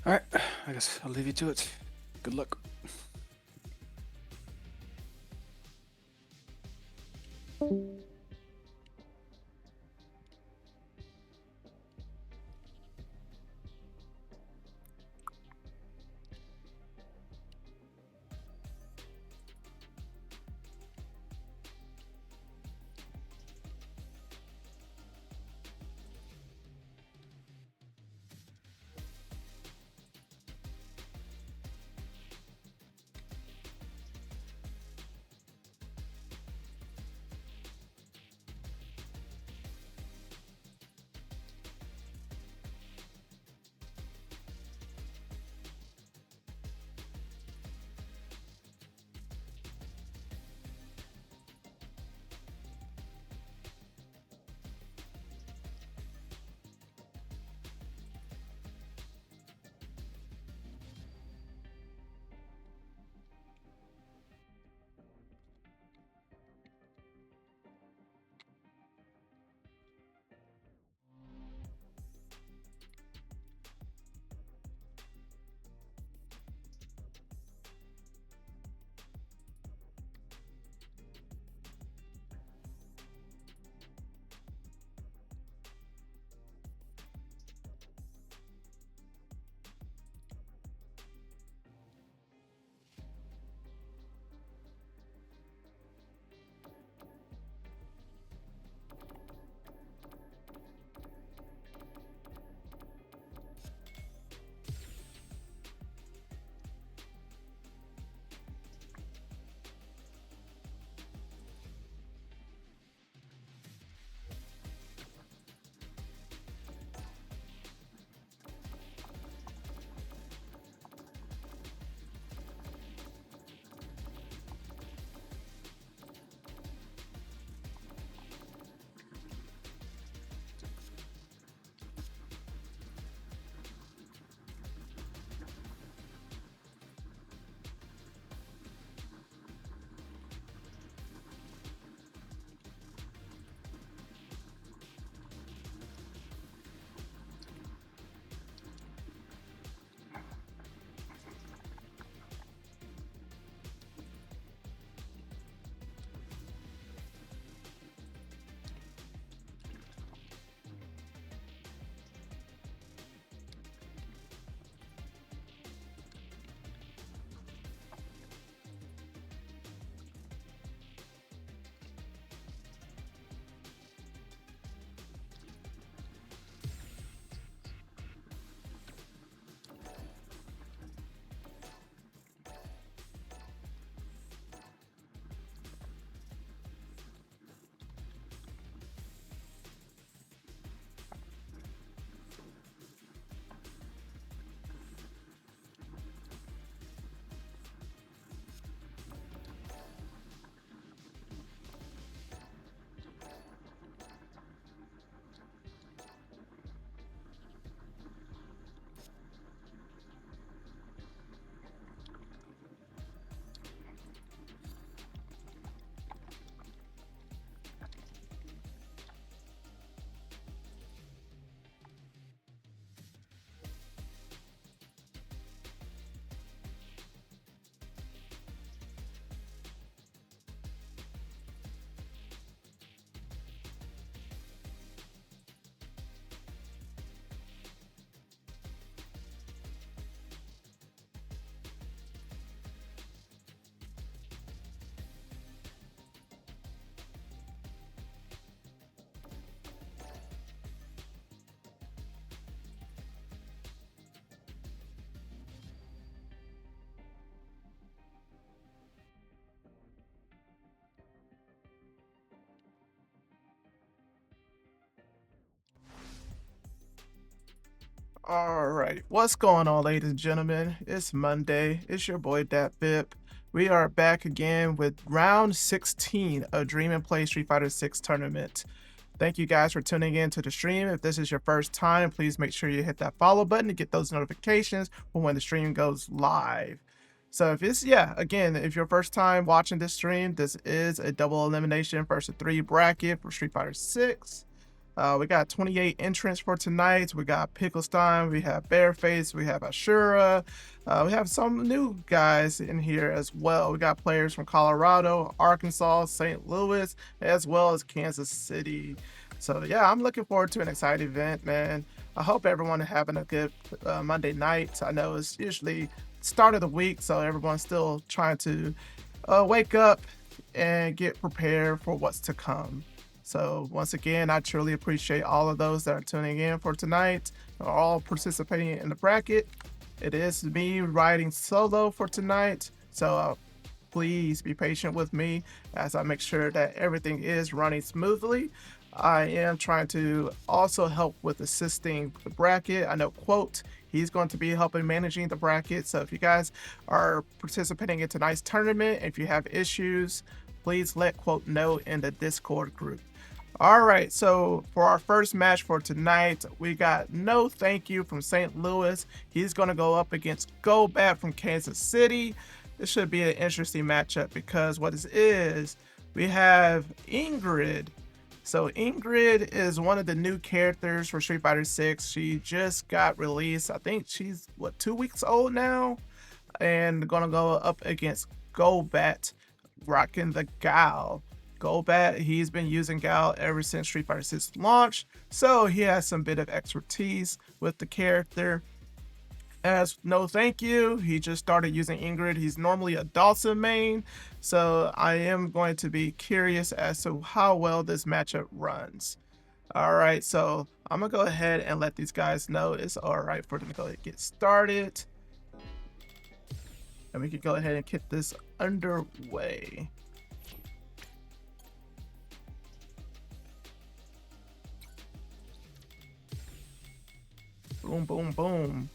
Alright, I guess I'll leave you to it. Good luck. All right, what's going on, ladies and gentlemen? It's Monday. It's your boy DatBip. We are back again with round 16 of Dream and Play Street Fighter 6 tournament. Thank you guys for tuning in to the stream. If this is your first time, please make sure you hit that follow button to get those notifications for when the stream goes live. So if it's, again, if your first time watching this stream, this is a double elimination versus 3 bracket for Street Fighter 6. We got 28 entrants for tonight. We got Pickle, Stein, we have Bearface, we have Ashura. We have some new guys in here as well. We got players from Colorado, Arkansas, St. Louis, as well as Kansas City. So yeah, I'm looking forward to an exciting event, man. I hope everyone is having a good Monday night. I know it's usually start of the week, so everyone's still trying to wake up and get prepared for what's to come. So once again, I truly appreciate all of those that are tuning in for tonight, are all participating in the bracket. It is me riding solo for tonight, so please be patient with me as I make sure that everything is running smoothly. I am trying to also help with assisting the bracket. I know Quote, he's going to be helping managing the bracket. So if you guys are participating in tonight's tournament, if you have issues, please let Quote know in the Discord group. All right, so for our first match for tonight, we got No Thank You from St. Louis. He's going to go up against Golbat from Kansas City. This should be an interesting matchup because what this is, we have Ingrid. So Ingrid is one of the new characters for Street Fighter 6. She just got released. I think she's, 2 weeks old now? And going to go up against Golbat, rocking the Gal. Golbat, he's been using Gal ever since Street Fighter 6 launched, so he has some bit of expertise with the character. As No Thank You, he just started using Ingrid. He's normally a Dawson main, so I am going to be curious as to how well this matchup runs. All right, so I'm gonna go ahead and let these guys know it's all right for them to go ahead and get started, and we can go ahead and get this underway. Boom, boom, boom.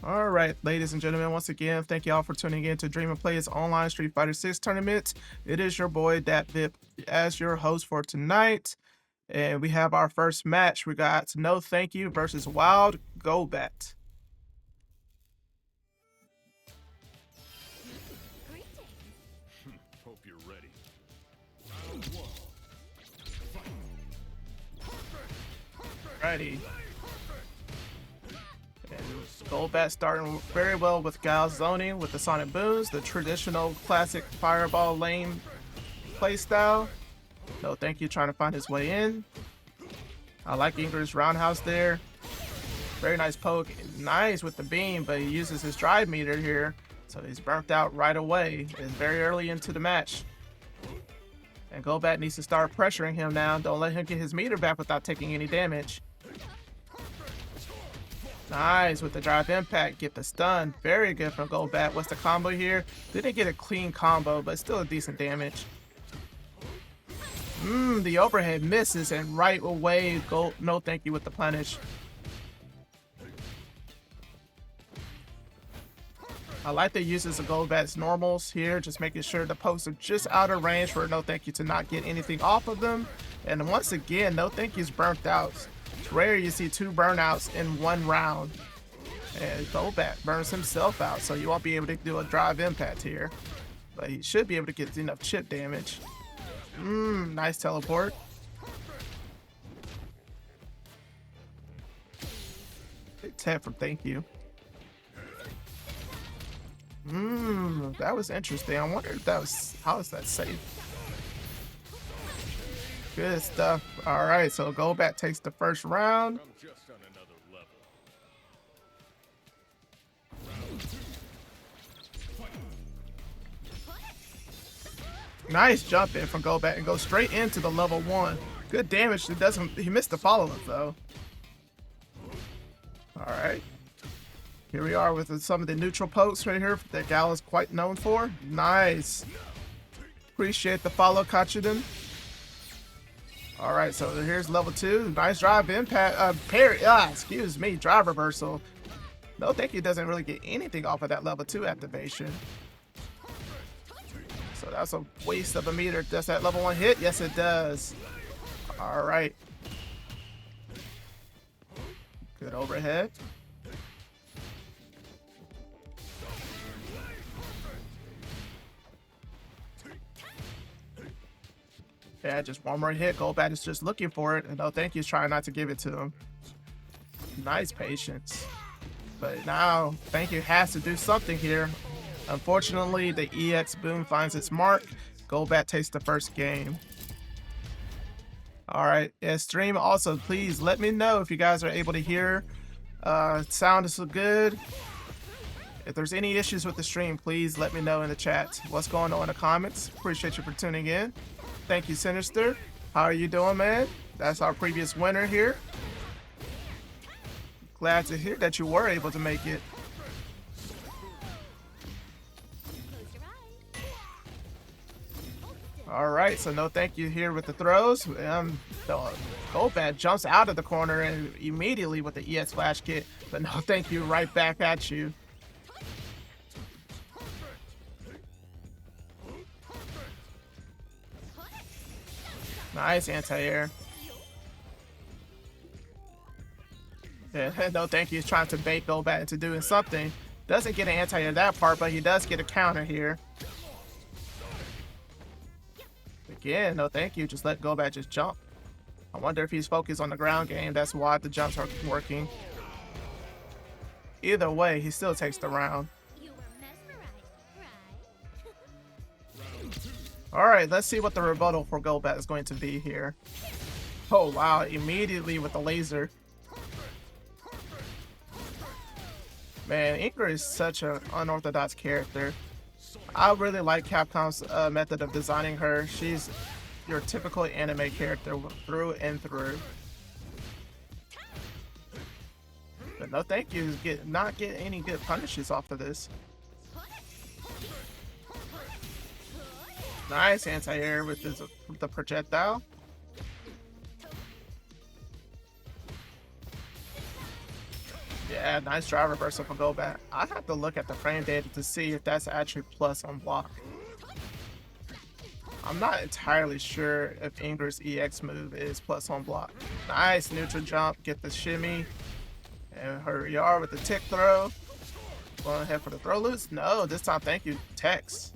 All right, ladies and gentlemen, once again, thank y'all for tuning in to Dream and Play's online Street Fighter 6 tournament. It is your boy, DatVip, as your host for tonight. And we have our first match. We got No Thank You versus Wild Golbat. Hope you're ready. Righty. Golbat starting very well with Gal's zoning with the Sonic Booms, the traditional classic fireball lane playstyle. No Thank You trying to find his way in. I like Ingrid's roundhouse there. Very nice poke. Nice with the beam, but he uses his drive meter here, so he's burnt out right away. It's very early into the match. And Golbat needs to start pressuring him now. Don't let him get his meter back without taking any damage. Nice with the drive impact, get the stun. Very good from Golbat. What's the combo here? Didn't get a clean combo, but still a decent damage. The overhead misses, and right away, No Thank You with the punish. I like the uses of Golbat's normals here, just making sure the pokes are just out of range for No Thank You to not get anything off of them. And once again, No Thank You's burnt out. It's rare you see 2 burnouts in 1 round. And Golbat burns himself out, so you won't be able to do a drive impact here. But he should be able to get enough chip damage. Nice teleport. Big tap from Thank You. That was interesting. I wonder if that was, how is that safe? Good stuff. All right, so Golbat takes the first round. I'm just on another level. Nice jump in from Golbat and go straight into the level 1. Good damage. It doesn't. He missed the follow-up though. All right. Here we are with some of the neutral pokes right here that Gal is quite known for. Nice. Appreciate the follow, Kachuda. All right, so here's level 2. Nice drive impact. Parry. Excuse me. Drive reversal. No Thank You doesn't really get anything off of that level 2 activation. So that's a waste of a meter. Does that level 1 hit? Yes, it does. All right. Good overhead. Yeah, just one more hit. Golbat is just looking for it, and no thank you's trying not to give it to him. Nice patience. But now, thank you has to do something here. Unfortunately, the EX boom finds its mark. Golbat takes the first game. Alright, yeah, stream also, please let me know if you guys are able to hear. Sound is good. If there's any issues with the stream, please let me know in the chat. What's going on in the comments? Appreciate you for tuning in. Thank you, Sinister. How are you doing, man? That's our previous winner here. Glad to hear that you were able to make it. All right, so no thank you here with the throws. The Golbat jumps out of the corner and immediately with the EX flash kit, but no thank you right back at you. Nice anti-air. Yeah, no thank you. He's trying to bait Golbat into doing something. Doesn't get an anti-air that part, but he does get a counter here. Again, no thank you. Just let Golbat just jump. I wonder if he's focused on the ground game. That's why the jumps are working. Either way, he still takes the round. Alright, let's see what the rebuttal for Golbat is going to be here. Oh wow, immediately with the laser. Man, Ingrid is such an unorthodox character. I really like Capcom's method of designing her. She's your typical anime character through and through. But no thank you, not get any good punishes off of this. Nice anti-air with the projectile. Yeah, nice drive reversal from Golbat. I have to look at the frame data to see if that's actually plus on block. I'm not entirely sure if Ingrid's EX move is plus on block. Nice neutral jump, get the shimmy. And her ER with the tick throw. Going ahead for the throw loose. No, this time thank you, Tex.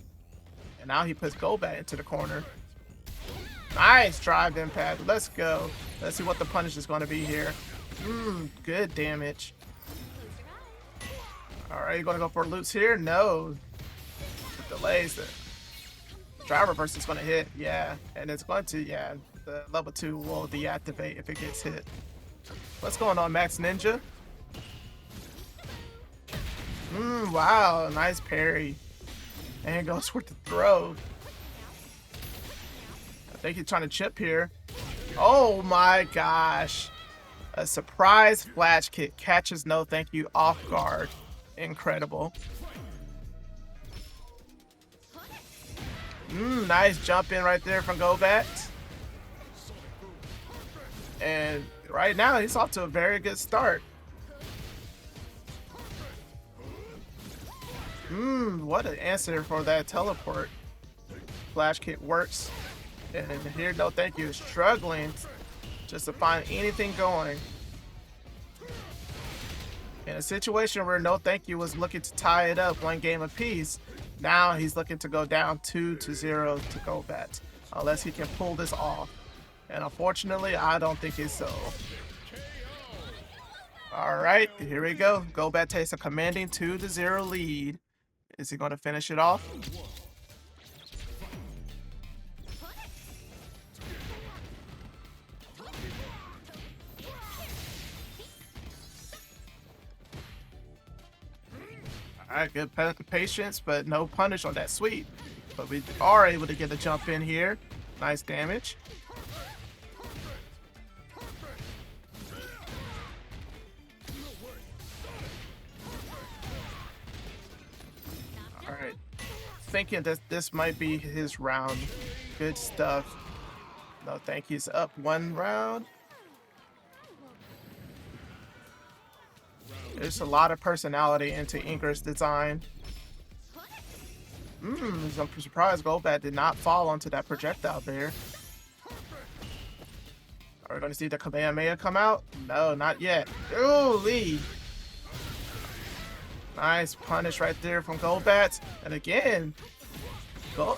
And now he puts Golbat into the corner. Nice drive impact. Let's go. Let's see what the punish is going to be here. Good damage. Alright, you going to go for loops here? No. The delays. The drive reverse is going to hit. Yeah. And it's going to, yeah. The level 2 will deactivate if it gets hit. What's going on, MaxNinja? Wow. Nice parry. And goes for the throw. I think he's trying to chip here. Oh my gosh. A surprise flash kick catches no thank you off guard. Incredible. Nice jump in right there from Golbat. And right now he's off to a very good start. What an answer for that teleport. Flash kick works. And here, no thank you, is struggling just to find anything going. In a situation where no thank you was looking to tie it up 1 game apiece, now he's looking to go down 2-0 to Golbat. Unless he can pull this off. And unfortunately, I don't think it's so. Alright, here we go. Golbat takes a commanding 2-0 lead. Is he going to finish it off? Alright, good patience, but no punish on that sweep. But we are able to get a jump in here. Nice damage. Alright. Thinking that this might be his round. Good stuff. No thank you's up 1 round. There's a lot of personality into Ingrid's design. I'm surprised Golbat did not fall onto that projectile there. Are we going to see the Kamehameha come out? No, not yet. Ooh, Lee. Nice punish right there from Golbat. And again, no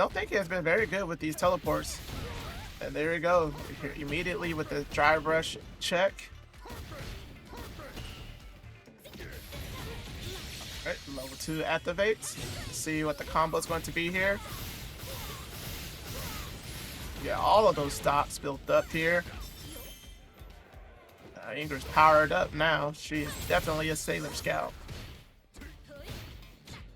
thank you has been very good with these teleports. And there we go. Here immediately with the dry brush check. Alright, level 2 activates. Let's see what the combo is going to be here. Yeah, all of those stocks built up here. Ingrid's powered up now. She is definitely a Sailor Scout.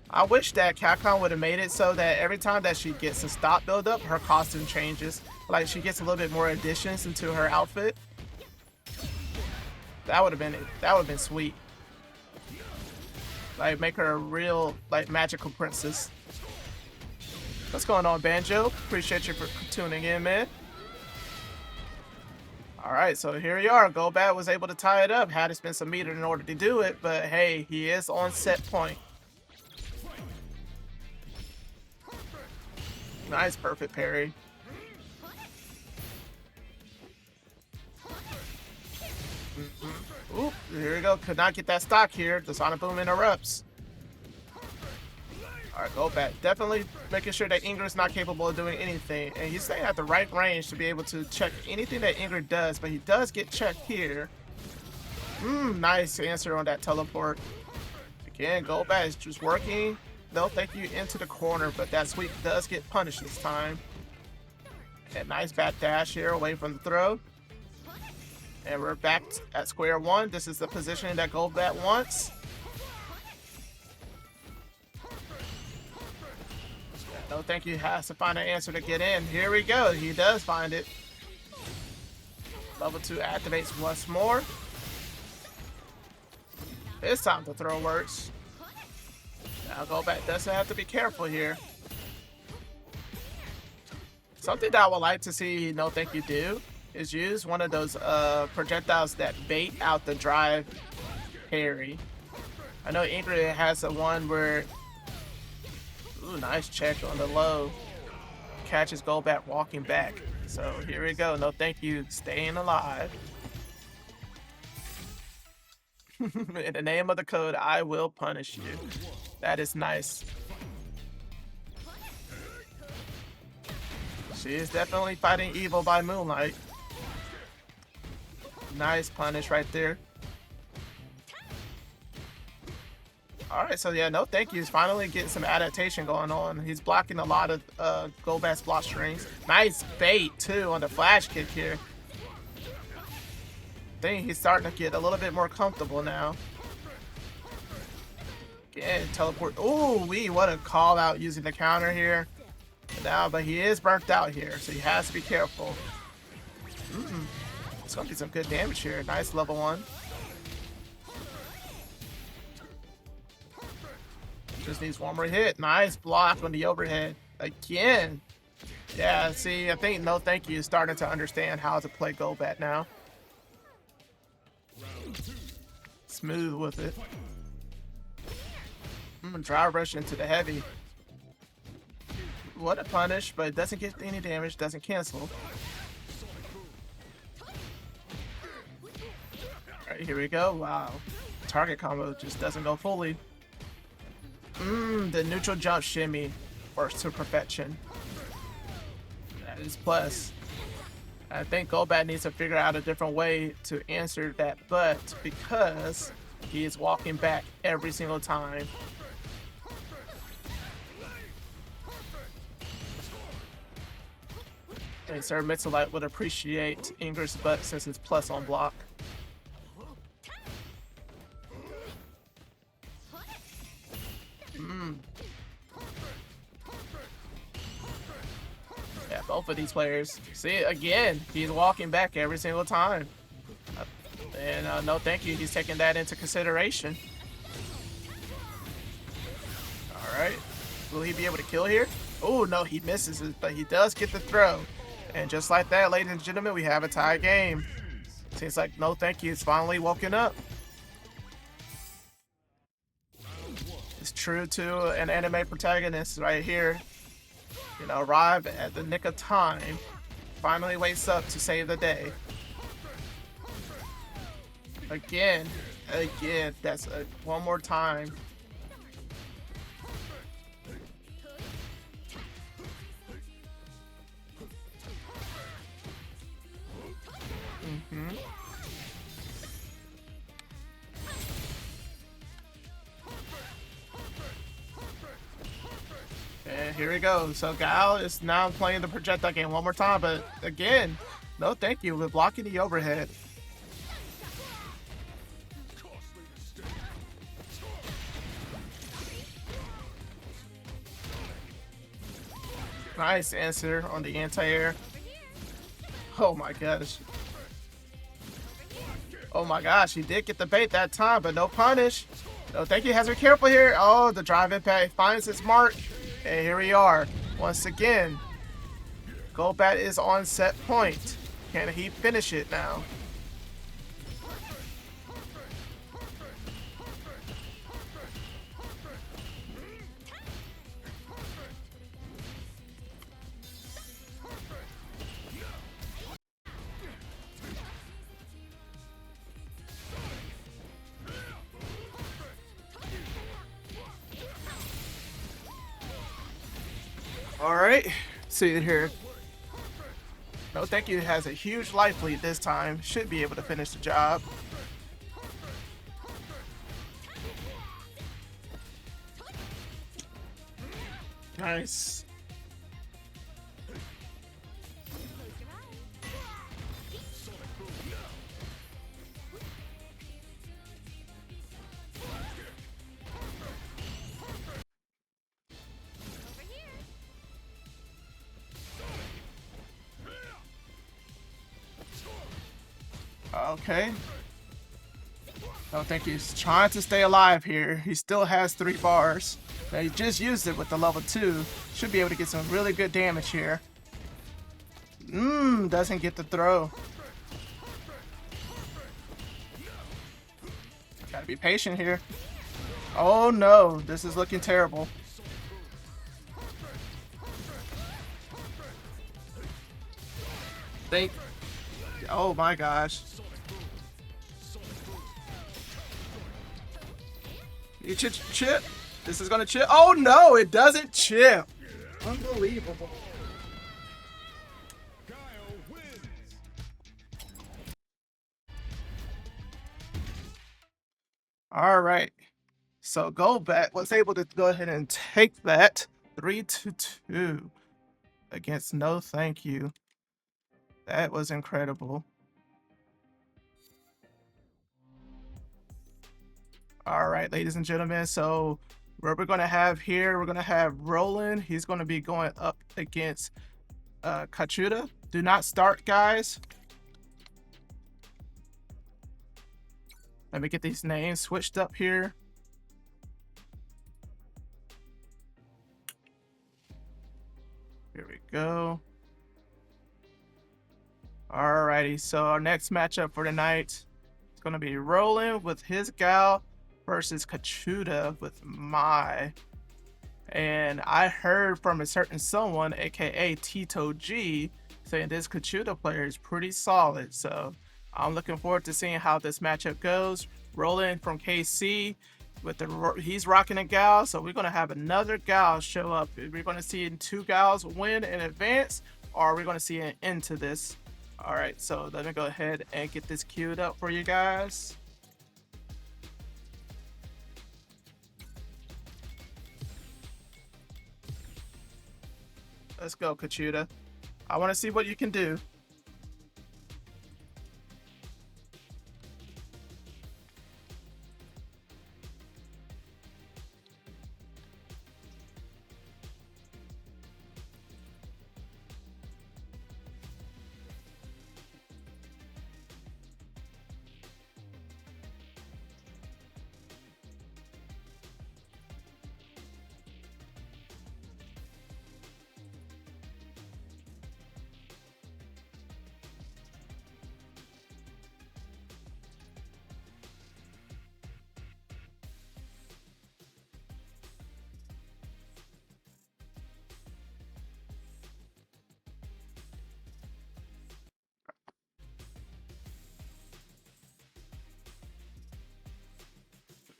I wish that Capcom would have made it so that every time that she gets a stock build up, her costume changes. Like she gets a little bit more additions into her outfit. That would have been sweet. Like make her a real like magical princess. What's going on, Banjo? Appreciate you for tuning in, man. Alright, so here we are. Golbat was able to tie it up. Had to spend some meter in order to do it, but hey, he is on set point. Nice, perfect parry. Oop, here we go. Could not get that stock here. The Sonic Boom interrupts. Alright, Golbat. Definitely making sure that Ingrid's not capable of doing anything. And he's staying at the right range to be able to check anything that Ingrid does. But he does get checked here. Nice answer on that teleport. Again, Golbat is just working. They'll take you into the corner, but that sweep does get punished this time. And nice bat dash here away from the throw. And we're back at square one. This is the position that Golbat wants. No, thank you. Has to find an answer to get in. Here we go. He does find it. Level 2 activates once more. It's time to throw works. Now Golbat doesn't have to be careful here. Something that I would like to see No Thank You do is use one of those projectiles that bait out the drive parry. I know Ingrid has a one where, ooh, nice check on the low. Catches Golbat walking back. So here we go. No thank you. Staying alive. In the name of the code, I will punish you. That is nice. She is definitely fighting evil by moonlight. Nice punish right there. Alright, so yeah, no thank you. He's finally getting some adaptation going on. He's blocking a lot of Golbat's block strings. Nice bait, too, on the flash kick here. I think he's starting to get a little bit more comfortable now. Again, teleport. Ooh, what a call out using the counter here. Now, but he is burnt out here, so he has to be careful. It's going to be some good damage here. Nice level 1. Just needs one more hit. Nice block on the overhead. Again. Yeah, see, I think No Thank You is starting to understand how to play Golbat now. Smooth with it. Dry rush into the heavy. What a punish, but it doesn't get any damage, doesn't cancel. Alright, here we go. Wow. Target combo just doesn't go fully. The neutral jump shimmy works to perfection. That is plus. I think Golbat needs to figure out a different way to answer that but because he is walking back every single time. I think Sir Mitsulite would appreciate Ingrid's butt since it's plus on block. Yeah, both of these players. See, again, he's walking back every single time. And no thank you, he's taking that into consideration. Alright. Will he be able to kill here? Oh, no, he misses it, but he does get the throw. And just like that, ladies and gentlemen, we have a tie game. Seems like No Thank You is finally woken up. It's true to an anime protagonist right here. You know, arrive at the nick of time. Finally wakes up to save the day. Again, that's one more time. here we go. So Gal is now playing the projectile game one more time, but again, no thank you. We're blocking the overhead. Nice answer on the anti-air. Oh my gosh. Oh my gosh, he did get the bait that time, but no punish. No thank you, has to be careful here. Oh, the drive impact finds its mark. And here we are. Once again, Golbat is on set point. Can he finish it now? All right, see here. No thank you has a huge life lead this time. Should be able to finish the job. Nice. Okay. I don't think he's trying to stay alive here. He still has 3 bars. Now he just used it with the level 2. Should be able to get some really good damage here. Doesn't get the throw. Gotta be patient here. Oh no, this is looking terrible. Oh my gosh. You chip. This is gonna chip. Oh no, it doesn't chip. Unbelievable. All right. So Golbat was able to go ahead and take that 3-2 against No Thank You. That was incredible. All right, ladies and gentlemen. So what we're going to have here, we're going to have Roland. He's going to be going up against Kachuda. Do not start, guys. Let me get these names switched up here. Here we go. Alrighty, so our next matchup for tonight is going to be Roland with his gal versus Kachuda with my. And I heard from a certain someone, aka Tito G, saying this Kachuda player is pretty solid. So I'm looking forward to seeing how this matchup goes. Roland from KC with he's rocking a gal, so we're gonna have another gal show up. We're gonna see 2 gals win in advance, or we're gonna see an end to this. All right, so let me go ahead and get this queued up for you guys. Let's go, Kachuda. I want to see what you can do.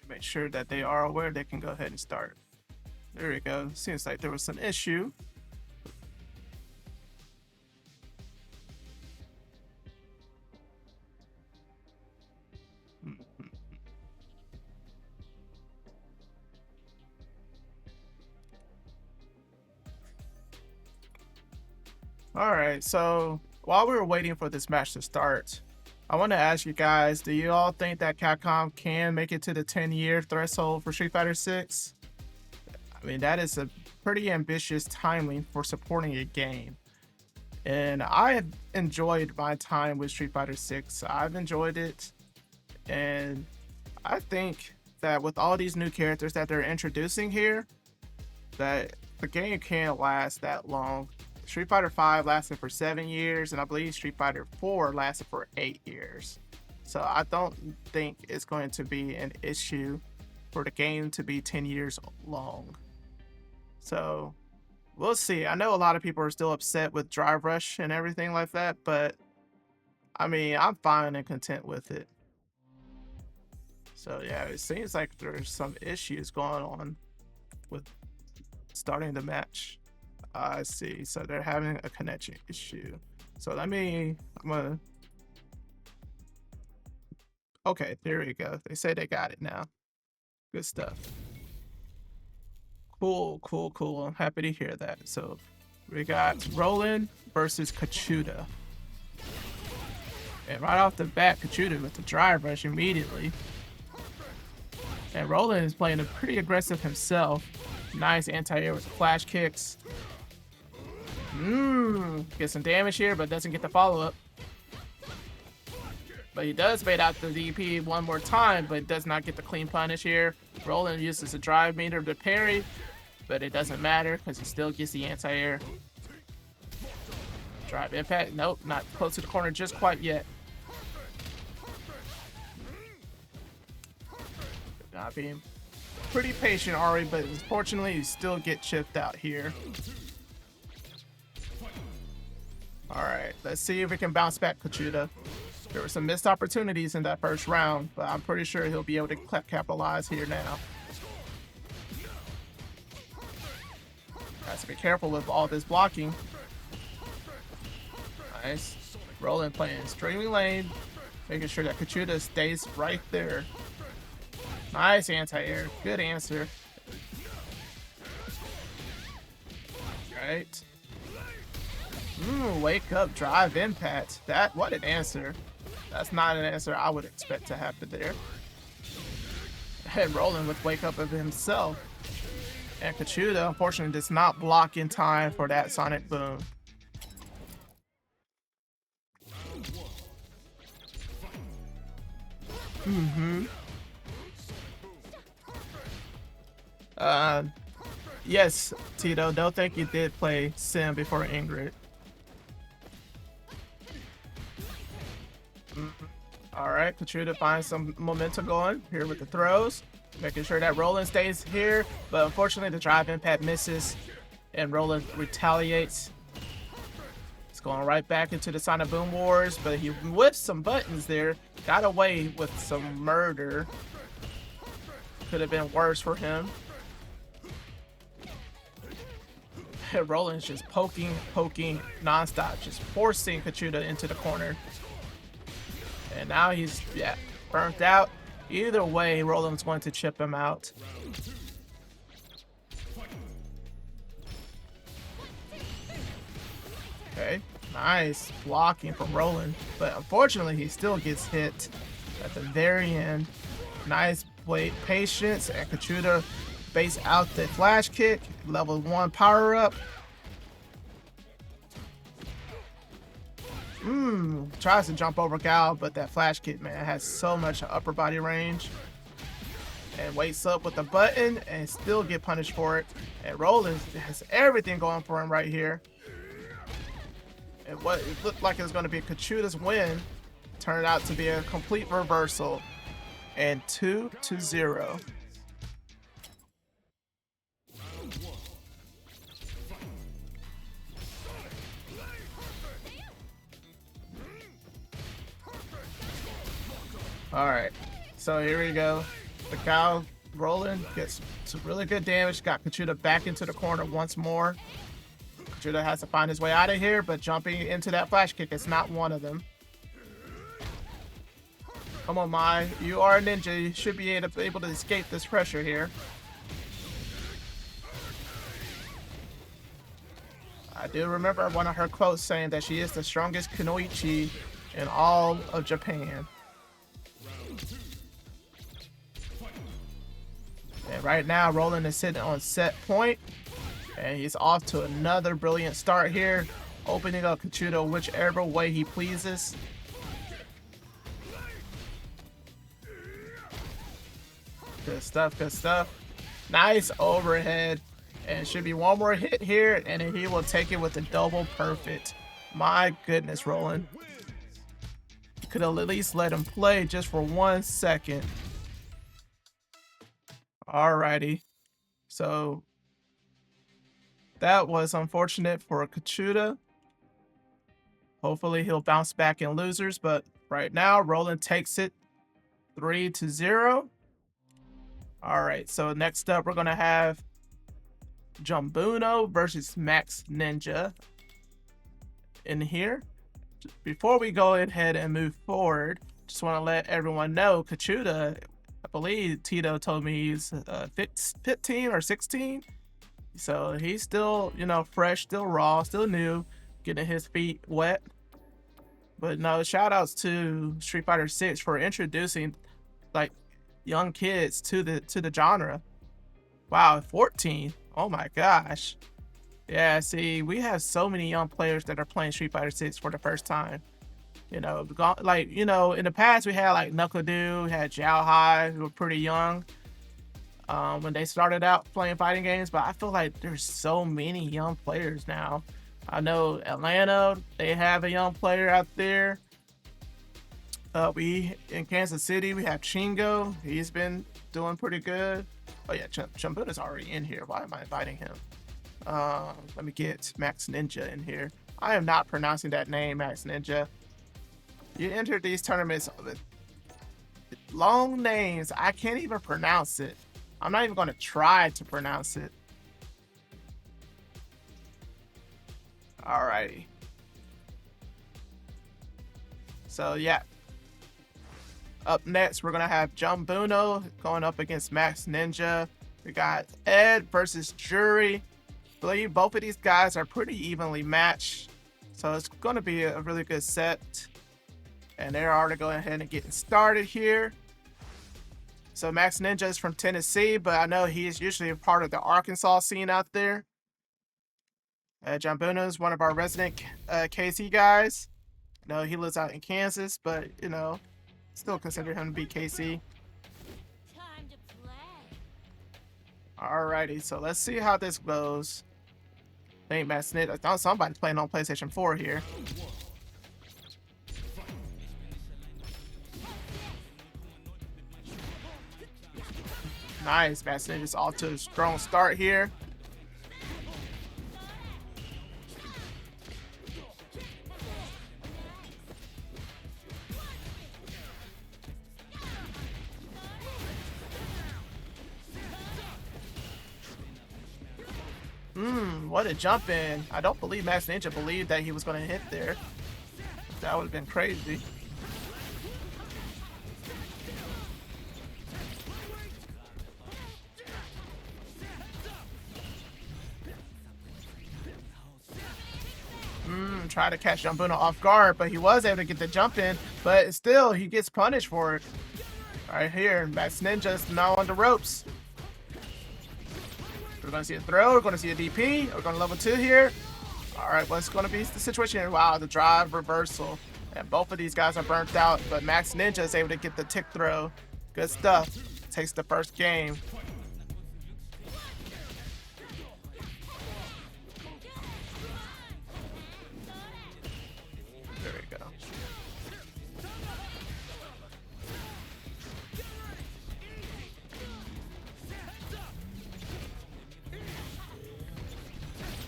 Make sure that they are aware they can go ahead and start. There we go. Seems like there was some issue. All right, so while we were waiting for this match to start, I want to ask you guys, do you all think that Capcom can make it to the 10-year threshold for Street Fighter 6? I mean, that is a pretty ambitious timeline for supporting a game. And I have enjoyed my time with Street Fighter 6. I've enjoyed it. And I think that with all these new characters that they're introducing here, that the game can't last that long. Street Fighter V lasted for 7 years, and I believe Street Fighter 4 lasted for 8 years. So I don't think it's going to be an issue for the game to be 10 years long. So we'll see. I know a lot of people are still upset with Drive Rush and everything like that, but I mean, I'm fine and content with it. So yeah, it seems like there's some issues going on with starting the match. I see. So they're having a connection issue. So okay, there we go. They say they got it now. Good stuff. Cool. I'm happy to hear that. So we got Roland versus Kachuda. And right off the bat, Kachuda with the drive rush immediately. And Roland is playing a pretty aggressive himself. Nice anti-air with the flash kicks. Get some damage here, but doesn't get the follow-up. But he does bait out the DP one more time, but does not get the clean punish here. Roland uses a drive meter to parry, but it doesn't matter because he still gets the anti-air. Drive impact. Nope, not close to the corner just quite yet. Not being pretty patient, Ari, but unfortunately you still get chipped out here. Alright, let's see if we can bounce back Kachuda. There were some missed opportunities in that first round, but I'm pretty sure he'll be able to capitalize here now. Has to be careful with all this blocking. Nice. Roland playing streaming lane, making sure that Kachuda stays right there. Nice anti-air. Good answer. Right. Wake up, drive impact. What an answer. That's not an answer I would expect to happen there. And Roland with wake up of himself. And Kachuda, unfortunately, does not block in time for that sonic boom. Yes, Tito, don't think you did play Sim before Ingrid. Alright, Kachuda finds some momentum going here with the throws. Making sure that Roland stays here, but unfortunately the drive impact misses and Roland retaliates. It's going right back into the Sonic Boom Wars, but he whipped some buttons there. Got away with some murder. Could have been worse for him. And Roland's just poking nonstop, just forcing Kachuda into the corner. And now he's, burnt out. Either way, Roland's going to chip him out. Okay, nice blocking from Roland. But unfortunately, he still gets hit at the very end. Nice patience, and Kachuda base out the flash kick. Level 1 power up. Tries to jump over Gal, but that flash kick, man, has so much upper body range. And waits up with the button and still get punished for it. And Roland has everything going for him right here. And what it looked like it was going to be Kachuda's win turned out to be a complete reversal. And 2-0. Alright, so here we go. The cow Roland gets some really good damage. Got Kachuda back into the corner once more. Kachuda has to find his way out of here, but jumping into that flash kick is not one of them. Come on, Mai. You are a ninja. You should be able to escape this pressure here. I do remember one of her quotes saying that she is the strongest kunoichi in all of Japan. And right now, Roland is sitting on set point. And he's off to another brilliant start here. Opening up Kachuda whichever way he pleases. Good stuff, good stuff. Nice overhead. And should be one more hit here, and then he will take it with a double perfect. My goodness, Roland. You could have at least let him play just for 1 second. Alrighty. So that was unfortunate for Kachuda. Hopefully he'll bounce back in losers, but right now Roland takes it 3-0. Alright, so next up we're gonna have Jumbuno versus MaxNinja in here. Before we go ahead and move forward, just want to let everyone know Kachuda, I believe Tito told me he's 15 or 16. So he's still, you know, fresh, still raw, still new, getting his feet wet. But no, shout outs to Street Fighter 6 for introducing like young kids to the genre. Wow, 14. Oh my gosh. Yeah, see, we have so many young players that are playing Street Fighter 6 for the first time. You know, like, you know, in the past we had like Knuckle-Doo, we had Jiao Hai, who were pretty young when they started out playing fighting games, but I feel like there's so many young players now. I know Atlanta, they have a young player out there. We in Kansas City, we have Chingo. He's been doing pretty good. Oh yeah, Jumbuno's already in here. Why am I inviting him? Let me get MaxNinja in here. I am not pronouncing that name, MaxNinja. You enter these tournaments with long names. I can't even pronounce it. I'm not even going to try to pronounce it. Alrighty. So yeah. Up next, we're going to have Jumbuno going up against MaxNinja. We got Ed versus Jury. I believe both of these guys are pretty evenly matched. So it's going to be a really good set. And they're already going ahead and getting started here. So MaxNinja is from Tennessee, but I know he is usually a part of the Arkansas scene out there. Jumbuno is one of our resident KC guys. I know he lives out in Kansas, but, you know, still consider him to be KC. Time to play. Alrighty, so let's see how this goes. I think MaxNinja, I thought somebody's playing on PlayStation 4 here. Nice, MaxNinja's off to a strong start here. What a jump in. I don't believe MaxNinja believed that he was going to hit there. That would have been crazy. Try to catch Jumbuno off guard, but he was able to get the jump in, but still he gets punished for it. Right here, MaxNinja's now on the ropes. We're going to see a throw, we're going to see a DP, we're going to level 2 here. Alright, what's going to be the situation here? Wow, the drive reversal. And both of these guys are burnt out, but MaxNinja is able to get the tick throw. Good stuff. Takes the first game. There we go.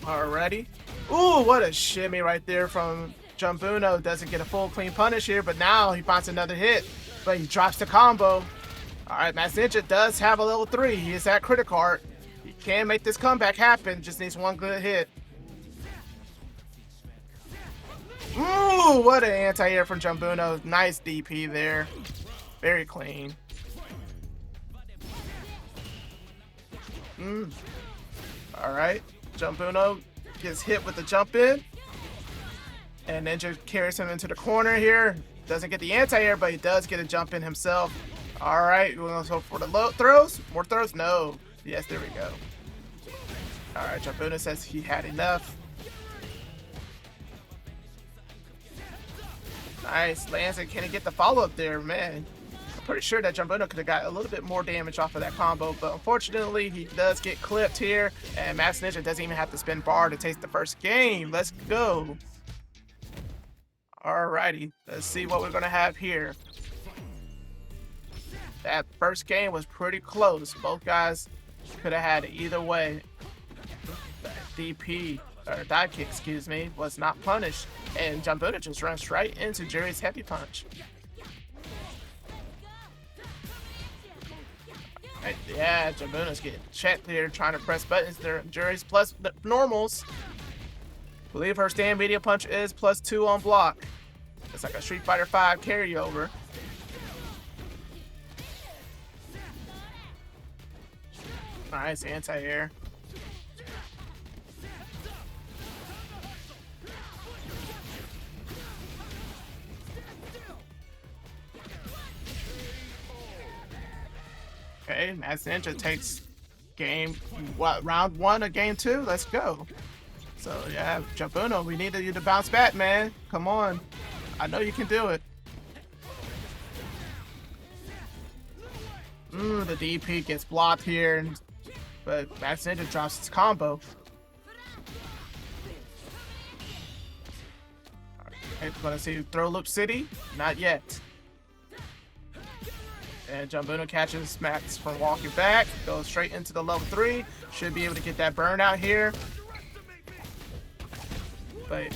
Alrighty. Ooh, what a shimmy right there from Jumbuno. Doesn't get a full clean punish here, but now he finds another hit. But he drops the combo. Alright, MaxNinja does have a level 3. He is at critical art. He can make this comeback happen. Just needs one good hit. Ooh, what an anti-air from Jumbuno. Nice DP there. Very clean. Alright. Jumbuno gets hit with the jump in. And Ninja carries him into the corner here. Doesn't get the anti-air, but he does get a jump in himself. All right, we're going to go for the low throws. More throws? No. Yes, there we go. All right, Jumbuno says he had enough. Nice. Lands it. Can he get the follow-up there? Man, I'm pretty sure that Jumbuno could have got a little bit more damage off of that combo, but unfortunately, he does get clipped here, and MaxNinja doesn't even have to spend bar to take the first game. Let's go. Alrighty, let's see what we're going to have here. That first game was pretty close. Both guys could have had it either way. That DP, or dive kick, excuse me, was not punished. And Jumbuno just runs right into Jerry's heavy punch. Right, yeah, Jumbuno's getting checked there, trying to press buttons there. Jerry's plus the normals. Believe her stand media punch is +2 on block. It's like a Street Fighter V carryover. Nice anti-air. Okay, MaxNinja takes round 1 of game 2. Let's go. So yeah, Jumbuno, we needed you to bounce back, man. Come on. I know you can do it. The DP gets blocked here, but MaxNinja drops his combo. Okay, gonna see throw loop city? Not yet. And Jumbuno catches Max from walking back, goes straight into the level 3. Should be able to get that burnout here. But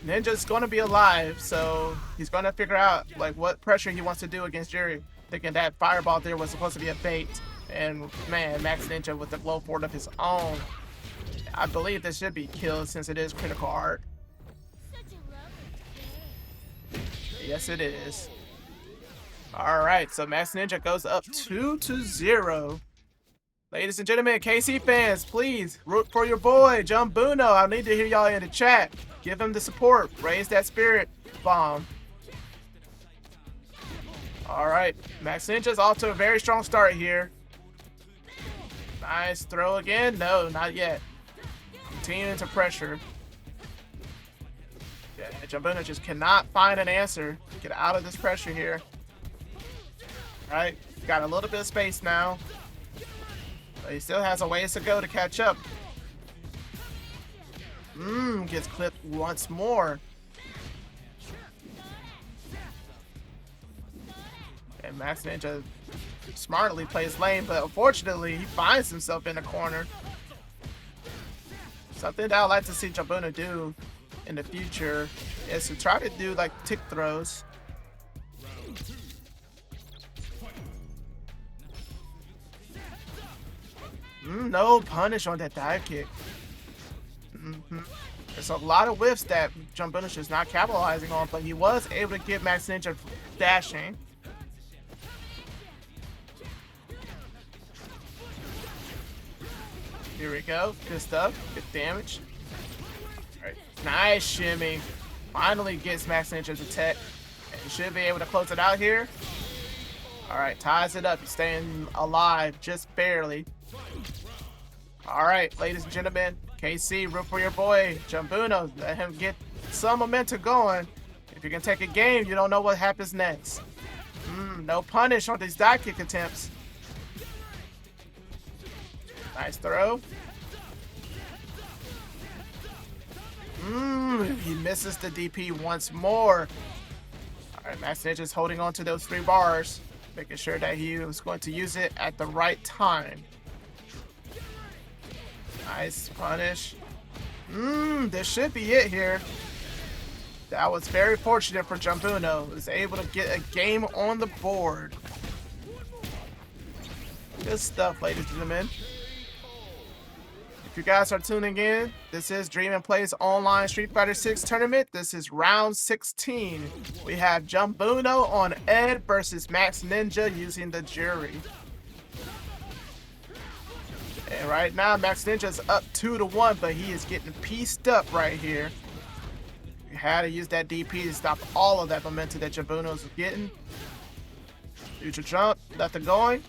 Ninja's gonna be alive, so he's gonna figure out like what pressure he wants to do against Jerry. Thinking that fireball there was supposed to be a bait, and man, MaxNinja with the blow forward of his own. I believe this should be killed since it is critical art. Yes, it is. All right, so MaxNinja goes up 2-0. Ladies and gentlemen, KC fans, please root for your boy Jumbuno. I need to hear y'all in the chat. Give him the support. Raise that spirit bomb. All right, MaxNinja's off to a very strong start here. Nice throw again. No, not yet. Continuing to pressure. Yeah, Jumbuno just cannot find an answer. Get out of this pressure here. All right, got a little bit of space now. But he still has a ways to go to catch up. Gets clipped once more. And MaxNinja smartly plays lane, but unfortunately he finds himself in the corner. Something that I'd like to see Jumbuno do in the future is to try to do like tick throws. No punish on that dive kick. There's a lot of whiffs that Jumbuno's just not capitalizing on, but he was able to get MaxNinja dashing. Here we go. Good stuff. Good damage. All right. Nice shimmy. Finally gets MaxNinja's attack. And he should be able to close it out here. All right. Ties it up. He's staying alive just barely. All right, ladies and gentlemen. KC, root for your boy Jumbuno. Let him get some momentum going. If you can take a game, you don't know what happens next. No punish on these dive kick attempts. Nice throw. He misses the DP once more. All right, MaxNinja's holding on to those 3 bars, making sure that he was going to use it at the right time. Nice punish. This should be it here. That was very fortunate for Jumbuno. Was able to get a game on the board. Good stuff, ladies and gentlemen. If you guys are tuning in, this is Dream and Play's online Street Fighter 6 tournament. This is round 16. We have Jumbuno on Ed versus MaxNinja using the jury. And right now, MaxNinja's up 2-1, but he is getting pieced up right here. You had to use that DP to stop all of that momentum that Jumbuno's getting. Future jump, nothing going.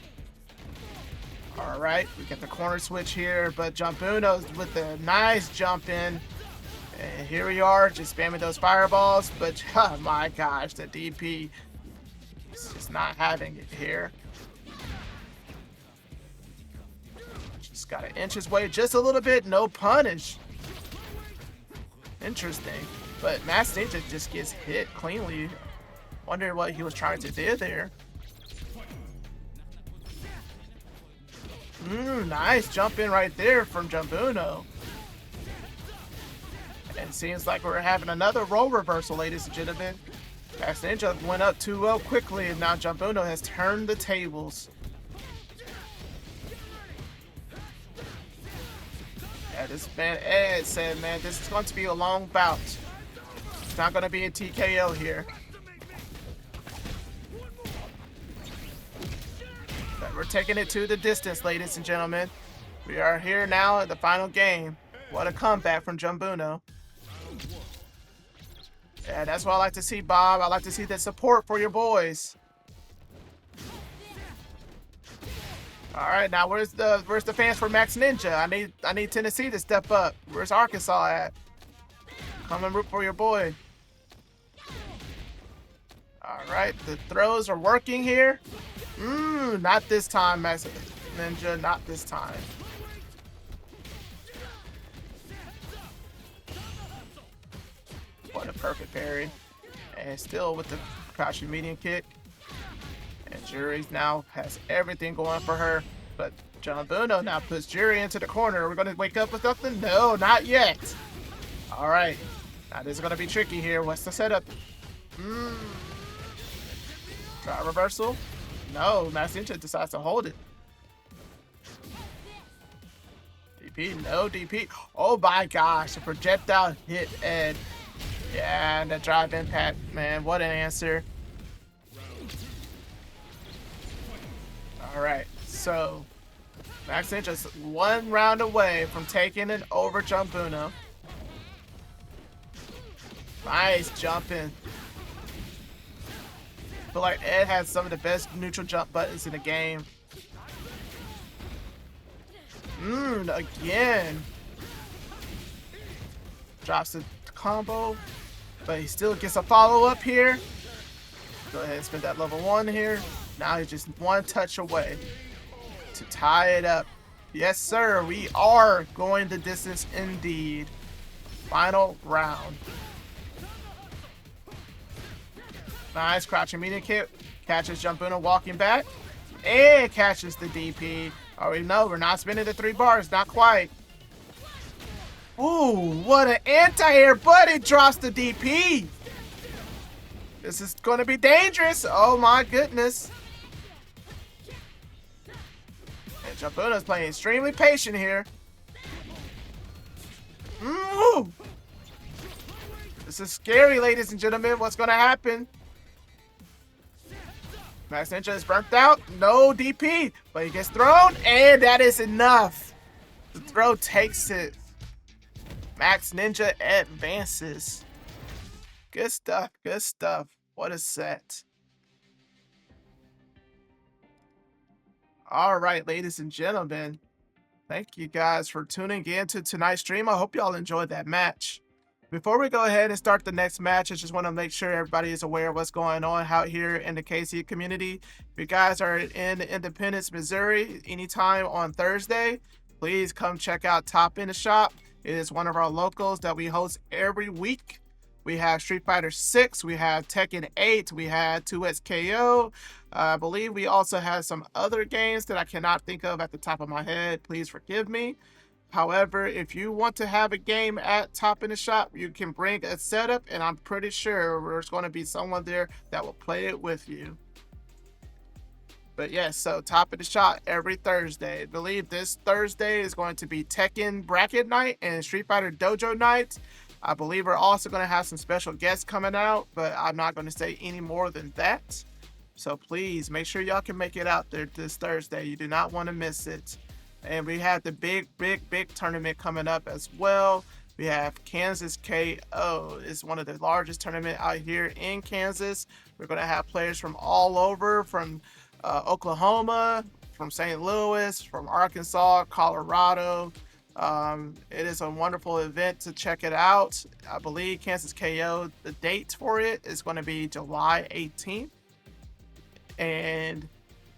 All right, we get the corner switch here, but Jumbuno's with a nice jump in. And here we are, just spamming those fireballs, but oh my gosh, the DP is just not having it here. Just gotta inch his way just a little bit, no punish. Interesting, but MaxNinja just gets hit cleanly. Wonder what he was trying to do there. Nice jump in right there from Jumbuno. And it seems like we're having another role reversal, ladies and gentlemen. MaxNinja went up 2-0 quickly, and now Jumbuno has turned the tables. Yeah, this man Ed said, man, this is going to be a long bout. It's not going to be a TKO here. But we're taking it to the distance, ladies and gentlemen. We are here now at the final game. What a comeback from Jumbuno. Yeah, that's what I like to see, Bob. I like to see the support for your boys. All right, now where's the fans for MaxNinja? I need Tennessee to step up. Where's Arkansas at? Come and root for your boy. All right, the throws are working here. Not this time, MaxNinja. Not this time. What a perfect parry. And still with the crouching medium kick. And Jury's now has everything going for her. But Jumbuno now puts Jury into the corner. We're going to wake up with something? No, not yet. All right. Now this is going to be tricky here. What's the setup? Try reversal. No, MaxNinja decides to hold it. DP, no DP. Oh my gosh, a projectile hit Ed. Yeah, and the drive impact, man, what an answer. All right, so MaxNinja's one round away from taking it over Jumbuno. Nice jumping. I feel like Ed has some of the best neutral jump buttons in the game. Again. Drops the combo, but he still gets a follow-up here. Go ahead and spend that level 1 here. Now he's just one touch away to tie it up. Yes, sir. We are going the distance indeed. Final round. Nice crouching medium kick. Catches Jumbuno walking back. And catches the DP. Already know we're not spinning the 3 bars. Not quite. Ooh, what an anti-air, but it drops the DP. This is going to be dangerous. Oh my goodness. And Jumbuno's playing extremely patient here. This is scary, ladies and gentlemen. What's going to happen? MaxNinja is burnt out. No DP, but he gets thrown, and that is enough. The throw takes it. MaxNinja advances. Good stuff. Good stuff. What a set. All right, ladies and gentlemen. Thank you guys for tuning in to tonight's stream. I hope y'all enjoyed that match. Before we go ahead and start the next match, I just want to make sure everybody is aware of what's going on out here in the KC community. If you guys are in Independence, Missouri, anytime on Thursday, please come check out Top in the Shop. It is one of our locals that we host every week. We have Street Fighter 6, we have Tekken 8, we had 2SKO. I believe we also have some other games that I cannot think of at the top of my head. Please forgive me. However, if you want to have a game at Top in the Shop, you can bring a setup, and I'm pretty sure there's going to be someone there that will play it with you. But yes, so Top in the Shop every Thursday. I believe this Thursday is going to be Tekken Bracket Night and Street Fighter Dojo Night. I believe we're also going to have some special guests coming out, but I'm not going to say any more than that. So please make sure y'all can make it out there this Thursday. You do not want to miss it. And we have the big tournament coming up as well. We have Kansas KO. It's one of the largest tournament out here in Kansas. We're going to have players from all over, from Oklahoma, from St. Louis, from Arkansas, Colorado. It is a wonderful event to check it out. I believe Kansas KO, the date for it is going to be July 18th. And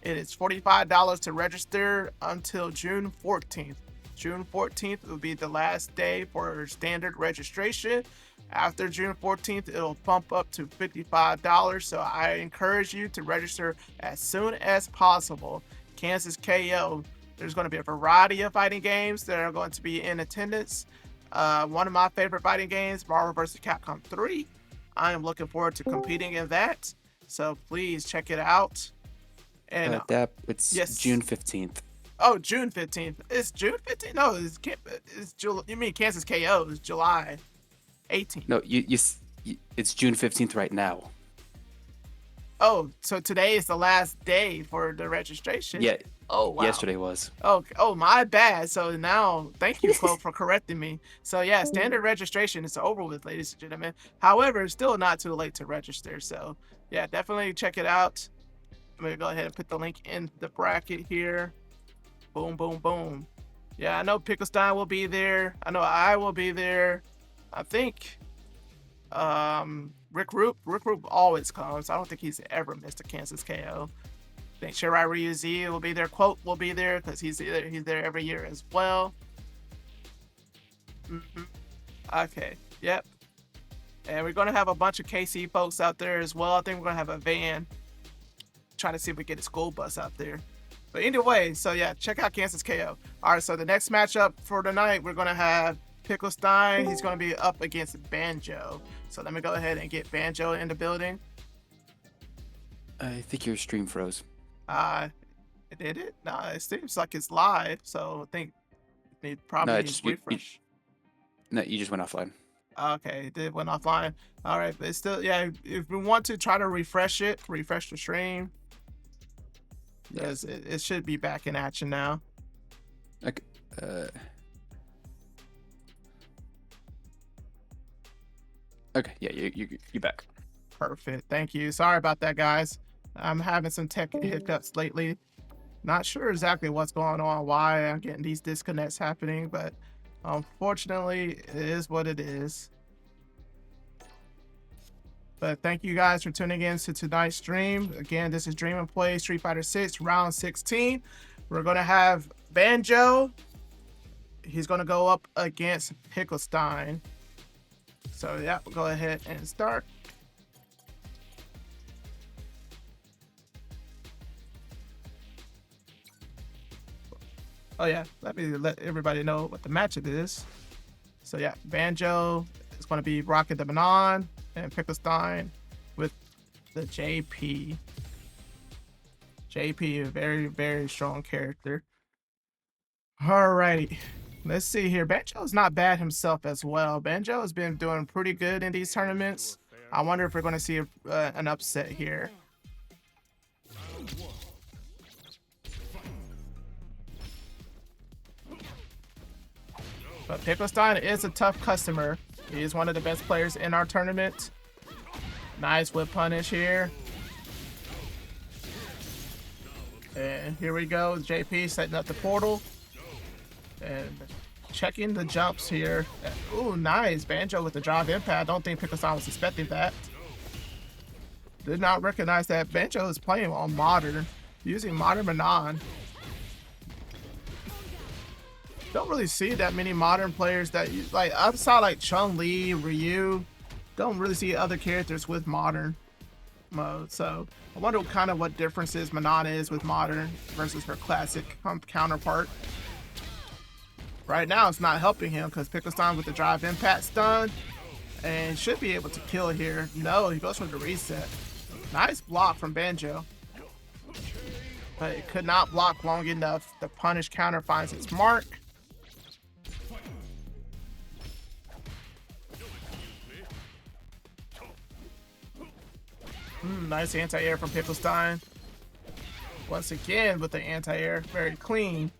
it is $45 to register until June 14th. June 14th will be the last day for standard registration. After June 14th, it'll bump up to $55. So I encourage you to register as soon as possible. Kansas KO. There's going to be a variety of fighting games that are going to be in attendance. One of my favorite fighting games, Marvel vs. Capcom 3. I am looking forward to competing in that. So please check it out. And it's yes. June 15th. Oh, June 15th. It's June 15th? No, it's July. You mean Kansas KO is July 18th. No, it's June 15th right now. Oh, so today is the last day for the registration? Yeah. Oh, wow. Yesterday was. Oh, my bad. So now, thank you, Chloe, for correcting me. So yeah, standard registration is over with, ladies and gentlemen. However, it's still not too late to register. So yeah, definitely check it out. I'm going to go ahead and put the link in the bracket here. Boom, boom, boom. Yeah, I know Pickle Stein will be there. I know I will be there. I think Rick Roop always comes. I don't think he's ever missed a Kansas KO. I think Shirai Ryu Z will be there. Quote will be there because he's there every year as well. Okay, yep. And we're gonna have a bunch of KC folks out there as well. I think we're gonna have a van. Trying to see if we get a school bus out there. But anyway, so yeah, check out Kansas KO. All right, so the next matchup for tonight, we're gonna have Pickle Stein. He's gonna be up against Banjo. So let me go ahead and get Banjo in the building. I think your stream froze. Did it? No, it seems like it's live. So I think it probably needs refresh. No, you just went offline. Okay, it did went offline. All right, but it's still, yeah, if we want to try to refresh the stream. Yes, it should be back in action now. Okay. Okay. Yeah, you're back. Perfect. Thank you. Sorry about that, guys. I'm having some tech hiccups lately. Not sure exactly what's going on, why I'm getting these disconnects happening, but unfortunately, it is what it is. But thank you guys for tuning in to tonight's stream. Again, this is Dream and Play Street Fighter 6 round 16. We're going to have Banjo. He's going to go up against Pickle Stein. So yeah, we'll go ahead and start. Oh yeah, let me let everybody know what the matchup is. So yeah, Banjo is going to be rocking the Banon, and Pickle Stein with the JP. JP, a very, very strong character. All right, let's see here. Banjo is not bad himself as well. Banjo has been doing pretty good in these tournaments. I wonder if we're going to see an upset here. But Pickle Stein is a tough customer. He is one of the best players in our tournament. Nice whip punish here. And here we go. JP setting up the portal. And checking the jumps here. Ooh, nice. Banjo with the drive impact. Don't think Pickle Stein was expecting that. Did not recognize that Banjo is playing on modern. Using modern Manon. Don't really see that many modern players that use, like, I saw like Chun-Li, Ryu. Don't really see other characters with modern mode. So I wonder what differences Manon is with modern versus her classic counterpart. Right now it's not helping him because Pickle Stein with the drive impact stun and should be able to kill here. No, he goes for the reset. Nice block from Banjo. But it could not block long enough. The punish counter finds its mark. Nice anti-air from Pickle Stein. Once again with the anti-air, very clean.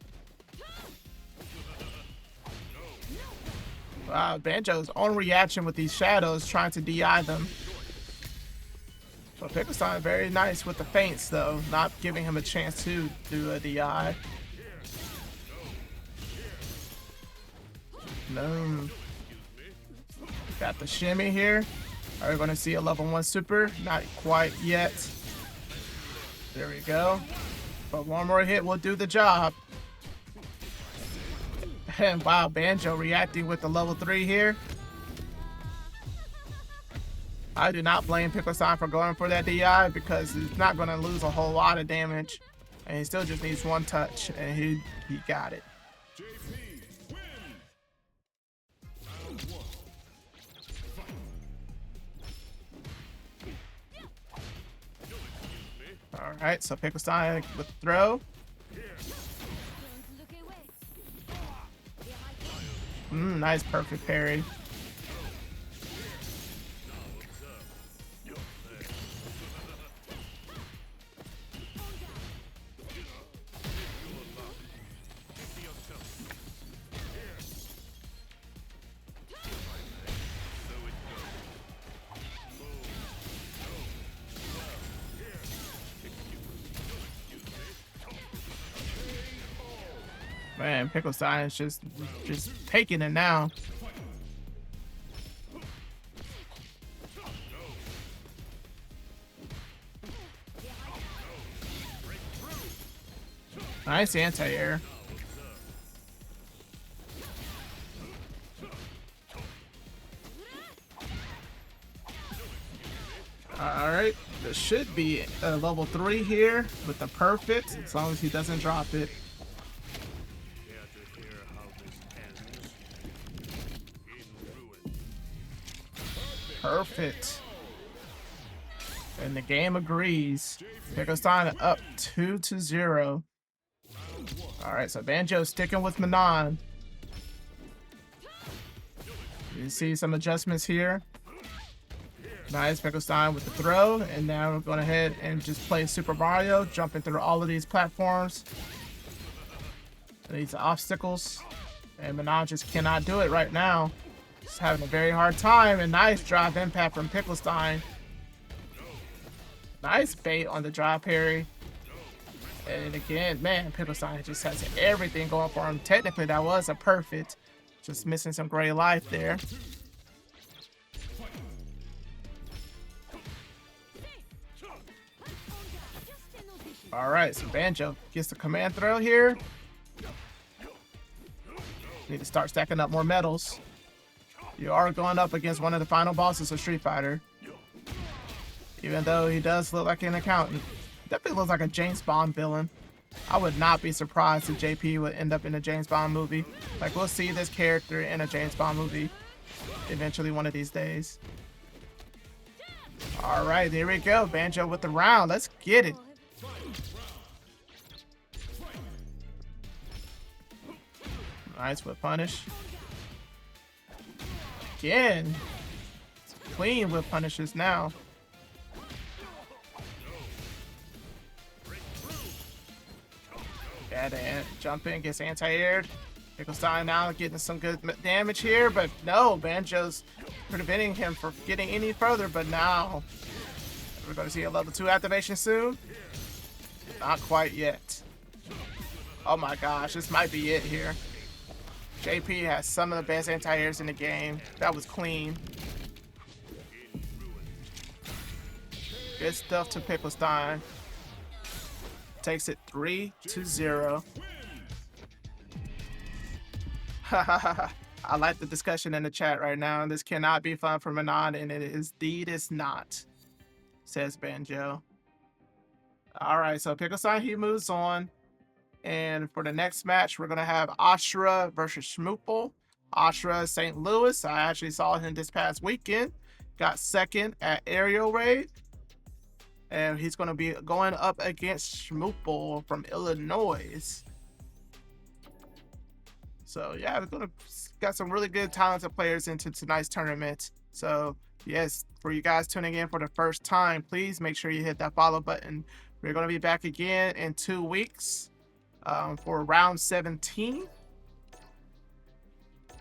Banjo's own reaction with these shadows, trying to DI them. But Pickle Stein very nice with the feints, though, not giving him a chance to do a DI. No. Got the shimmy here. Are we going to see a level 1 super? Not quite yet. There we go. But one more hit will do the job. And wow, Banjo reacting with the level 3 here. I do not blame Pickle Stein for going for that DI because he's not going to lose a whole lot of damage. And he still just needs one touch, and he got it. All right, so Pickle Stein with the throw. Nice, perfect parry. Man, Pickle Stein is just taking it now. Nice anti-air. Alright, there should be a level 3 here with the perfect, as long as he doesn't drop it. Perfect. And the game agrees. Pickle Stein up 2-0. Alright, so Banjo sticking with Manon. You see some adjustments here. Nice, Pickle Stein with the throw. And now we're going ahead and just play Super Mario, jumping through all of these platforms. These obstacles. And Manon just cannot do it right now. Just having a very hard time. And nice drive impact from Pickle Stein. Nice bait on the drop parry. And again, man, Pickle Stein just has everything going for him. Technically, that was a perfect. Just missing some great life there. All right, so Banjo gets the command throw here. Need to start stacking up more medals. You are going up against one of the final bosses of Street Fighter. Even though he does look like an accountant. Definitely looks like a James Bond villain. I would not be surprised if JP would end up in a James Bond movie. Like, we'll see this character in a James Bond movie eventually one of these days. All right, here we go. Banjo with the round. Let's get it. Nice whip punish. Again. Clean whip punishes now. Yeah, jump in, gets anti-aired. Pickle Stein now getting some good damage here, but no, Banjo's preventing him from getting any further. But now we're going to see a level 2 activation soon. Not quite yet. Oh my gosh, this might be it here. JP has some of the best anti-airs in the game. That was clean. Good stuff to Pickle Stein. Takes it 3-0. I like the discussion in the chat right now. This cannot be fun for Manon, and it indeed is not, says Banjo. All right, so Pickle Stein, he moves on. And for the next match, we're going to have Ashura versus Schmoople. Ashura, St. Louis. I actually saw him this past weekend. Got second at Aerial Raid. And he's going to be going up against Schmoople from Illinois. So, yeah, we're going to got some really good talented players into tonight's tournament. So, yes, for you guys tuning in for the first time, please make sure you hit that follow button. We're going to be back again in 2 weeks for round 17.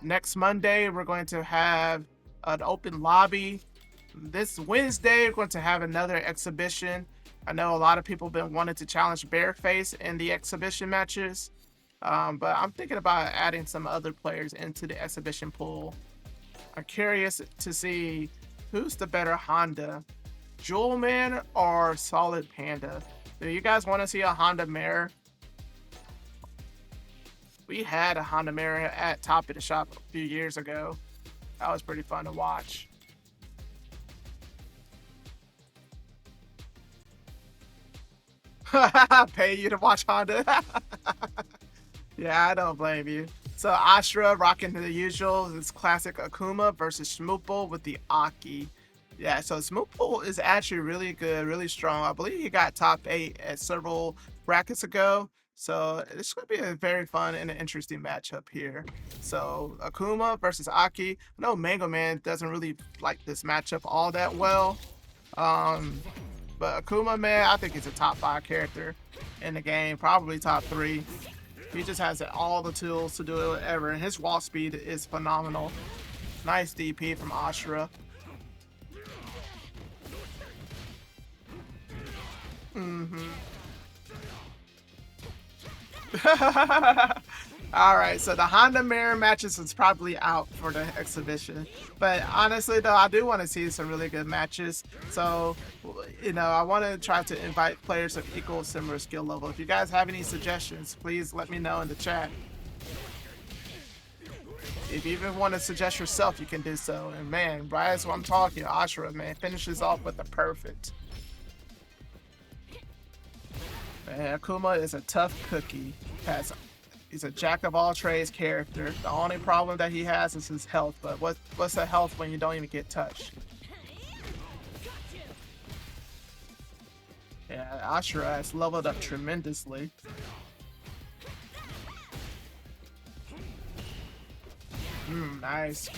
Next Monday, we're going to have an open lobby. This Wednesday, we're going to have another exhibition. I know a lot of people have been wanting to challenge Bearface in the exhibition matches. But I'm thinking about adding some other players into the exhibition pool. I'm curious to see who's the better Honda, Jewel Man or Solid Panda. Do you guys want to see a Honda Mare? We had a Honda Mare at Top of the Shop a few years ago. That was pretty fun to watch. Pay you to watch Honda. Yeah, I don't blame you. So Ashura rocking the usual, this classic Akuma versus Schmoople with the Aki. Yeah, so Schmoople is actually really good, really strong. I believe he got top 8 at several brackets ago. So this could be a very fun and interesting matchup here. So Akuma versus Aki. I know Mango Man doesn't really like this matchup all that well. But Akuma, man, I think he's a top 5 character in the game, probably top 3. He just has all the tools to do it whatever, and his wall speed is phenomenal. Nice DP from Ashura. Alright, so the Honda Mirror matches is probably out for the exhibition. But honestly though, I do want to see some really good matches. So, you know, I want to try to invite players of equal similar skill level. If you guys have any suggestions, please let me know in the chat. If you even want to suggest yourself, you can do so. And man, right as I'm talking, Ashura, man, finishes off with the perfect. Man, Akuma is a tough cookie. He's a jack of all trades character. The only problem that he has is his health. But what's the health when you don't even get touched? Yeah, Ashura has leveled up tremendously. Nice.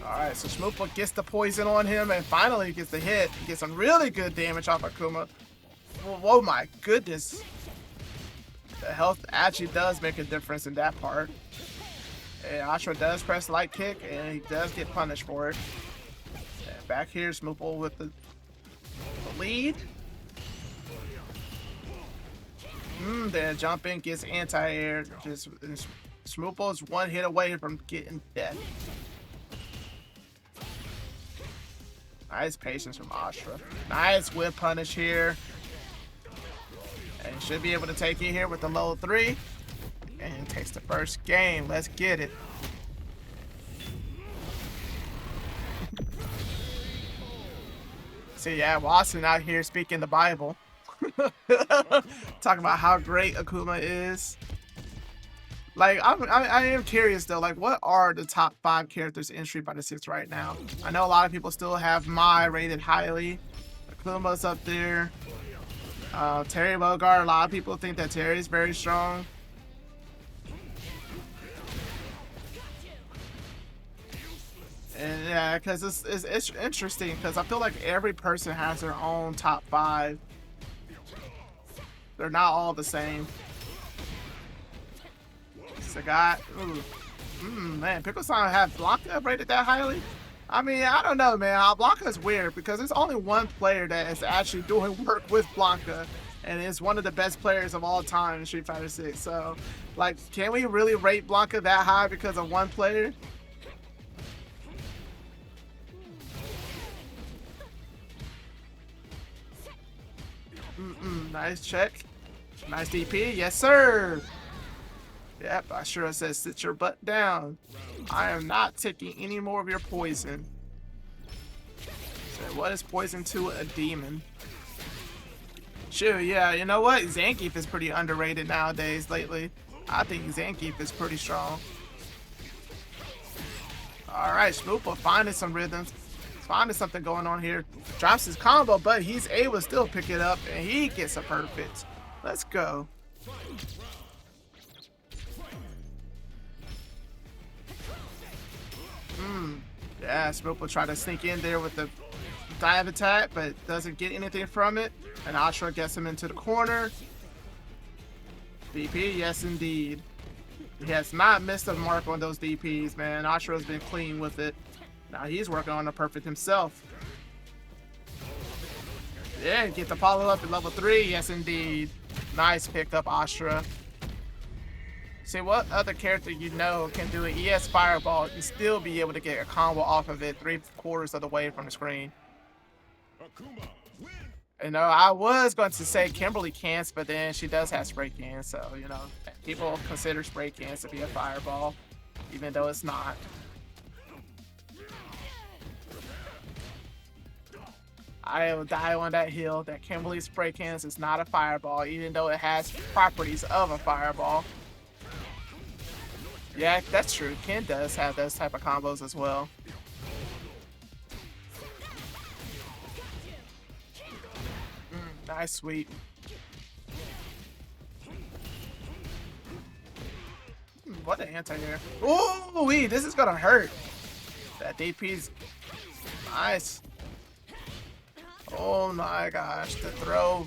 Alright, so Schmoople gets the poison on him and finally gets the hit. He gets some really good damage off Akuma. Whoa, my goodness. The health actually does make a difference in that part. And Ashura does press light kick and he does get punished for it. And back here, Schmoople with the lead. Then jump in, gets anti-air. Just Schmoople's one hit away from getting dead. Nice patience from Ashura. Nice whip punish here. And should be able to take it here with the low 3. And takes the first game. Let's get it. See, yeah, Watson out here speaking the Bible. Talking about how great Akuma is. Like, I am curious though, like what are the top 5 characters in Street Fighter 6 right now? I know a lot of people still have Mai rated highly. Akuma's up there. Terry Bogard, a lot of people think that Terry's very strong. And yeah, because it's interesting because I feel like every person has their own top 5. They're not all the same. Sagat, man, Pickle don't have Blanca rated that highly. I mean, I don't know, man. Blanca's weird because there's only one player that is actually doing work with Blanca, and is one of the best players of all time in Street Fighter 6. So, like, can we really rate Blanca that high because of one player? Nice check. Nice DP. Yes, sir. Yep, Ashura says, sit your butt down. I am not taking any more of your poison. So what is poison to a demon? Sure, yeah, you know what? Zangief is pretty underrated nowadays lately. I think Zangief is pretty strong. Alright, Schmoople finding some rhythms. Finding something going on here. Drops his combo, but he's able to still pick it up, and he gets a perfect. Let's go. Yeah, Schmoople tried to sneak in there with the dive attack, but doesn't get anything from it. And Ashura gets him into the corner. BP, yes indeed. He has not missed a mark on those DPs, man. Ashura's been clean with it. Now he's working on the perfect himself. Yeah, get the follow-up at level 3. Yes, indeed. Nice pickup, Ashura. See, what other character you know can do an ES Fireball and still be able to get a combo off of it 3/4 of the way from the screen? You know, I was going to say Kimberly can't, but then she does have spray cans, so, you know, people consider spray cans to be a fireball, even though it's not. I will die on that hill that Kimberly spray cans is not a fireball, even though it has properties of a fireball. Yeah, that's true. Ken does have those type of combos as well. Nice sweep. What an anti-air. Ooh, this is gonna hurt. That DP's nice. Oh my gosh, the throw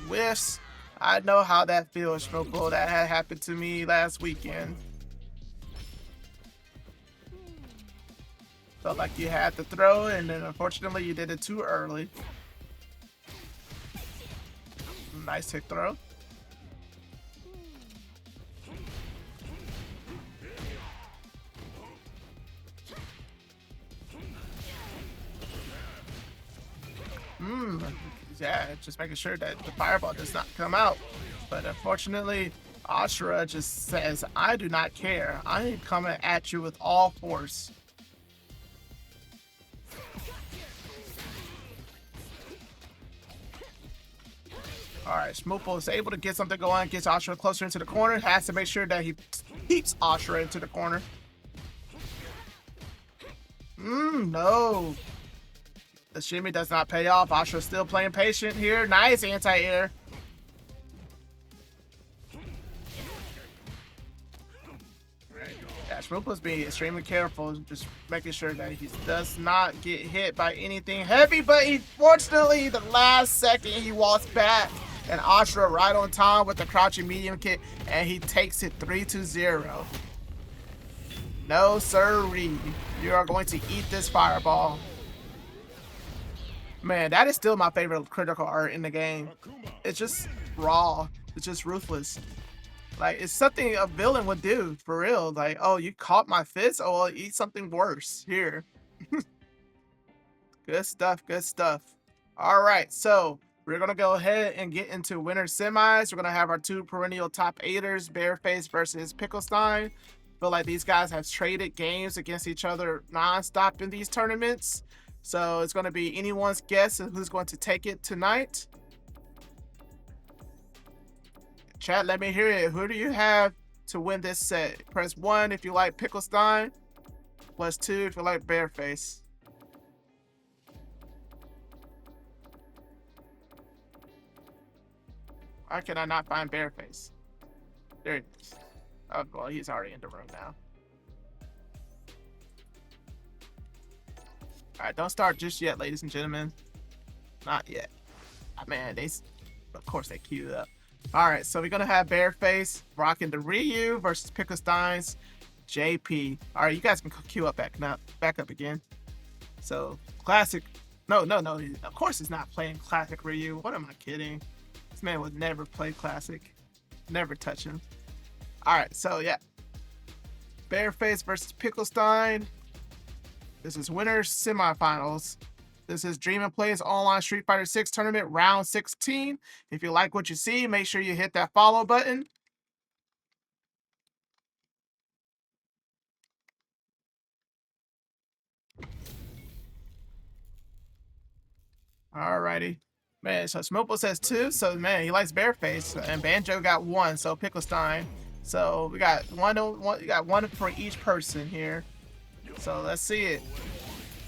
whiffs. I know how that feels, Schmoople. That had happened to me last weekend. Felt like you had to throw, and then unfortunately you did it too early. Nice hit throw. Yeah, just making sure that the fireball does not come out. But unfortunately, Ashura just says, I do not care. I am coming at you with all force. Alright, Schmoople is able to get something going, gets Ashura closer into the corner, has to make sure that he keeps Ashura into the corner. No. The shimmy does not pay off. Ashura still playing patient here. Nice anti-air. Yeah, Schmoople's being extremely careful, just making sure that he does not get hit by anything heavy, but fortunately, the last second he walks back, and Ashura right on time with the crouching medium kick, and he takes it 3-0. No sirree. You are going to eat this fireball. Man, that is still my favorite critical art in the game. It's just raw. It's just ruthless. Like, it's something a villain would do, for real. Like, oh, you caught my fist? Oh, I'll eat something worse. Here. Good stuff, good stuff. All right, so we're going to go ahead and get into winner semis. We're going to have our two perennial top 8ers, Bearface versus Pickle Stein. Feel like these guys have traded games against each other nonstop in these tournaments. So it's going to be anyone's guess of who's going to take it tonight. Chat, let me hear it. Who do you have to win this set? Press 1 if you like Pickle Stein. Plus 2 if you like Bearface. Why can I not find Bearface? There it is. Oh, well, he's already in the room now. Alright, don't start just yet, ladies and gentlemen. Not yet. Man, of course they queued up. Alright, so we're going to have Bearface rocking the Ryu versus Pickle Stein's JP. Alright, you guys can queue up back up again. So, classic. No. Of course he's not playing classic Ryu. What am I kidding? This man would never play classic. Never touch him. Alright, so yeah. Bearface versus Pickle Stein. This is winners semifinals. This is Dream and Play's online Street Fighter 6 tournament round 16. If you like what you see, make sure you hit that follow button. Alrighty. Man, so Schmoople says 2, so man, he likes Bearface, and Banjo got 1, so Pickle Stein. So we got one for each person here. So let's see it.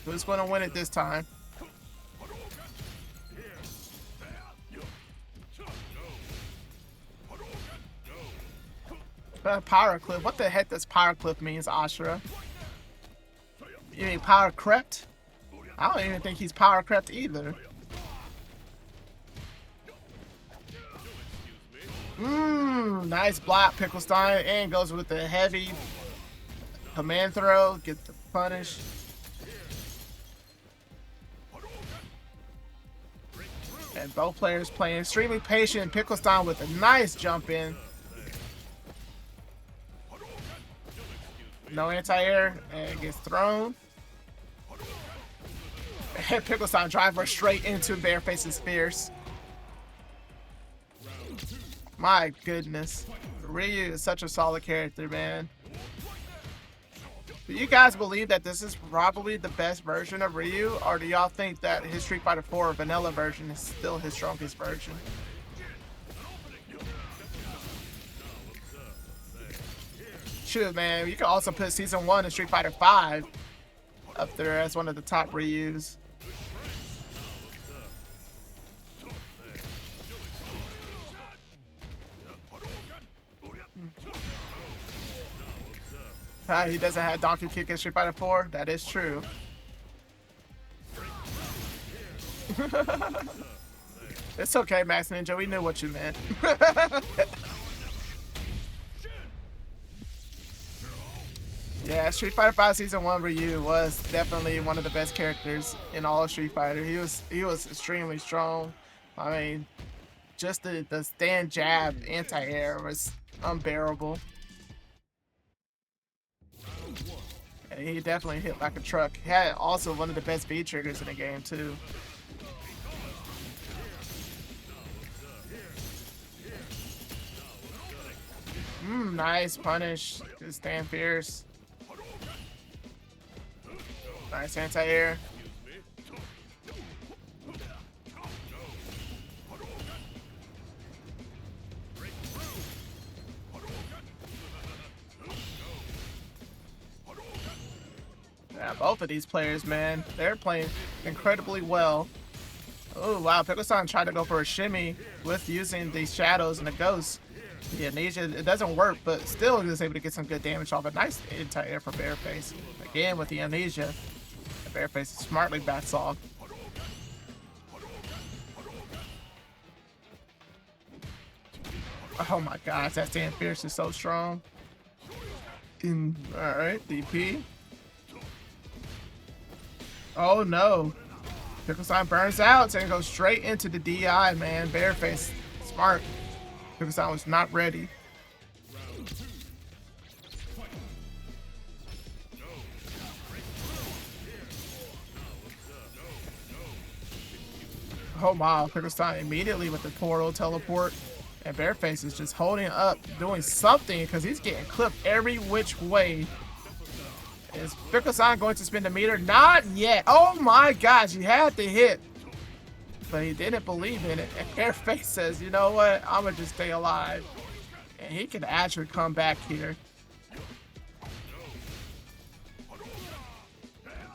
Who's going to win it this time? Power Clip. What the heck does Power Clip means, Ashura? You mean Power Crept? I don't even think he's Power Crept either. Nice block, Pickle Stein, and goes with the heavy command throw. Get the punish. And both players playing extremely patient. Pickle Stein with a nice jump in. No anti-air, and gets thrown. And Pickle Stein driver straight into Bearface's fierce. My goodness. Ryu is such a solid character, man. Do you guys believe that this is probably the best version of Ryu? Or do y'all think that his Street Fighter 4 vanilla version is still his strongest version? Shoot, man. You can also put Season 1 of Street Fighter 5 up there as one of the top Ryus. He doesn't have Donkey Kick in Street Fighter 4. That is true. It's okay, MaxNinja. We knew what you meant. Yeah, Street Fighter 5 Season 1 Ryu was definitely one of the best characters in all of Street Fighter. He was extremely strong. I mean, just the stand jab anti-air was unbearable. And he definitely hit like a truck. He had also one of the best V triggers in the game too. Nice punish. Good stand fierce. Nice anti-air. Yeah, both of these players, man, they're playing incredibly well. Oh, wow. Pickle Stein tried to go for a shimmy with using the shadows and the ghosts. The amnesia, it doesn't work, but still he was able to get some good damage off. A nice anti-air for Bearface. Again, with the amnesia, Bearface smartly backs off. Oh my gosh, that stand fierce is so strong. Alright, DP. Oh no. Pickle Stein burns out and goes straight into the DI, man. Bearface, smart. Pickle Stein was not ready. Oh wow, Pickle Stein immediately with the portal teleport. And Bearface is just holding up, doing something, because he's getting clipped every which way. Is Pickle Stein going to spin the meter? Not yet. Oh my gosh, he had to hit. But he didn't believe in it. And Bearface says, you know what? I'm going to just stay alive. And he can actually come back here.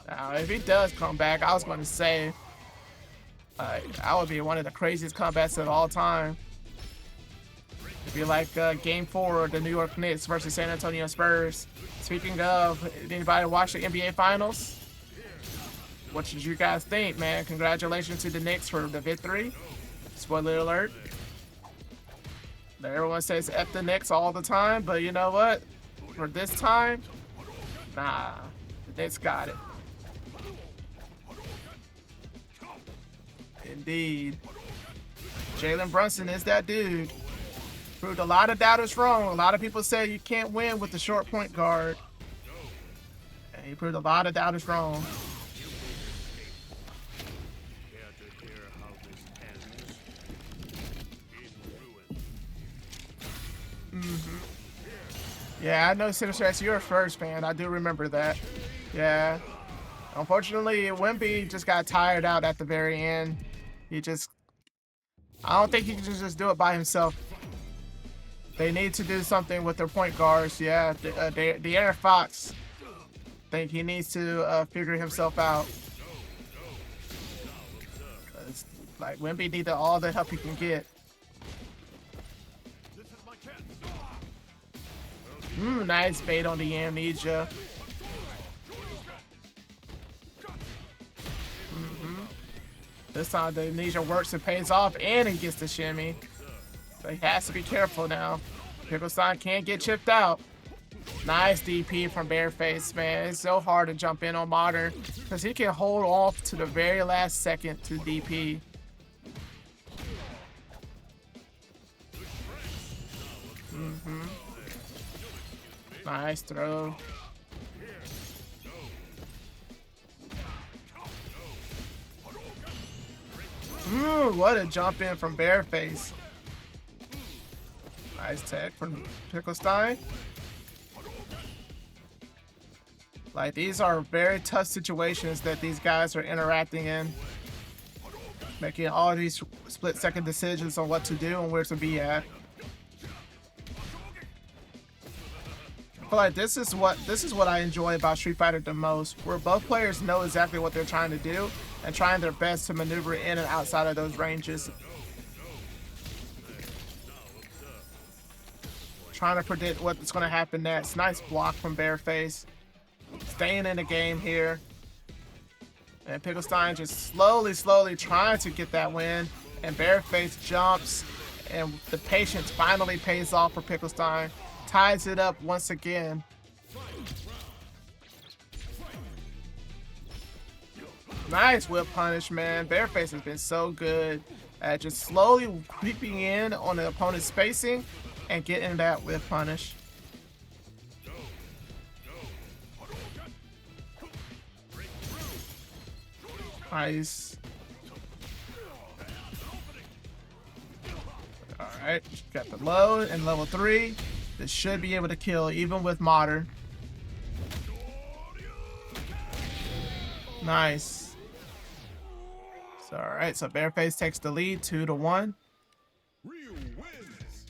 Now, if he does come back, I was going to say, that would be one of the craziest comebacks of all time. It'd be like Game 4 of the New York Knicks versus San Antonio Spurs. Speaking of, anybody watch the NBA Finals? What did you guys think, man? Congratulations to the Knicks for the victory. Spoiler alert. Everyone says F the Knicks all the time, but you know what? For this time, nah, the Knicks got it. Indeed. Jalen Brunson is that dude. Proved a lot of doubters wrong. A lot of people say you can't win with the short point guard. And he proved a lot of doubters wrong. Yeah, I know SinisterX, you're a first fan. I do remember that. Yeah. Unfortunately, Wimpy just got tired out at the very end. I don't think he can just do it by himself. They need to do something with their point guards. Yeah, De'Aaron Fox. I think he needs to figure himself out. Like, Wimpy needs all the help he can get. Nice bait on the amnesia. This time the amnesia works and pays off, and he gets the shimmy. So he has to be careful now. Pickle Stein can't get chipped out. Nice DP from Bearface, man. It's so hard to jump in on Modern because he can hold off to the very last second to DP. Nice throw. What a jump in from Bearface. Nice tech from Pickle Stein. Like, these are very tough situations that these guys are interacting in. Making all these split-second decisions on what to do and where to be at. I feel like this is what I enjoy about Street Fighter the most, where both players know exactly what they're trying to do and trying their best to maneuver in and outside of those ranges. Trying to predict what's going to happen next. Nice block from Bearface. Staying in the game here. And Pickle Stein just slowly trying to get that win. And Bearface jumps. And the patience finally pays off for Pickle Stein. Ties it up once again. Nice whip punish, man. Bearface has been so good at just slowly creeping in on the opponent's spacing and getting that whip punish. Nice. Alright, got the load and level 3. This should be able to kill even with Modern. Nice. So, alright, so Bearface takes the lead 2-1. Real wins.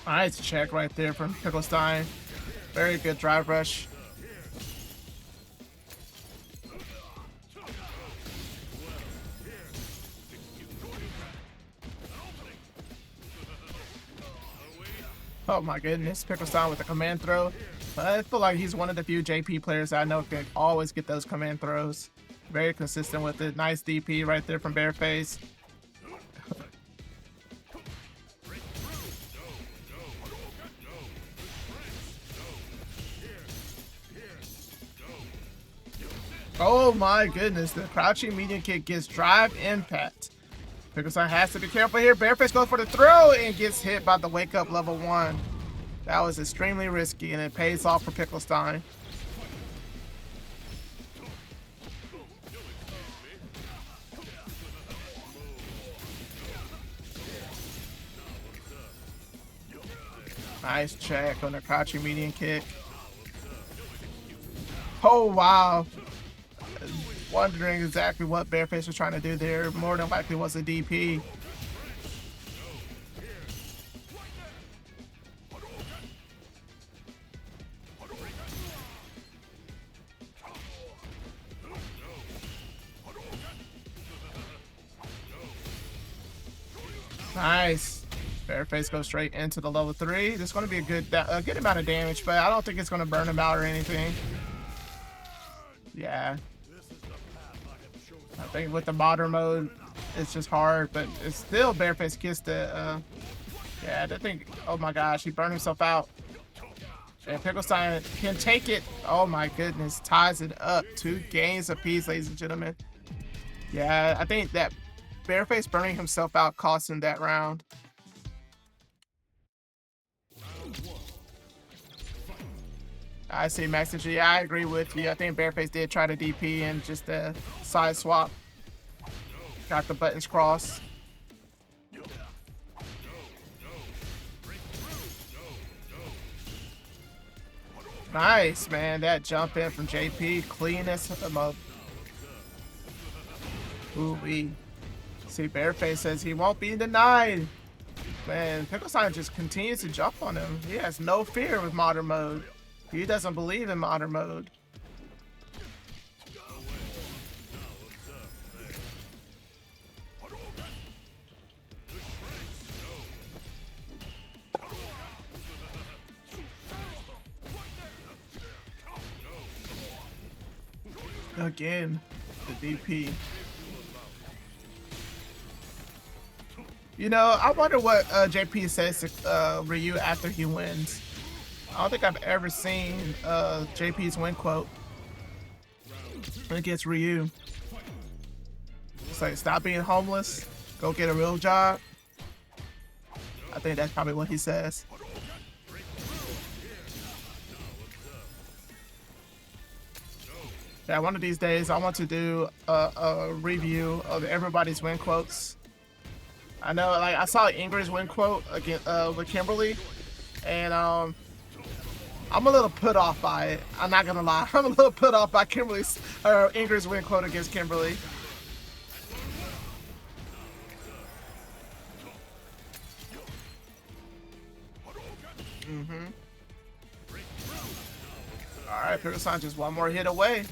Nice check right there from Pickle Stein. Very good drive rush. Oh my goodness, Pickle Stein with the command throw. I feel like he's one of the few JP players I know can always get those command throws. Very consistent with it. Nice DP right there from Bearface. Oh my goodness, the crouching medium kick gets drive impact. Pickle Stein has to be careful here. Bearface goes for the throw and gets hit by the wake up level 1. That was extremely risky and it pays off for Pickle Stein. Nice check on the crouching medium kick. Oh wow. Wondering exactly what Bearface was trying to do there. More than likely was a DP. Nice. Bearface goes straight into the level 3. This is going to be a good amount of damage, but I don't think it's going to burn him out or anything. Yeah. I think with the modern mode, it's just hard, but it's still Bearface gets the, yeah, I think, oh my gosh, he burned himself out. And Pickle Stein can take it. Oh my goodness, ties it up. 2 games apiece, ladies and gentlemen. Yeah, I think that Bearface burning himself out cost him that round. I see MaxNinja. Yeah, I agree with you. I think Bearface did try to DP and just a side swap. Got the buttons crossed. Nice, man. That jump in from JP. Cleanest of them up. Ooh-wee. See, Bearface says he won't be denied. Man, Pickle Stein just continues to jump on him. He has no fear with modern mode. He doesn't believe in modern mode. Again, the DP. You know, I wonder what JP says to Ryu after he wins. I don't think I've ever seen JP's win quote against Ryu. It's like, stop being homeless, go get a real job. I think that's probably what he says. Yeah, one of these days I want to do a review of everybody's win quotes. I know, like, I saw Ingrid's win quote again with Kimberly, and I'm a little put off by it. I'm not gonna lie, I'm a little put off by Ingrid's win quote against Kimberly. All right, Pickle just one more hit away.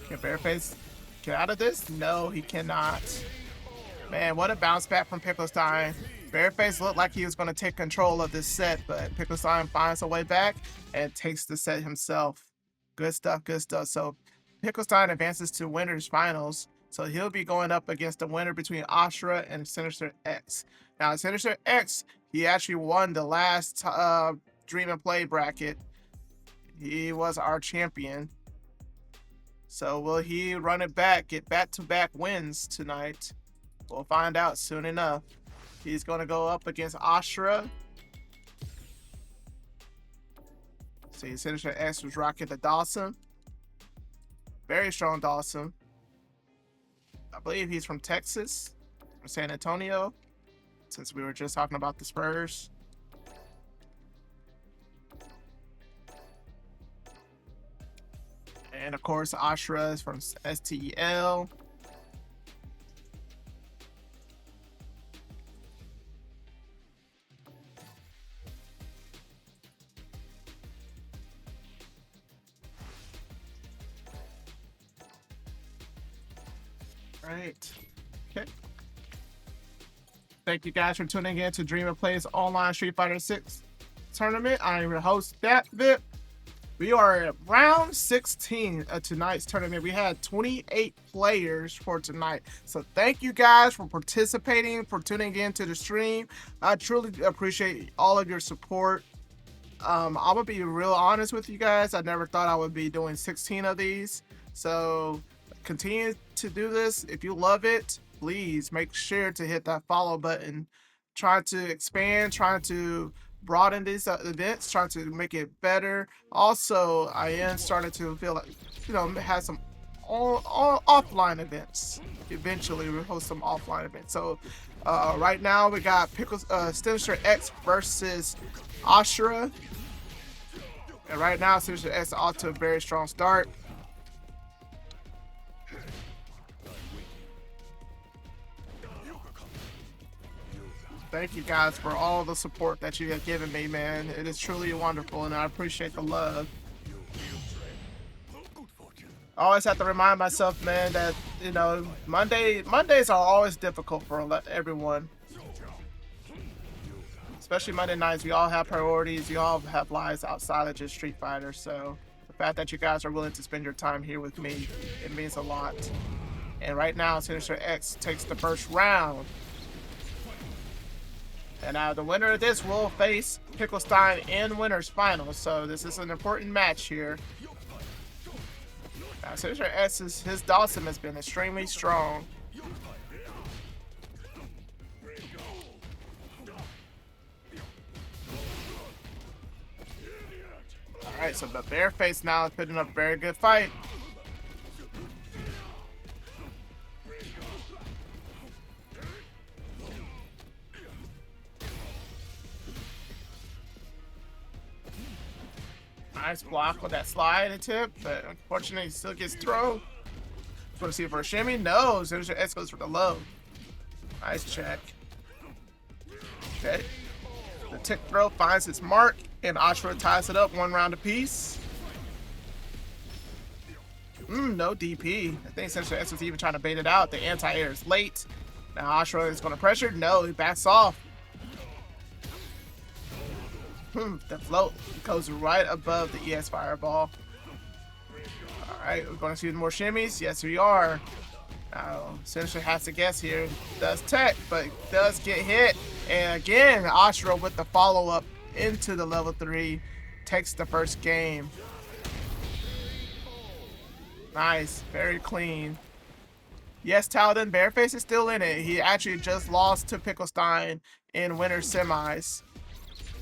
Can Bearface get out of this? No, he cannot. Man, what a bounce back from Pickle Stein. Bearface looked like he was going to take control of this set, but Pickle Stein finds a way back and takes the set himself. Good stuff, good stuff. So Pickle Stein advances to winners finals. So he'll be going up against the winner between Ashura and SinisterX. Now, SinisterX, he actually won the last Dream and Play bracket. He was our champion. So will he run it back, get back-to-back wins tonight? We'll find out soon enough. He's going to go up against Ashura. See, SinisterX was rocking the Dawson. Very strong Dawson. I believe he's from Texas, from San Antonio, since we were just talking about the Spurs. And of course, Ashura is from STEL. Right. Okay. Thank you guys for tuning in to Dream and Play's online Street Fighter 6 tournament. I am your host, DatVip. We are at round 16 of tonight's tournament. We had 28 players for tonight. So thank you guys for participating, for tuning in to the stream. I truly appreciate all of your support. I'm going to be real honest with you guys. I never thought I would be doing 16 of these. So continue to do this. If you love it, please make sure to hit that follow button. Try to expand, trying to broaden these events, trying to make it better. Also, I am starting to feel like, you know, have some offline events. Eventually, we'll host some offline events. So, right now we got SinisterX versus Ashura, and right now SinisterX is off to a very strong start. Thank you guys for all the support that you have given me, man. It is truly wonderful, and I appreciate the love. I always have to remind myself, man, that, you know, Mondays are always difficult for everyone. Especially Monday nights. We all have priorities. We all have lives outside of just Street Fighter. So the fact that you guys are willing to spend your time here with me, it means a lot. And right now, SinisterX takes the first round. And now the winner of this will face Pickle Stein in winners finals. So this is an important match here. Now SinisterX, his Dawson has been extremely strong. Alright, so the Bearface now is putting up a very good fight. Nice block with that slide attempt, but unfortunately he still gets thrown. Want to see it for a shimmy? No, SinisterX goes for the low. Nice check. Okay. The tick throw finds its mark, and Ashura ties it up 1 round apiece. No DP. I think SinisterX was even trying to bait it out. The anti-air is late. Now Ashura is going to pressure. No, he backs off. The float goes right above the ES Fireball. Alright, we're gonna see more shimmies. Yes, we are. Now, Sinister has to guess here. Does tech, but does get hit. And again, Ashura with the follow-up into the level 3 takes the first game. Nice, very clean. Yes, Talden, Bearface is still in it. He actually just lost to Pickle Stein in winter semis.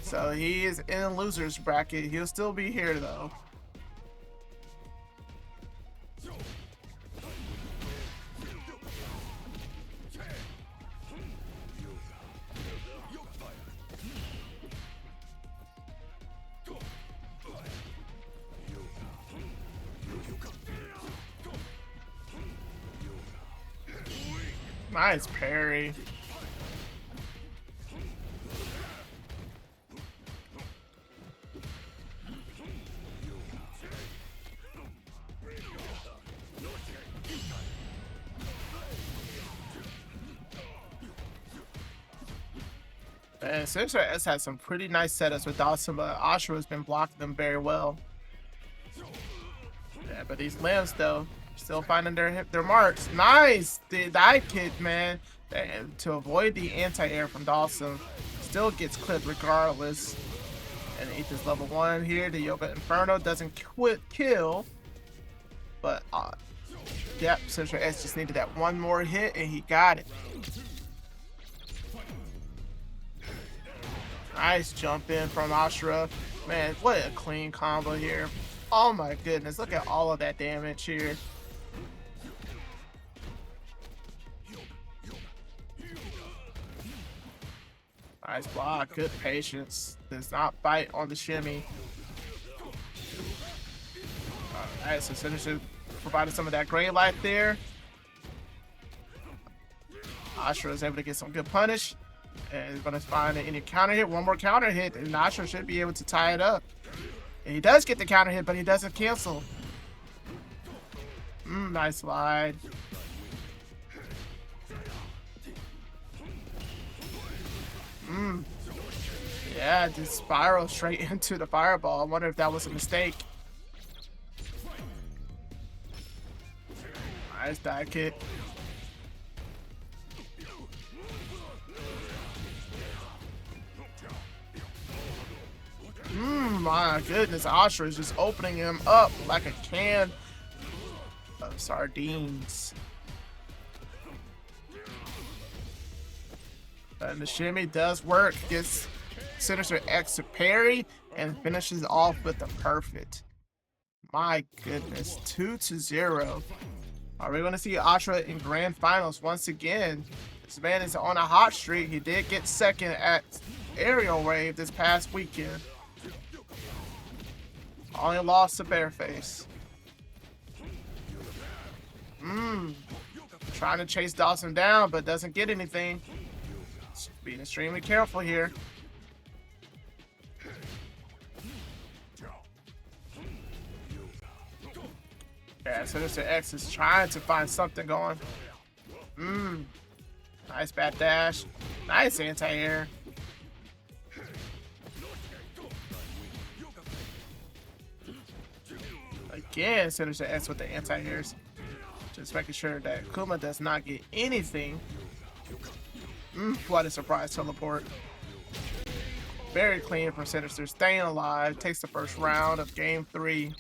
So he is in loser's bracket. He'll still be here though. Nice parry. And SinisterX had some pretty nice setups with Dawson, but Ashura has been blocking them very well. Yeah, but these limbs though, still finding their marks. Nice! The dive kick, man. And to avoid the anti-air from Dawson, still gets clipped regardless. And Ethan's level 1 here. The Yoga Inferno doesn't kill. But, yep, SinisterX just needed that one more hit, and he got it. Nice jump in from Ashura. Man, what a clean combo here. Oh my goodness, look at all of that damage here. Nice block, good patience. Does not bite on the shimmy. Alright, so Sinister provided some of that gray life there. Ashura is able to get some good punish. And he's going to find any counter hit. One more counter hit, and Ashura should be able to tie it up. And he does get the counter hit, but he doesn't cancel. Nice slide. Yeah, just spiral straight into the fireball. I wonder if that was a mistake. Nice dive kick. My goodness, Ashura is just opening him up like a can of sardines. And the shimmy does work. Gets SinisterX to parry and finishes off with the perfect. My goodness, 2-0. Are we going to see Ashura in grand finals once again? This man is on a hot streak. He did get second at Aerial Wave this past weekend. Only lost to Bearface. Trying to chase Dawson down, but doesn't get anything. Being extremely careful here. Yeah, SinisterX is trying to find something going. Nice bat dash. Nice anti-air. Again, SinisterX with the anti-airs. Just making sure that Kuma does not get anything. What a surprise teleport. Very clean from Sinister. Staying alive. Takes the first round of game 3.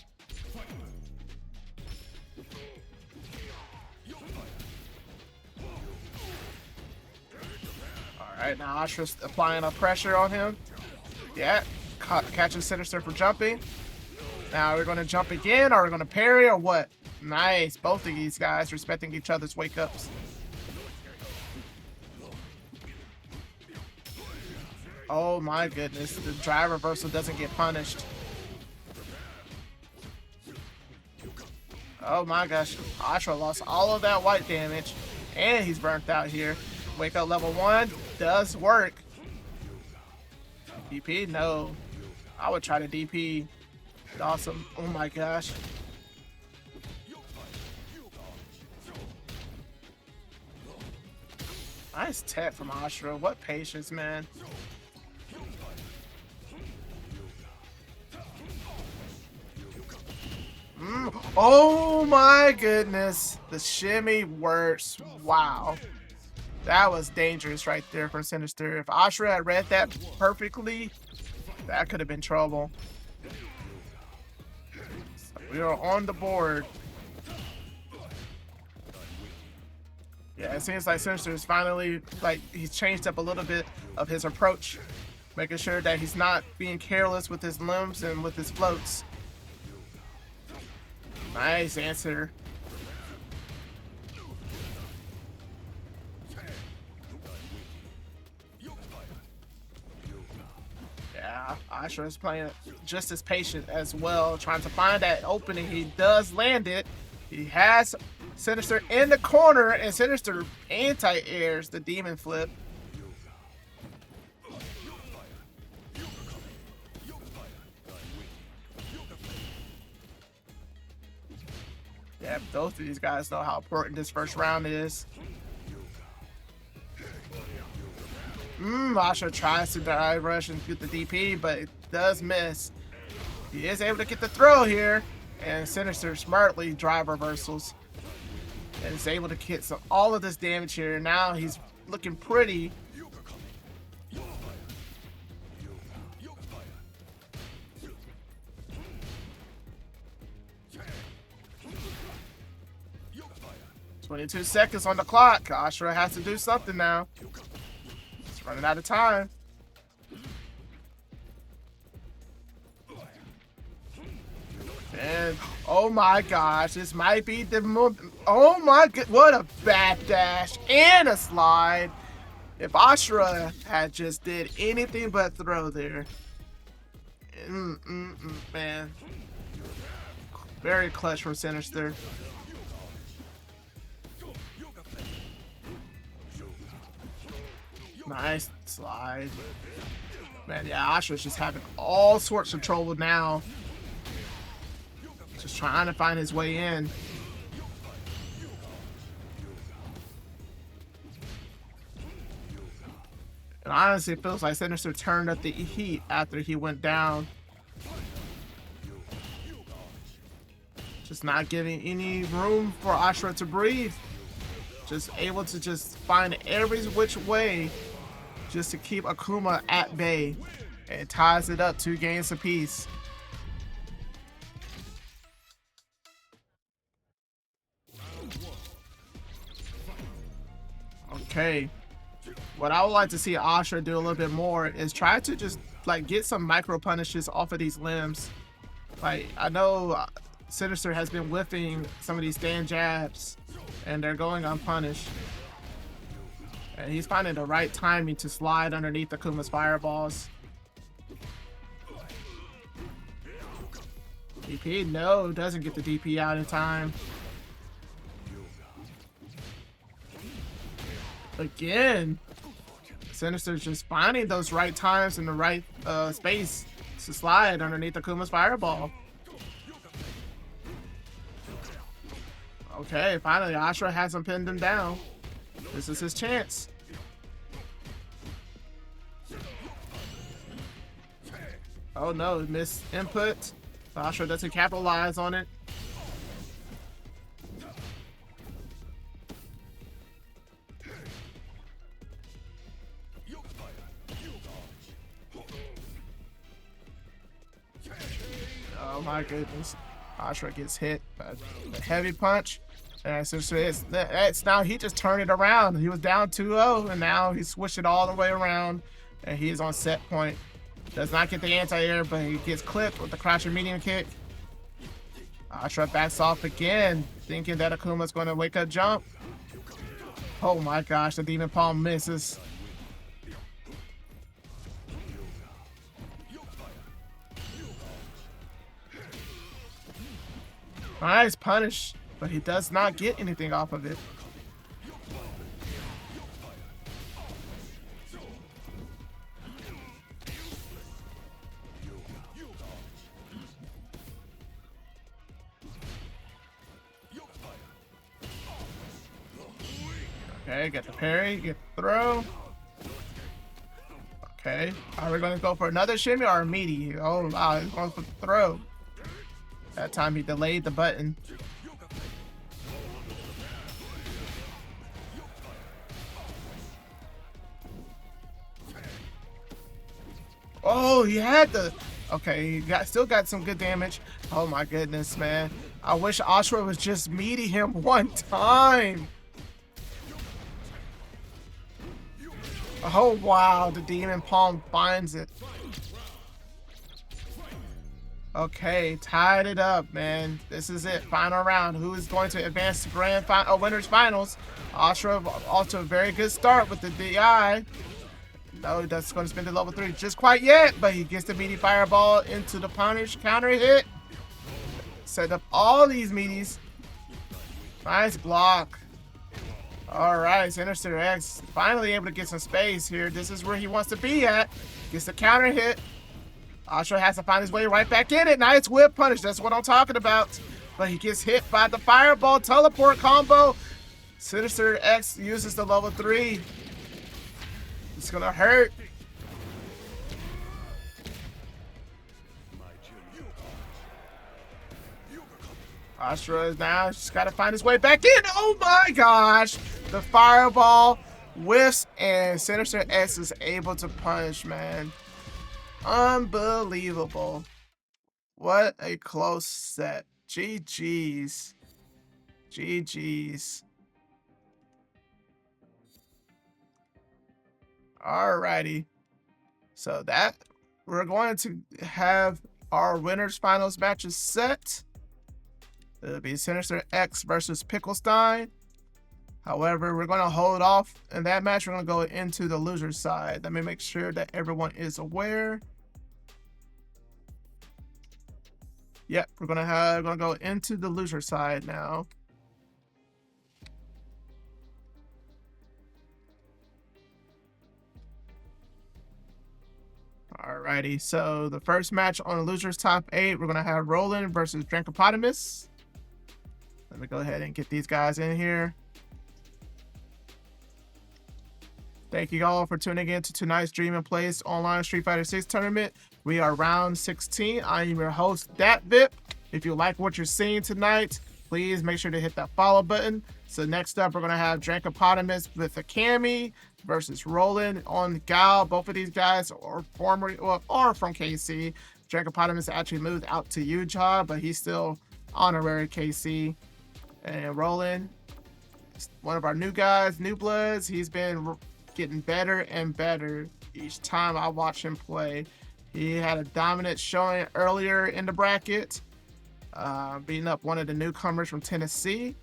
Alright, now Ashura's applying a pressure on him. Yeah. Catching Sinister for jumping. Now we're going to jump again, or we're going to parry, or what? Nice. Both of these guys respecting each other's wake-ups. Oh my goodness. The drive reversal doesn't get punished. Oh my gosh. Ashura lost all of that white damage. And he's burnt out here. Wake up level 1 does work. DP? No. I would try to DP. Awesome. Oh my gosh. Nice tech from Ashura. What patience, man. Oh my goodness. The shimmy works. Wow. That was dangerous right there from Sinister. If Ashura had read that perfectly, that could have been trouble. So we are on the board. Yeah, it seems like Sinister is finally, like, he's changed up a little bit of his approach, making sure that he's not being careless with his limbs and with his floats. Nice answer. Yeah, Ashura is playing just as patient as well, trying to find that opening. He does land it. He has Sinister in the corner, and Sinister anti-airs the demon flip. Yeah, both of these guys know how important this first round is. Ashura tries to dive rush and get the DP, but it does miss. He is able to get the throw here, and Sinister smartly drive reversals. And is able to get all of this damage here. Now he's looking pretty. "22 seconds on the clock. Ashura has to do something now. He's running out of time. And oh my gosh, this might be the oh my god, what a bad dash and a slide. If Ashura had just did anything but throw there. Man. Very clutch from Sinister. Nice slide. Man, yeah, Ashura's just having all sorts of trouble now. Just trying to find his way in. And honestly, it feels like Sinister turned up the heat after he went down. Just not giving any room for Ashura to breathe. Just able to just find every which way just to keep Akuma at bay. And it ties it up 2 games apiece. Okay. What I would like to see Ashura do a little bit more is try to just like get some micro punishes off of these limbs. Like, I know Sinister has been whiffing some of these stand jabs and they're going unpunished. And he's finding the right timing to slide underneath Akuma's fireballs. DP, no, doesn't get the DP out in time. Again, Sinister's just finding those right times in the right space to slide underneath Akuma's fireball. Okay, finally, Ashura hasn't pinned him down. This is his chance. Oh no, missed input. Ashura doesn't capitalize on it. Oh my goodness. Ashura gets hit by a heavy punch. And so it's now he just turned it around. He was down 2-0 and now he switched it all the way around and he is on set point. Does not get the anti-air, but he gets clipped with the crouching medium kick. Ashura backs off again, thinking that Akuma's going to wake up jump. Oh my gosh, the demon palm misses. Nice punish, but he does not get anything off of it. Okay, get the parry, get the throw. Okay, are we going to go for another shimmy or a meaty? Oh wow, he's going for the throw. That time he delayed the button. Oh, he had the... Okay, he still got some good damage. Oh my goodness, man. I wish Ashura was just meaty him one time. Oh wow, the Demon Palm finds it. Okay, tied it up, man. This is it. Final round. Who is going to advance to grand final? Oh, winners finals. Ashura off to a very good start with the DI. No, that's going to spend the level 3 just quite yet, but he gets the meaty fireball into the punish counter hit. Set up all these meaties. Nice block. All right, SinisterX finally able to get some space here. This is where he wants to be at. Gets the counter hit. Ashura has to find his way right back in it. Nice whip punish. That's what I'm talking about. But he gets hit by the fireball teleport combo. SinisterX uses the level 3. It's gonna hurt. Ashura is now just gotta find his way back in. Oh my gosh! The fireball whiffs and SinisterX is able to punish, man. Unbelievable. What a close set. GG's. GG's. Alrighty. So that we're going to have our winners finals matches set. It'll be SinisterX versus Pickle Stein. However, we're going to hold off in that match. We're going to go into the loser side. Let me make sure that everyone is aware. Yep, we're gonna go into the loser side now. Alrighty, so the first match on the losers top 8, we're gonna have Roland versus Drankopotamus. Let me go ahead and get these guys in here. Thank you all for tuning in to tonight's Dream and Plays online Street Fighter 6 tournament. We are round 16. I am your host, DatVip. If you like what you're seeing tonight, please make sure to hit that follow button. So next up, we're gonna have Drankopotamus with a Cammy versus Roland on Gal. Both of these guys are from KC. Drankopotamus actually moved out to Utah, but he's still honorary KC. And Roland, one of our new guys, new bloods. He's been getting better and better each time I watch him play. He had a dominant showing earlier in the bracket, beating up one of the newcomers from Tennessee.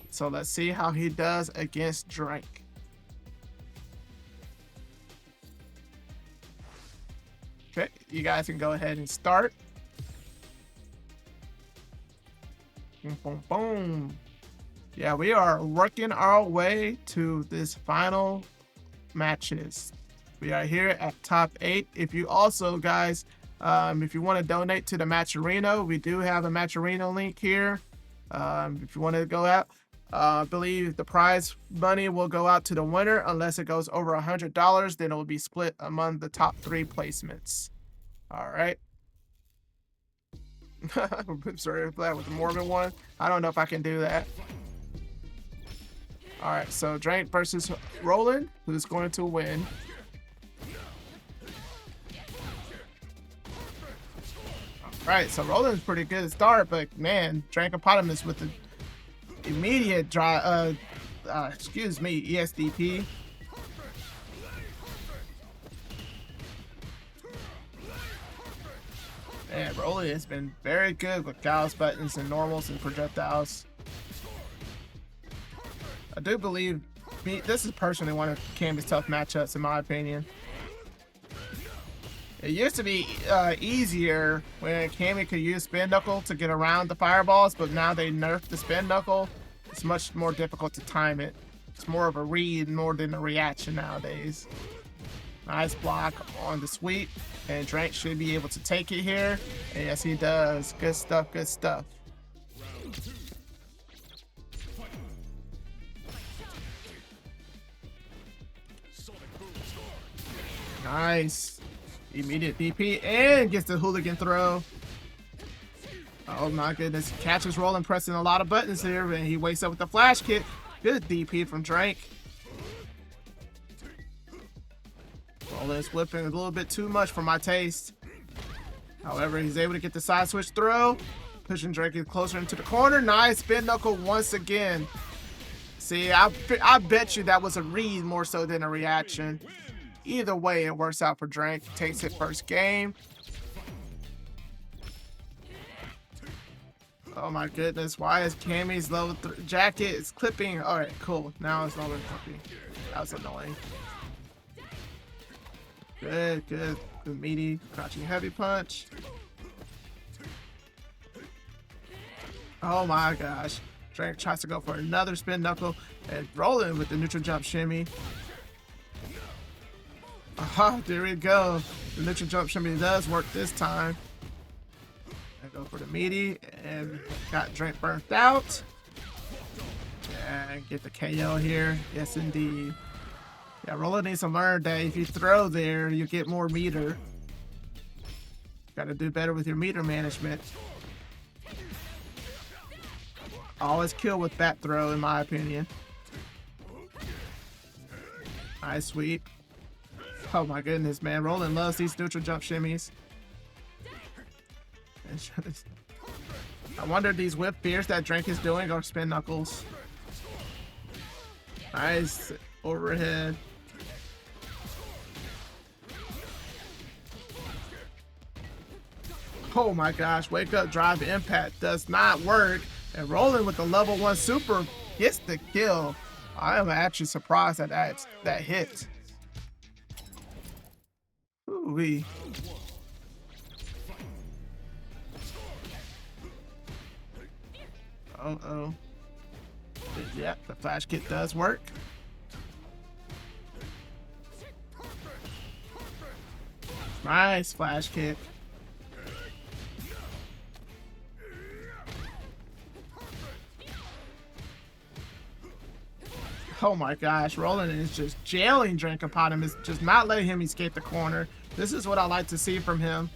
So let's see how he does against Drake. Okay, you guys can go ahead and start. Boom, boom, boom. Yeah, we are working our way to this final matches. We are here at top 8. If you also, guys, if you want to donate to the Match Arena, we do have a Match Arena link here. If you want to go out, I believe the prize money will go out to the winner unless it goes over $100. Then it will be split among the top 3 placements. All right. I'm sorry if that was more than one. I don't know if I can do that. All right, so Drake versus Roland, who's going to win? All right, so Roland's pretty good at start, but man, Drankopotamus with the immediate ESDP. And Roland has been very good with Gauss buttons and normals and projectiles. I do believe this is personally one of Cammy's tough matchups in my opinion. It used to be easier when Cammy could use spin knuckle to get around the fireballs, but now they nerfed the spin knuckle. It's much more difficult to time it. It's more of a read more than a reaction nowadays. Nice block on the sweep, and Drake should be able to take it here. And yes, he does. Good stuff, good stuff. Nice. Immediate DP and gets the hooligan throw. Oh my goodness. Catches rolling, pressing a lot of buttons here, and he wakes up with the flash kick. Good DP from Drank. Roland's whipping a little bit too much for my taste. However, he's able to get the side switch throw. Pushing Drake closer into the corner. Nice spin knuckle once again. See, I bet you that was a read more so than a reaction. Either way, it works out for Drake. Takes it first game. Oh my goodness, why is Cammy's level 3 jacket is clipping? Alright, cool. Now it's no longer clipping. That was annoying. Good, good. Good meaty. Crouching heavy punch. Oh my gosh. Drake tries to go for another spin knuckle and rolling with the neutral jump shimmy. Aha, there we go. The neutral jump shimmy does work this time. I go for the meaty and got Drake burnt out. And get the KO here. Yes, indeed. Yeah, Roland needs to learn that if you throw there, you get more meter. Got to do better with your meter management. Always kill with that throw, in my opinion. Nice sweep. Oh my goodness, man. Roland loves these neutral jump shimmies. I wonder if these whip fears that Drake is doing are spin knuckles. Nice overhead. Oh my gosh, wake up drive impact does not work. And Roland with the level 1 super gets the kill. I am actually surprised at that hit. Ooh-wee. Uh-oh. Yeah, the flash kick does work. Nice flash kick. Oh my gosh, Roland is just jailing Drankopotamus, just not letting him escape the corner. This is what I like to see from him.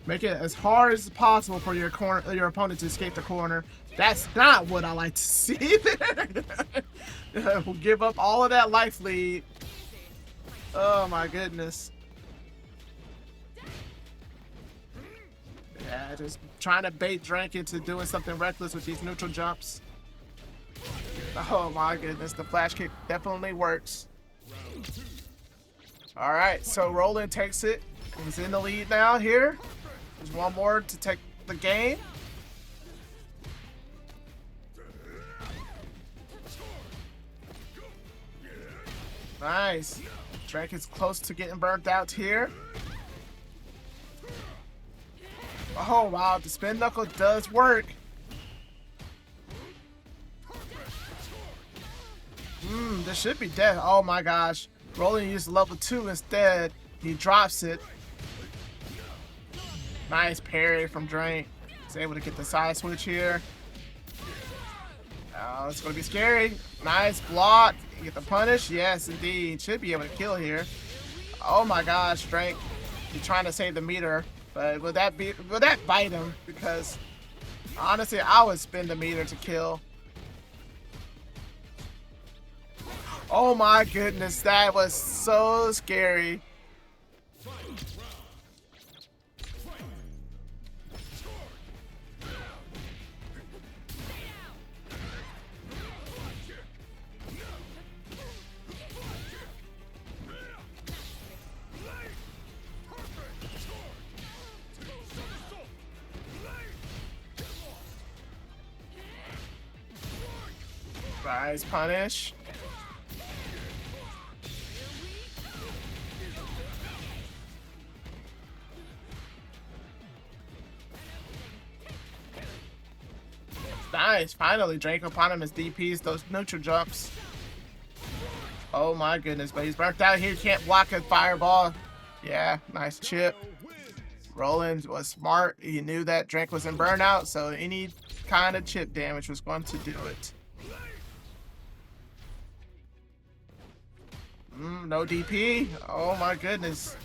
Make it as hard as possible for your opponent to escape the corner. That's not what I like to see. We'll give up all of that life lead. Oh my goodness. Yeah, just trying to bait Drank into doing something reckless with these neutral jumps. Oh my goodness, the flash kick definitely works. Alright, so Roland takes it. He's in the lead now here. There's one more to take the game. Nice. Drake is close to getting burnt out here. Oh wow, the spin knuckle does work. This should be dead. Oh my gosh. Roland used level 2 instead. He drops it. Nice parry from Drake. He's able to get the side switch here. Oh, it's going to be scary. Nice block. Get the punish. Yes, indeed. Should be able to kill here. Oh my gosh, Drake. He's trying to save the meter. But will that bite him? Because honestly, I would spin the meter to kill. Oh my goodness, that was so scary. Nice punish. Nice, finally Drankopotamus DPs those neutral jumps. Oh my goodness, but he's burnt out here. He can't block a fireball. Yeah, nice chip. Roland was smart. He knew that Drake was in burnout, so any kind of chip damage was going to do it. No DP. Oh my goodness.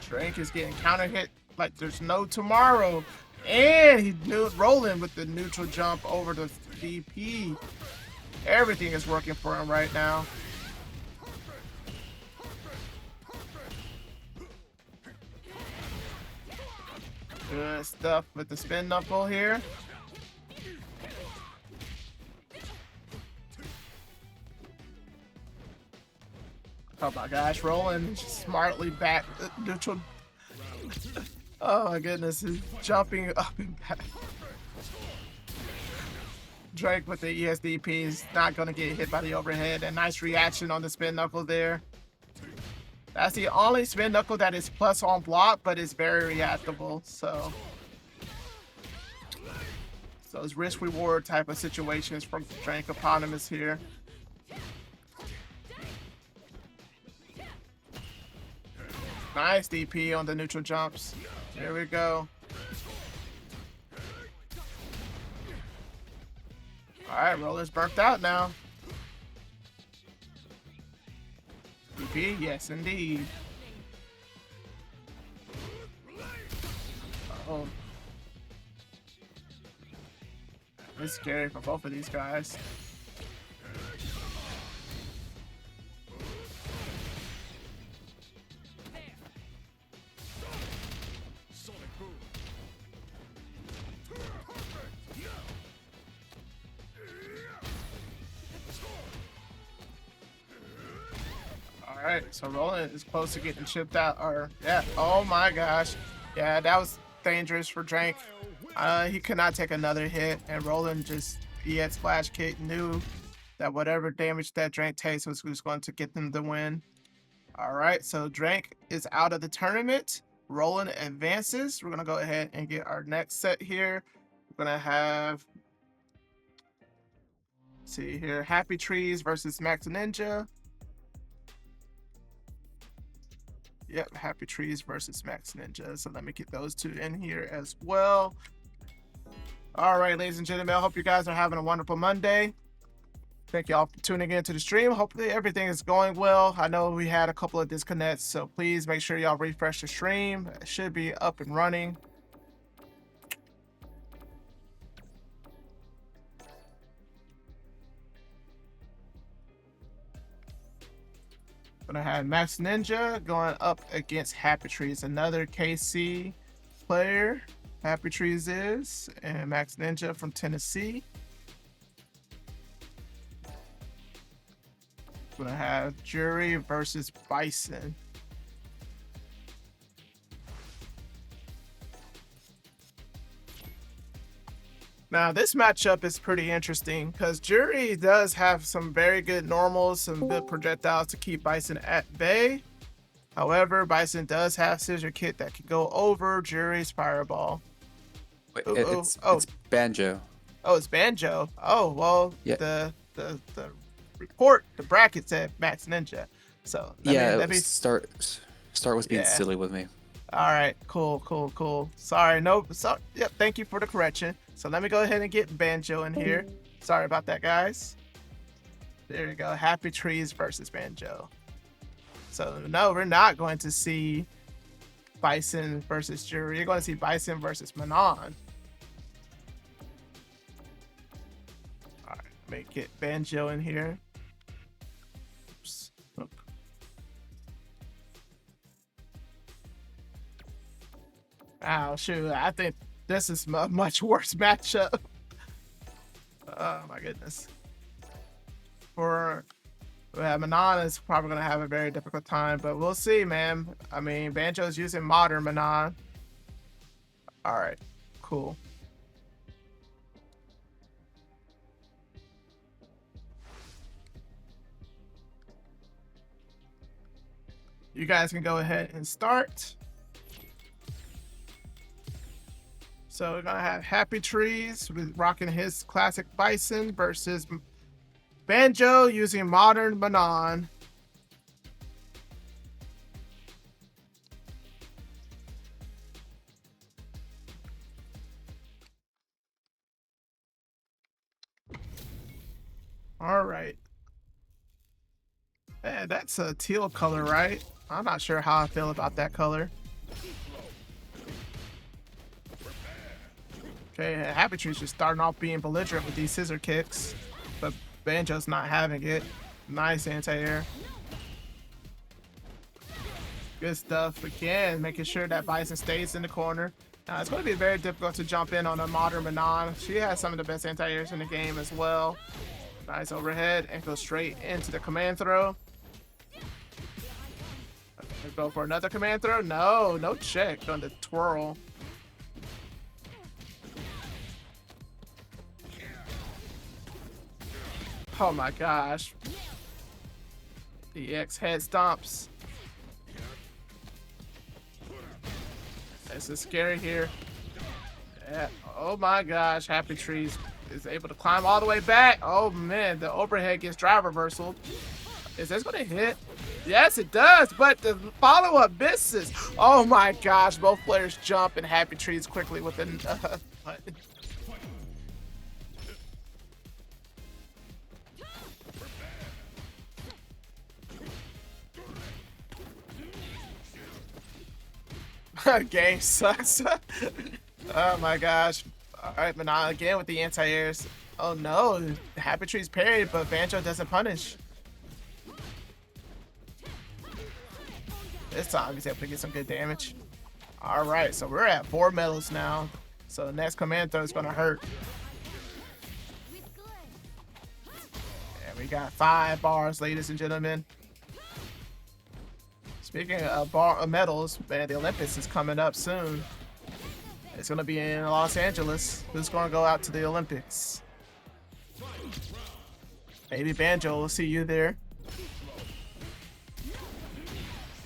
Drake is getting counter hit like there's no tomorrow. And he's rolling with the neutral jump over the DP. Everything is working for him right now. Good stuff with the spin knuckle here. Oh my gosh, Roland smartly back neutral. Oh my goodness, he's jumping up and back. Drake with the ESDP is not going to get hit by the overhead. A nice reaction on the spin knuckle there. That's the only spin knuckle that is plus on block, but is very reactable. So it's risk reward type of situations from Drankopotamus here. Nice DP on the neutral jumps. There we go. Alright, Roller's burnt out now. DP, yes indeed. Oh. It's scary for both of these guys. Alright, so Roland is close to getting chipped out. Or, yeah, oh my gosh. Yeah, that was dangerous for Drank. He could not take another hit, and Roland just, he had splash kick, knew that whatever damage that Drank takes was going to get them the win. Alright, so Drank is out of the tournament. Roland advances. We're going to go ahead and get our next set here. We're going to have, let's see here, HappyTrees versus MaxNinja. Yep, HappyTrees versus MaxNinja. So let me get those two in here as well. All right, ladies and gentlemen, I hope you guys are having a wonderful Monday. Thank y'all for tuning in to the stream. Hopefully everything is going well. I know we had a couple of disconnects, so please make sure y'all refresh the stream. It should be up and running. Gonna have MaxNinja going up against HappyTrees, another KC player. HappyTrees is, and MaxNinja from Tennessee. Gonna have Jury versus Bison. Now this matchup is pretty interesting because Jury does have some very good normals, some good projectiles to keep Bison at bay. However, Bison does have Scissor Kick that can go over Jury's Fireball. Wait, it's Banjo. Oh, it's Banjo. Oh, well, Yeah. the report, the bracket said MaxNinja. So let me start was being Yeah. silly with me. All right, cool. Sorry, yep, thank you for the correction. So let me go ahead and get Banjo in here. Sorry about that, guys. There you go, HappyTrees versus Banjo. So no, we're not going to see Bison versus Jury. You're going to see Bison versus Manon. All right, let me get Banjo in here. Oops. Oop. Oh, shoot. I think this is a much worse matchup. Oh, my goodness. Manon is probably going to have a very difficult time, but we'll see, man. I mean, Banjo's using modern Manon. All right, cool. You guys can go ahead and start. So we're gonna have HappyTrees with rocking his classic Bison versus Banjo using modern Manon. All right. Hey, that's a teal color, right? I'm not sure how I feel about that color. Okay, HappyTrees just starting off being belligerent with these scissor kicks, but Banjo's not having it. Nice anti-air. Good stuff again, making sure that Bison stays in the corner. Now, it's going to be very difficult to jump in on a modern Manon. She has some of the best anti-airs in the game as well. Nice overhead and go straight into the command throw. Go for another command throw. No check on the twirl. Oh my gosh. The X head stomps. This is scary here. Yeah. Oh my gosh, HappyTrees is able to climb all the way back. Oh man, the overhead gets drive reversal. Is this gonna hit? Yes, it does, but the follow-up misses. Oh my gosh, both players jump and HappyTrees quickly with an button. Game sucks. Oh my gosh. Alright, Manon again with the anti-airs. Oh no, HappyTrees parried, but Banjo doesn't punish. This time he's able to get some good damage. Alright, so we're at 4 medals now. So the next command throw is gonna hurt. And we got 5 bars, ladies and gentlemen. Speaking of medals, man, the Olympics is coming up soon. It's going to be in Los Angeles. Who's going to go out to the Olympics? Maybe Banjo will see you there.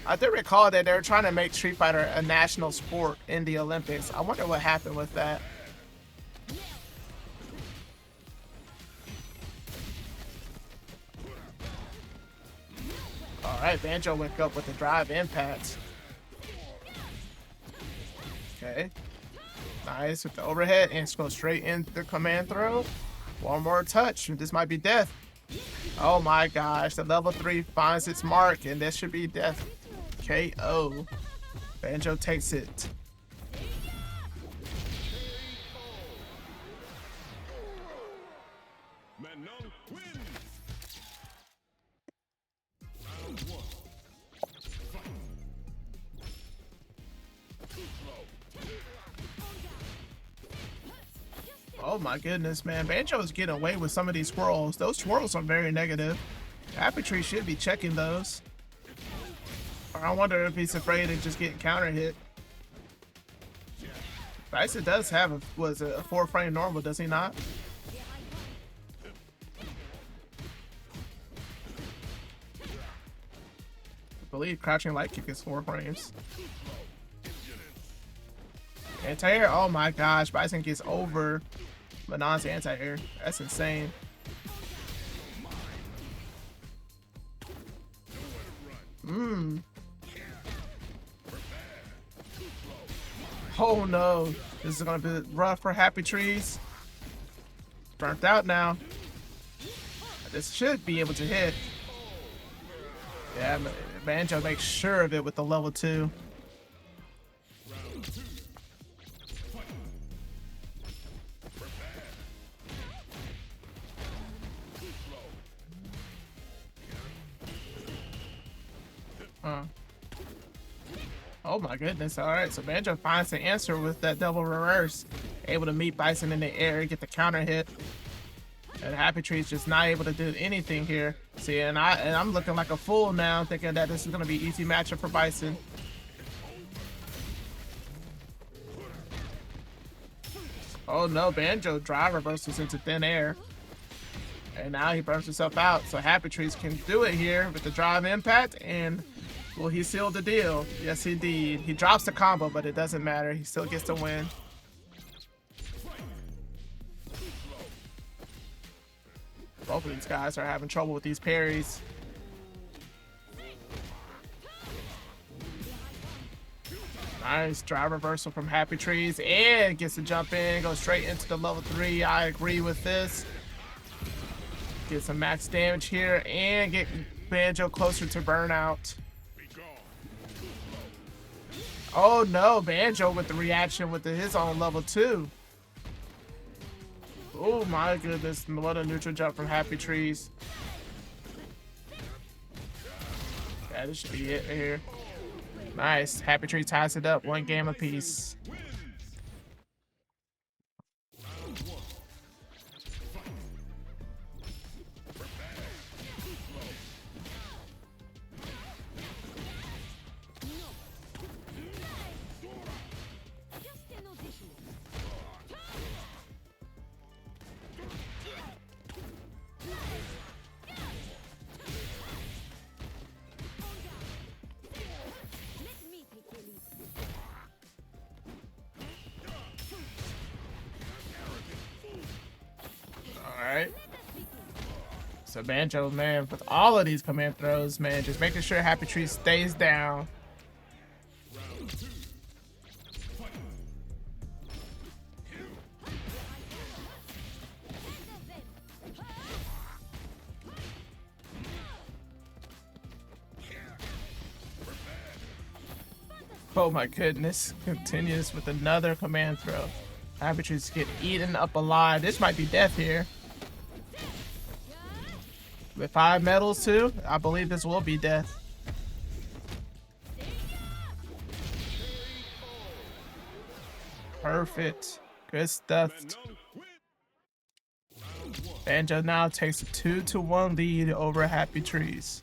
I do recall that they were trying to make Street Fighter a national sport in the Olympics. I wonder what happened with that. Alright, Banjo went up with the drive impact. Okay. Nice with the overhead and go straight into the command throw. One more touch. This might be death. Oh my gosh. The level 3 finds its mark and this should be death. KO. Banjo takes it. Manon wins. Oh my goodness, man. Banjo is getting away with some of these swirls. Those swirls are very negative. HappyTrees should be checking those. Or I wonder if he's afraid of just getting counter hit. Bison does have a 4-frame normal, does he not? I believe crouching light kick is 4 frames. Anti-air, oh my gosh, Bison gets over Manon's anti-air. That's insane. Oh no, this is gonna be rough for HappyTrees. Burnt out now. This should be able to hit. Yeah, Banjo makes sure of it with the level 2. Oh my goodness. Alright, so Banjo finds the answer with that double reverse. Able to meet Bison in the air, get the counter hit. And HappyTrees just not able to do anything here. See, and I'm looking like a fool now, thinking that this is gonna be easy matchup for Bison. Oh no, Banjo drive reversals into thin air. And now he burns himself out. So HappyTrees can do it here with the drive impact. And will he seal the deal? Yes, he did. He drops the combo, but it doesn't matter. He still gets to win. Both of these guys are having trouble with these parries. Nice drive reversal from HappyTrees and gets to jump in, go straight into the level 3. I agree with this. Get some max damage here and get Banjo closer to burnout. Oh no, Banjo with the reaction with his own level 2. Oh my goodness, what a neutral jump from HappyTrees. Yeah, this should be it right here. Nice. HappyTrees ties it up, 1 game apiece. Alright. So Banjo, man, with all of these command throws, man, just making sure HappyTrees stays down. Oh my goodness. Continues with another command throw. HappyTrees get eaten up alive. This might be death here. With 5 medals too, I believe this will be death. Perfect. Good stuff. Banjo now takes a 2-1 lead over HappyTrees.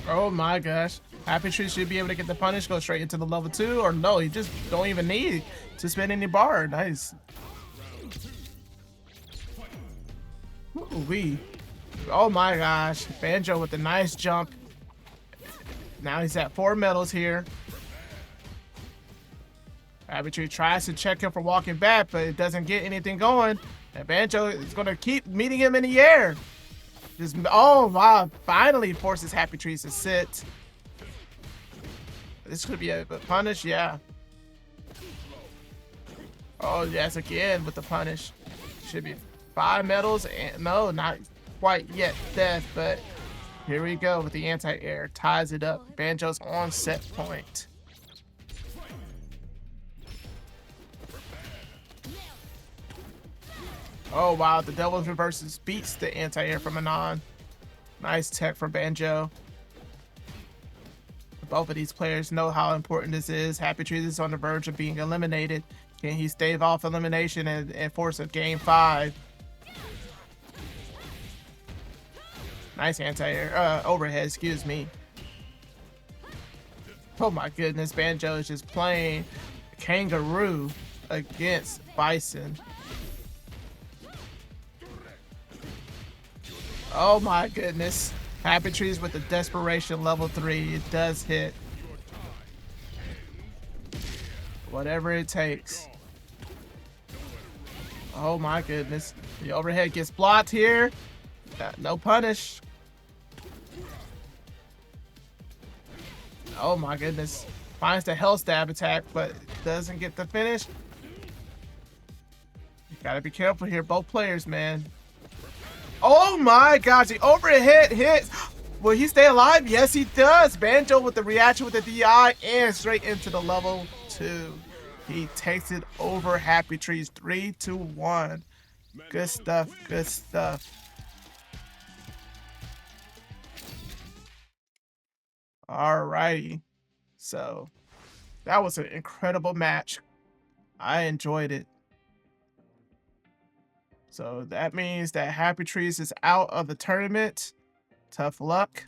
Oh my gosh. HappyTrees should be able to get the punish, go straight into the level 2, or no, he just don't even need to spend any bar. Nice. Ooh-wee. Oh my gosh. Banjo with a nice jump. Now he's at 4 medals here. HappyTrees tries to check him for walking back, but it doesn't get anything going. And Banjo is going to keep meeting him in the air. Just, oh wow, finally forces HappyTrees to sit. This could be a punish, yeah. Oh yes, again with the punish. Should be 5 medals, and no, not quite yet death, but here we go with the anti-air. Ties it up. Banjo's on set point. Oh wow, the Devil's Reverses beats the anti-air from Anon. Nice tech from Banjo. Both of these players know how important this is. HappyTrees is on the verge of being eliminated. Can he stave off elimination and force a game 5? Nice anti-air, overhead, excuse me. Oh my goodness, Banjo is just playing kangaroo against Bison. Oh my goodness. HappyTrees with the desperation level 3. It does hit. Whatever it takes. Oh my goodness. The overhead gets blocked here. No punish. Oh my goodness. Finds the hell stab attack, but doesn't get the finish. You gotta be careful here. Both players, man. Oh my gosh, the overhead hits. Will he stay alive? Yes, he does. Banjo with the reaction with the DI and straight into the level 2. He takes it over HappyTrees 3-1. Good stuff, good stuff. Alrighty. So that was an incredible match. I enjoyed it. So that means that HappyTrees is out of the tournament. Tough luck.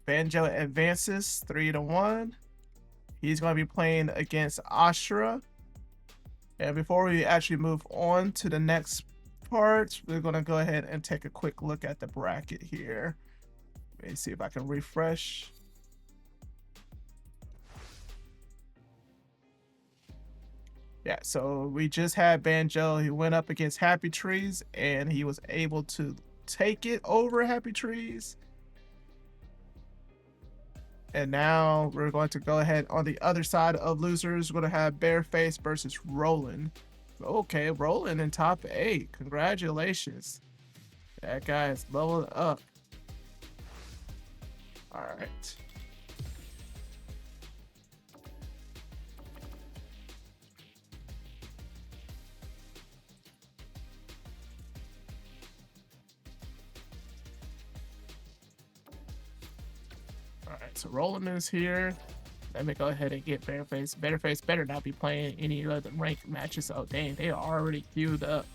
Banjo advances 3-1. He's going to be playing against Ashura. And before we actually move on to the next part, we're going to go ahead and take a quick look at the bracket here. Let me see if I can refresh. Yeah, so we just had Banjo. He went up against HappyTrees and he was able to take it over HappyTrees. And now we're going to go ahead on the other side of losers. We're going to have Bearface versus Roland. Okay, Roland in top 8. Congratulations. That guy is leveled up. All right. Alright, so Roland is here. Let me go ahead and get Bearface. Bearface better not be playing any other ranked matches. Oh, dang, they are already queued up.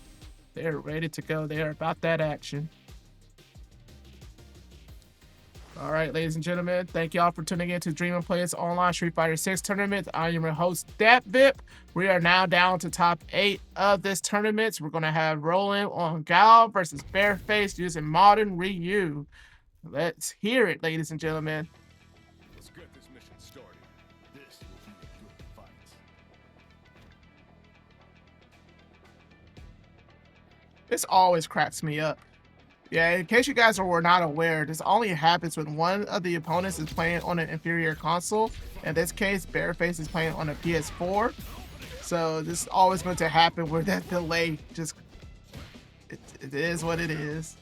They're ready to go. They are about that action. Alright, ladies and gentlemen, thank y'all for tuning in to Dream and Players Online Street Fighter 6 tournament. I am your host, DatVip. We are now down to top 8 of this tournament. So we're going to have Roland on Gal versus Bearface using Modern Ryu. Let's hear it, ladies and gentlemen. Let's get this mission started. This will be a good fight. This always cracks me up. Yeah, in case you guys were not aware, this only happens when one of the opponents is playing on an inferior console. In this case, Bearface is playing on a PS4. So this is always going to happen where that delay just... It is what it is.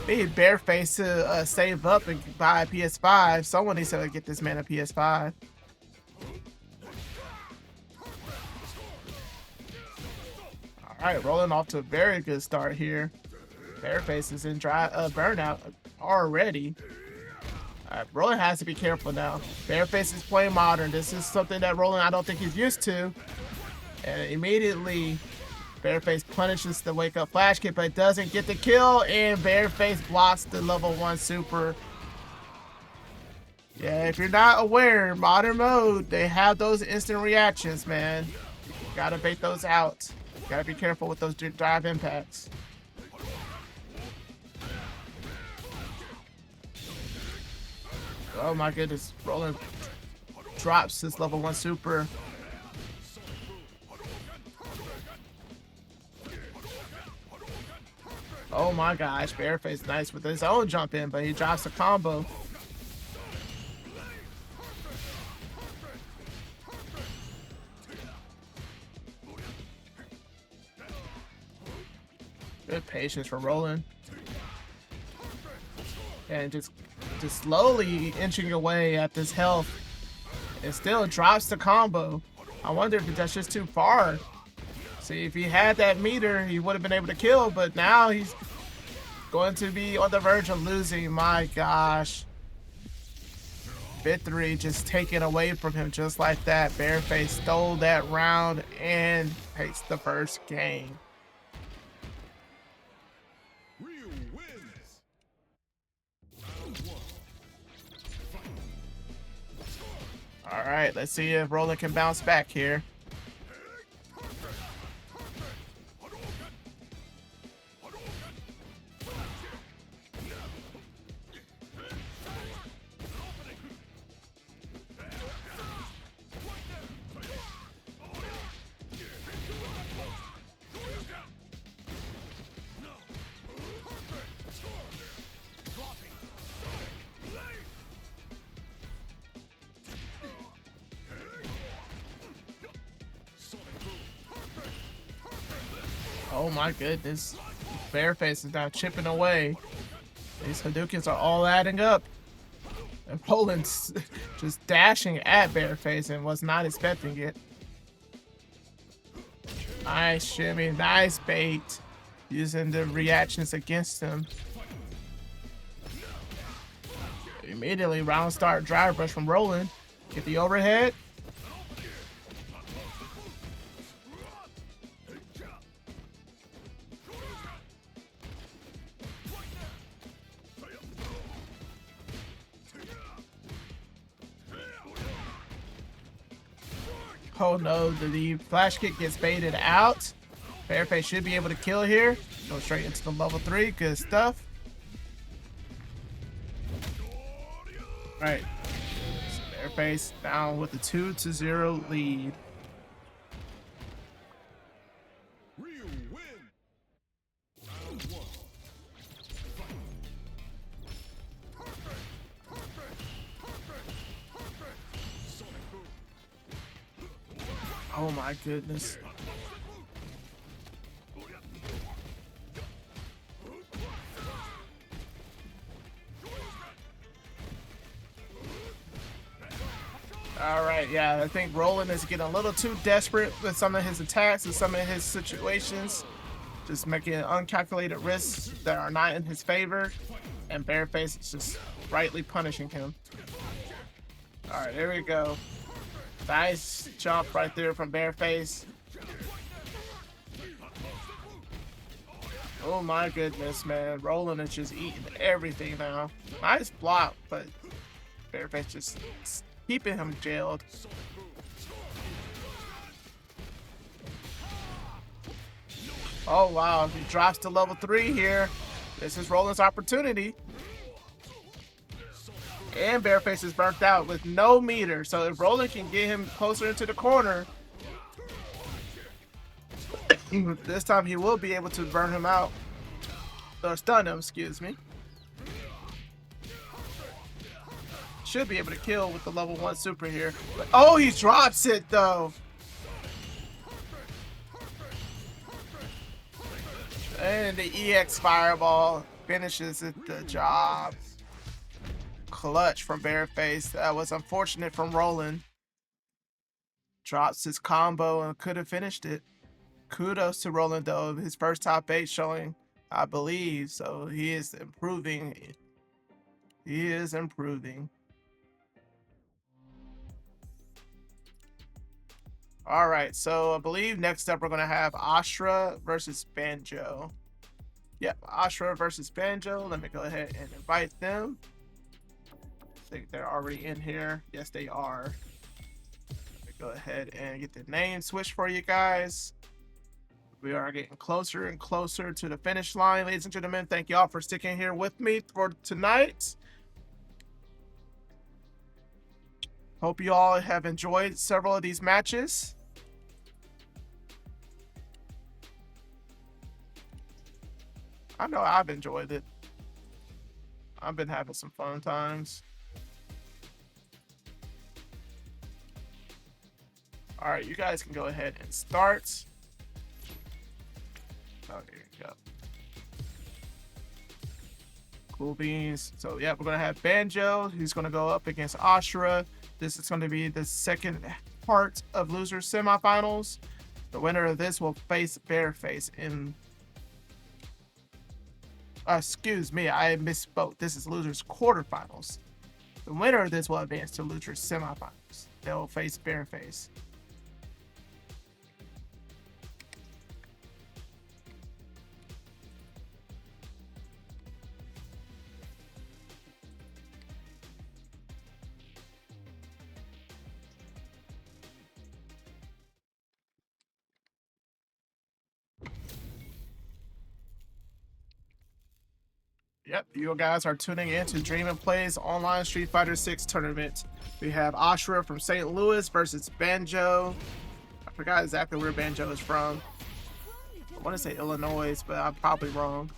Need Bearface to save up and buy a PS5. Someone needs to get this man a PS5. Alright, rolling off to a very good start here. Bearface is in burnout already. Alright, Roland has to be careful now. Bearface is playing modern. This is something that Roland I don't think he's used to. And immediately Bearface punishes the wake up flash kick, but doesn't get the kill, and Bearface blocks the level 1 super. Yeah, if you're not aware, modern mode, they have those instant reactions, man. You gotta bait those out. You gotta be careful with those drive impacts. Oh my goodness, Roland drops his level 1 super. Oh my gosh, Bearface nice with his own jump in, but he drops a combo. Good patience for Roland. And just slowly inching away at this health. It still drops the combo. I wonder if that's just too far. See, if he had that meter, he would have been able to kill, but now he's going to be on the verge of losing. My gosh. Victory just taken away from him just like that. Bearface stole that round and takes the first game. Ryu wins. All right, let's see if Roland can bounce back here. Oh my goodness. Bearface is now chipping away. These Hadoukens are all adding up. And Roland's just dashing at Bearface and was not expecting it. Nice shimmy, nice bait. Using the reactions against him. Immediately round start drive brush from Roland. Get the overhead. Oh no, the flash kick gets baited out. Bearface should be able to kill here. Go straight into the level 3. Good stuff. Alright. Bearface down with a 2-0 lead. Real win. Round one. Sonic boom. Oh my goodness. All right, yeah, I think Roland is getting a little too desperate with some of his attacks and some of his situations. Just making uncalculated risks that are not in his favor. And Bearface is just rightly punishing him. All right, there we go. Nice jump right there from Bearface. Oh my goodness, man. Roland is just eating everything now. Nice block, but Bearface just keeping him jailed. Oh wow, he drops to level 3 here. This is Roland's opportunity. And Bearface is burnt out with no meter, so if Roland can get him closer into the corner, this time he will be able to burn him out. Or stun him, excuse me. Should be able to kill with the level 1 super here. But, oh, he drops it though. And the EX Fireball finishes the job. Clutch from Bearface. That was unfortunate from Roland. Drops his combo and could have finished it. Kudos to Roland though. His first top 8 showing, I believe. So he is improving. He is improving. All right, so I believe next up we're gonna have Ashura versus Banjo. Yep, Ashura versus Banjo. Let me go ahead and invite them. I think they're already in here. Yes, they are. Let me go ahead and get the name switched for you guys. We are getting closer and closer to the finish line, ladies and gentlemen. Thank you all for sticking here with me for tonight. Hope you all have enjoyed several of these matches. I know I've enjoyed it. I've been having some fun times. All right, you guys can go ahead and start. Oh, here you go. Cool beans. So, yeah, we're going to have Banjo. He's going to go up against Ashura. This is going to be the second part of losers semifinals. The winner of this will face Bearface in... excuse me, I misspoke. This is losers quarterfinals. The winner of this will advance to losers semifinals. They will face Bearface. Yep, you guys are tuning in to Dream and Play's online Street Fighter 6 tournament. We have Ashura from St. Louis versus Banjo. I forgot exactly where Banjo is from. I want to say Illinois, but I'm probably wrong.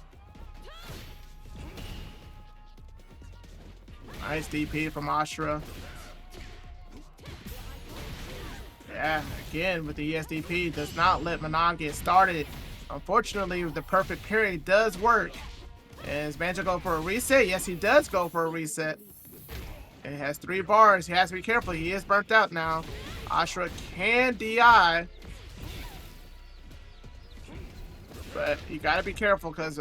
Nice DP from Ashura. Yeah, again with the ESDP, does not let Manon get started. Unfortunately, the perfect parry does work. Is Banjo go for a reset? Yes, he does go for a reset. It has 3 bars. He has to be careful. He is burnt out now. Ashura can DI. But you got to be careful because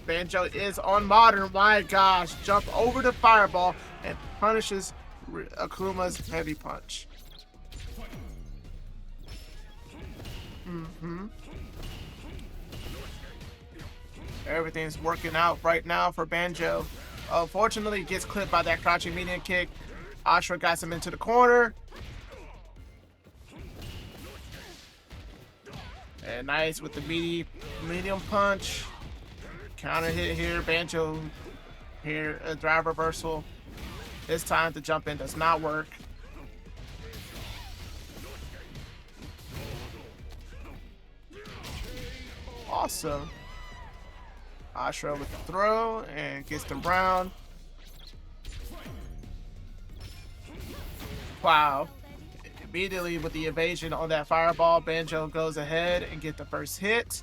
Banjo is on modern. My gosh. Jump over the fireball and punishes Akuma's heavy punch. Everything's working out right now for Banjo. Unfortunately, he gets clipped by that crouching medium kick. Ashura got him into the corner. And nice with the medium punch. Counter hit here. Banjo here, a drive reversal. This time the jump in does not work. Awesome. Ashura with the throw and gets the round. Wow. Immediately with the evasion on that fireball, Banjo goes ahead and get the first hit.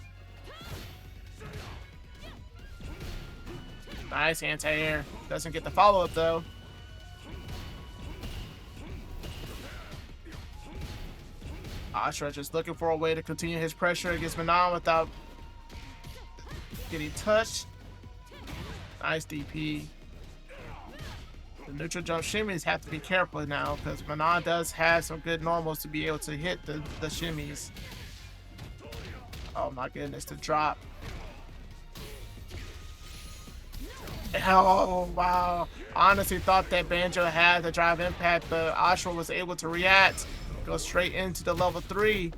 Nice anti-air. Doesn't get the follow-up though. Ashura just looking for a way to continue his pressure against Manon without getting touched. Nice DP. The neutral jump shimmies have to be careful now because Manon does have some good normals to be able to hit the shimmies. Oh my goodness, the drop. Oh wow. Honestly thought that Banjo had the drive impact, but Ashura was able to react. Go straight into the level 3.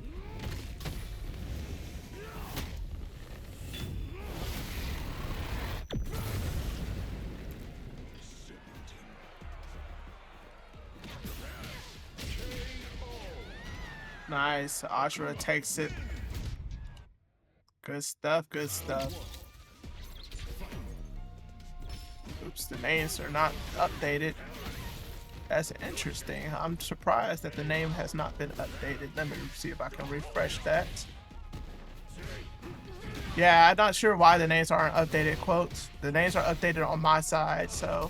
Nice. Ashura takes it. Good stuff, good stuff. Oops, the names are not updated. That's interesting. I'm surprised that the name has not been updated. Let me see if I can refresh that. Yeah, I'm not sure why the names aren't updated, quotes. The names are updated on my side, so.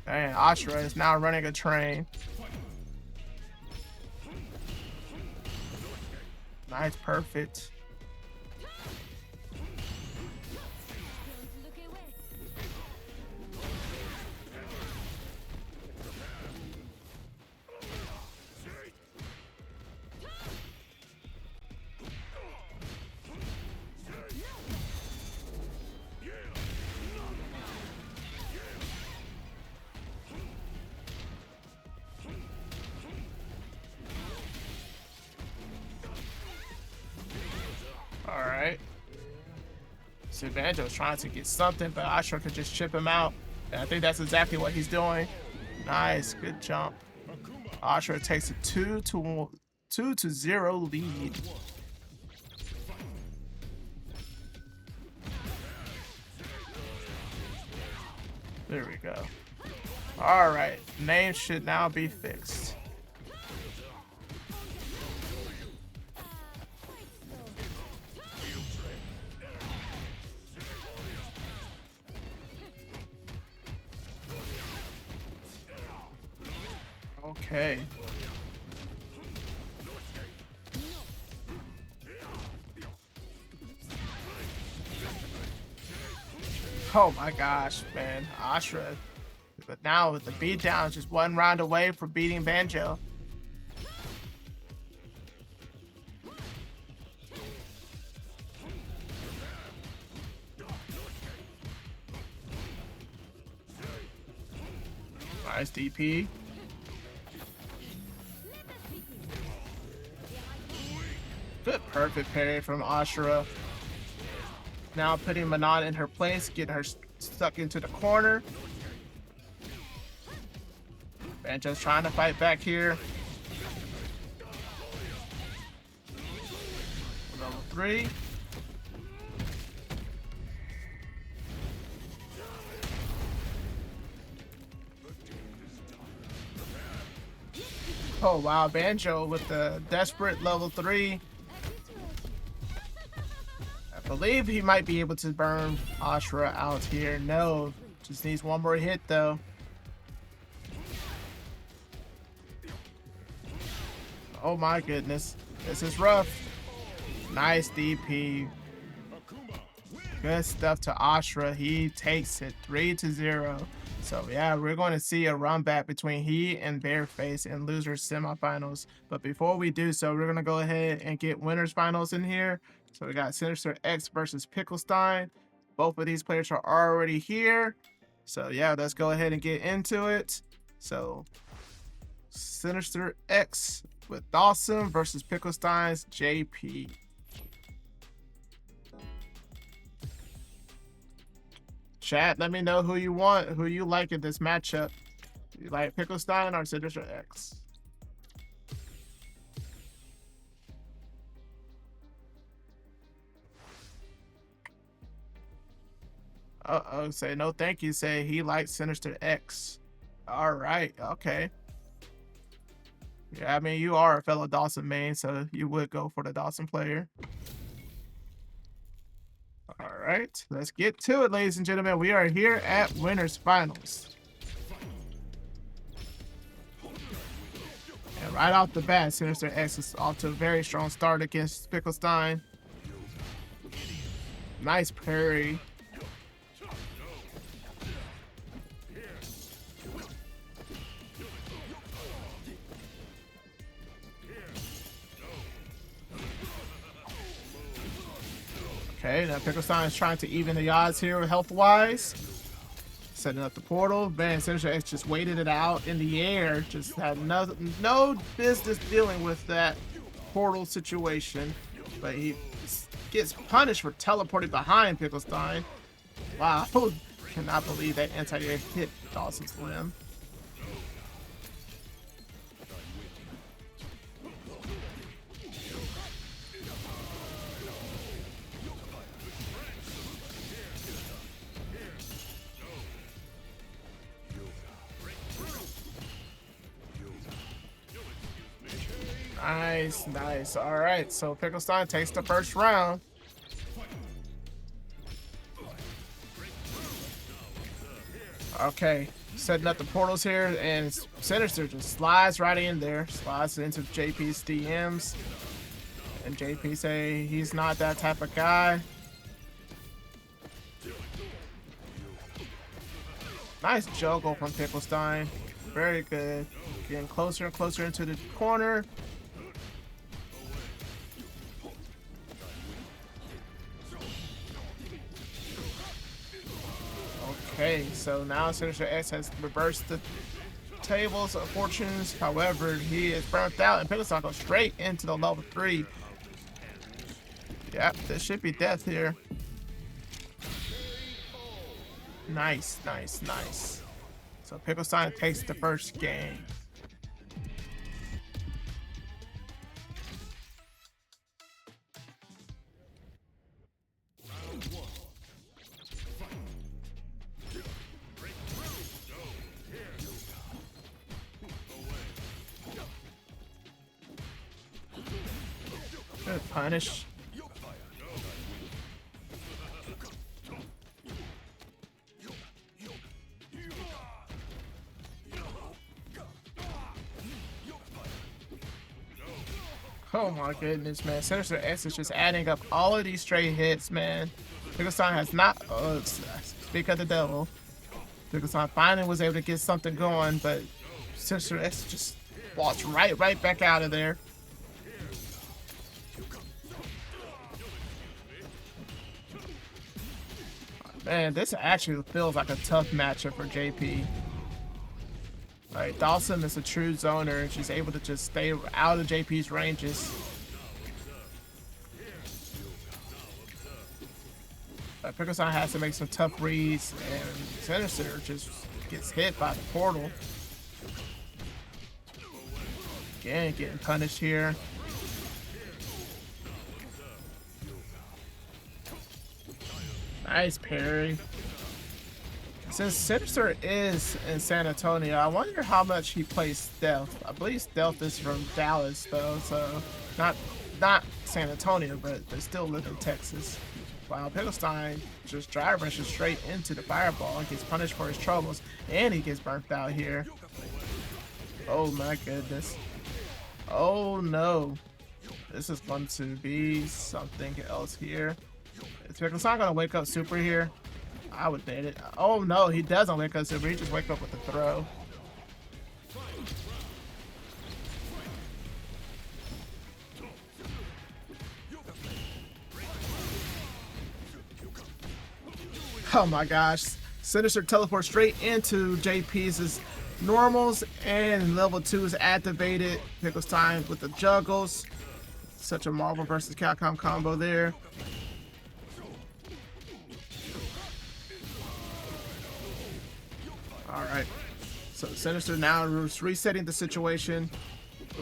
And Ashura is now running a train. Nice, perfect. Alright. So Banjo's trying to get something, but Ashura could just chip him out. And I think that's exactly what he's doing. Nice, good jump. Ashura takes a 2-0 lead. There we go. Alright, name should now be fixed. Okay. Oh my gosh, man. Ashura. But now with the beatdown, just one round away from beating Banjo. Nice DP. Good perfect parry from Ashura. Now putting Manon in her place, getting her stuck into the corner. Banjo's trying to fight back here. Level 3. Oh wow, Banjo with the desperate level 3. I believe he might be able to burn Ashura out here. No, just needs one more hit though. Oh my goodness, this is rough. Nice DP. Good stuff to Ashura. He takes it 3-0. So yeah, we're going to see a run back between he and Bearface in losers semifinals. But before we do so, we're going to go ahead and get winners finals in here. So we got SinisterX versus Pickle Stein. Both of these players are already here. So yeah, let's go ahead and get into it. So SinisterX with Dawson versus Pickle Stein's JP. Chat, let me know who you want, who you like in this matchup. You like Pickle Stein or SinisterX? Say no thank you. Say he likes SinisterX. All right, okay. Yeah, I mean, you are a fellow Dawson main, so you would go for the Dawson player. All right, let's get to it, ladies and gentlemen. We are here at Winners Finals. And right off the bat, SinisterX is off to a very strong start against Pickle Stein. Nice parry. Okay, now Pickle Stein is trying to even the odds here health-wise. Setting up the portal. Man, SinisterX just waited it out in the air. Just had no business dealing with that portal situation. But he gets punished for teleporting behind Pickle Stein. Wow, cannot believe that anti-air hit Dawson's limb. Nice, nice. All right, so Pickle Stein takes the first round. Okay, setting up the portals here, and Sinister just slides right in there, slides into JP's DMs, and JP say he's not that type of guy. Nice juggle from Pickle Stein, very good. Getting closer and closer into the corner. Okay, so now SinisterX has reversed the tables of fortunes. However, he is burnt out, and Pickle Stein goes straight into the level 3. Yep, this should be death here. Nice, nice, nice. So Pickle Stein takes the first game. Good punish. Oh my goodness, man. SinisterX is just adding up all of these straight hits, man. Pickle Stein has not, speak of the devil. Pickle Stein finally was able to get something going, but SinisterX just walks right back out of there. Man, this actually feels like a tough matchup for JP. Like, Dawson is a true zoner, and she's able to just stay out of JP's ranges. But Pickle Stein has to make some tough reads, and Sinister just gets hit by the portal. Again, getting punished here. Nice parry. Since Sinister is in San Antonio, I wonder how much he plays Stealth. I believe Stealth is from Dallas, though, so not San Antonio, but they still live in Texas. While Pickle Stein just drive rushes straight into the fireball and gets punished for his troubles, and he gets burnt out here. Oh my goodness. Oh no. This is going to be something else here. Is Pickle Stein gonna wake up super here? I would date it. Oh no, he doesn't wake up super. He just wake up with a throw. Oh my gosh. Sinister teleports straight into JP's normals, and level 2 is activated. Pickle Stein with the juggles. Such a Marvel vs. Capcom combo there. All right. So Sinister now resetting the situation.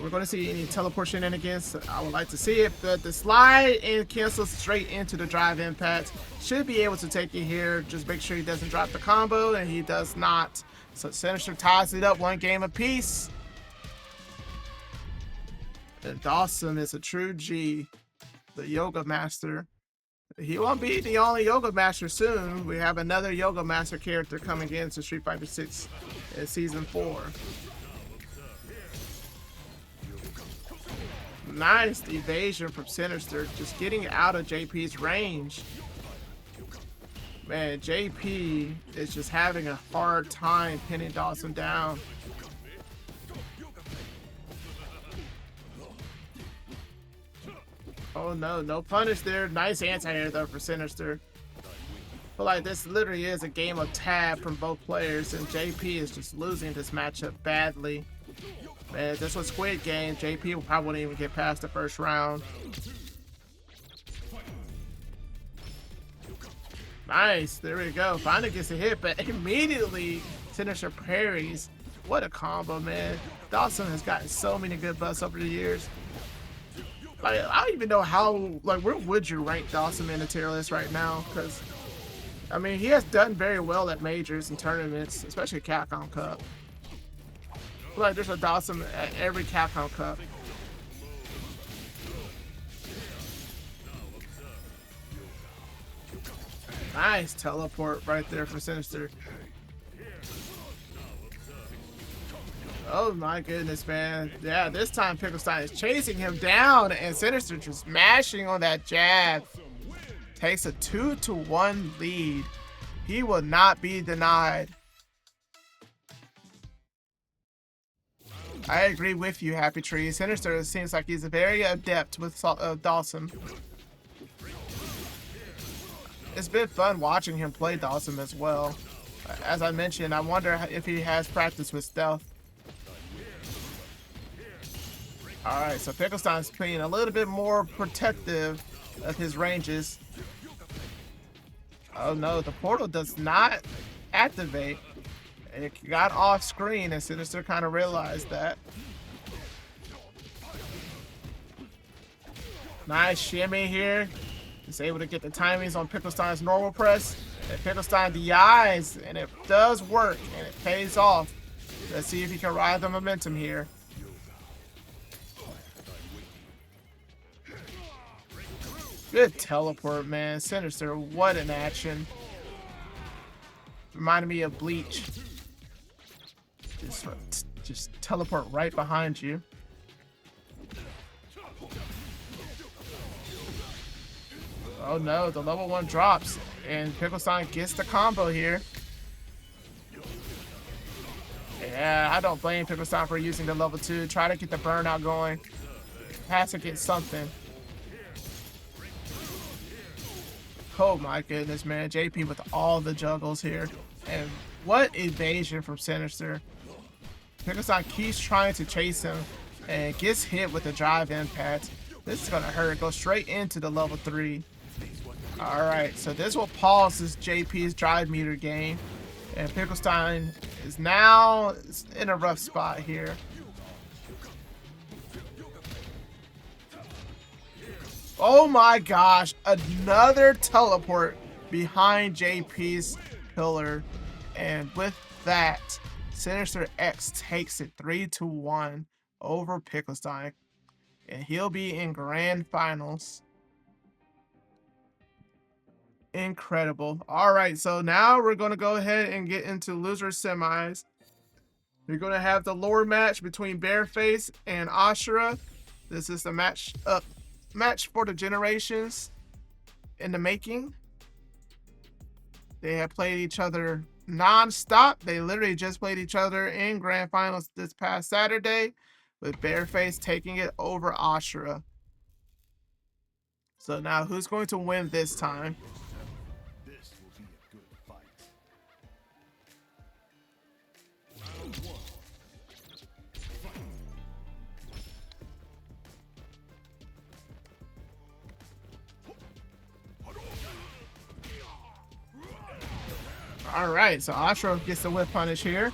We're going to see any teleport shenanigans. I would like to see it, but the slide and cancels straight into the drive impact. Should be able to take it here. Just make sure he doesn't drop the combo, and he does not. So Sinister ties it up 1 game apiece. And Dawson is a true G, the Yoga Master. He won't be the only Yoga Master soon. We have another Yoga Master character coming into Street Fighter 6 in Season 4. Nice evasion from Sinister, just getting out of JP's range. Man, JP is just having a hard time pinning Dawson down. Oh no, no punish there. Nice anti-air though for Sinister. But like this literally is a game of tag from both players, and JP is just losing this matchup badly. Man, if this was Squid Game, JP probably wouldn't even get past the first round. Nice, there we go. Finally gets a hit, but immediately Sinister parries. What a combo, man. Dawson has gotten so many good buffs over the years. Like, I don't even know how, like, where would you rank Dawson in the tier list right now? Because, I mean, he has done very well at majors and tournaments, especially Capcom Cup. Like, there's a Dawson at every Capcom Cup. Nice teleport right there for Sinister. Oh my goodness, man. Yeah, this time Pickle Stein is chasing him down, and Sinister just mashing on that jab. Takes a 2-1 lead. He will not be denied. I agree with you, HappyTrees. Sinister seems like he's very adept with Dawson. It's been fun watching him play Dawson as well. As I mentioned, I wonder if he has practice with stealth. Alright, so Pickle Stein's being a little bit more protective of his ranges. Oh no, the portal does not activate. It got off screen, and Sinister kind of realized that. Nice shimmy here. He's able to get the timings on Pickle Stein's normal press. And Pickle Stein DIs, and it does work, and it pays off. Let's see if he can ride the momentum here. Good teleport, man. Sinister, what an action. Reminded me of Bleach. Just teleport right behind you. Oh no, the level 1 drops, and Pickle Stein gets the combo here. Yeah, I don't blame Pickle Stein for using the level 2. Try to get the burnout going. Has to get something. Oh my goodness, man. JP with all the juggles here. And what evasion from Sinister. Pickle Stein keeps trying to chase him and gets hit with the drive impact. This is going to hurt. Go straight into the level 3. Alright, so this will pause this JP's drive meter game. And Pickle Stein is now in a rough spot here. Oh my gosh, another teleport behind JP's pillar. And with that, SinisterX takes it 3-1 over Pickle Stein. And he'll be in grand finals. Incredible. Alright, so now we're going to go ahead and get into loser semis. We're going to have the lower match between Bearface and Ashura. This is the match for the generations in the making. They have played each other non-stop. They literally just played each other in grand finals this past Saturday, with Bearface taking it over Ashura. So now who's going to win this time? This will be a good fight. All right, so Ashura gets the whip punish here.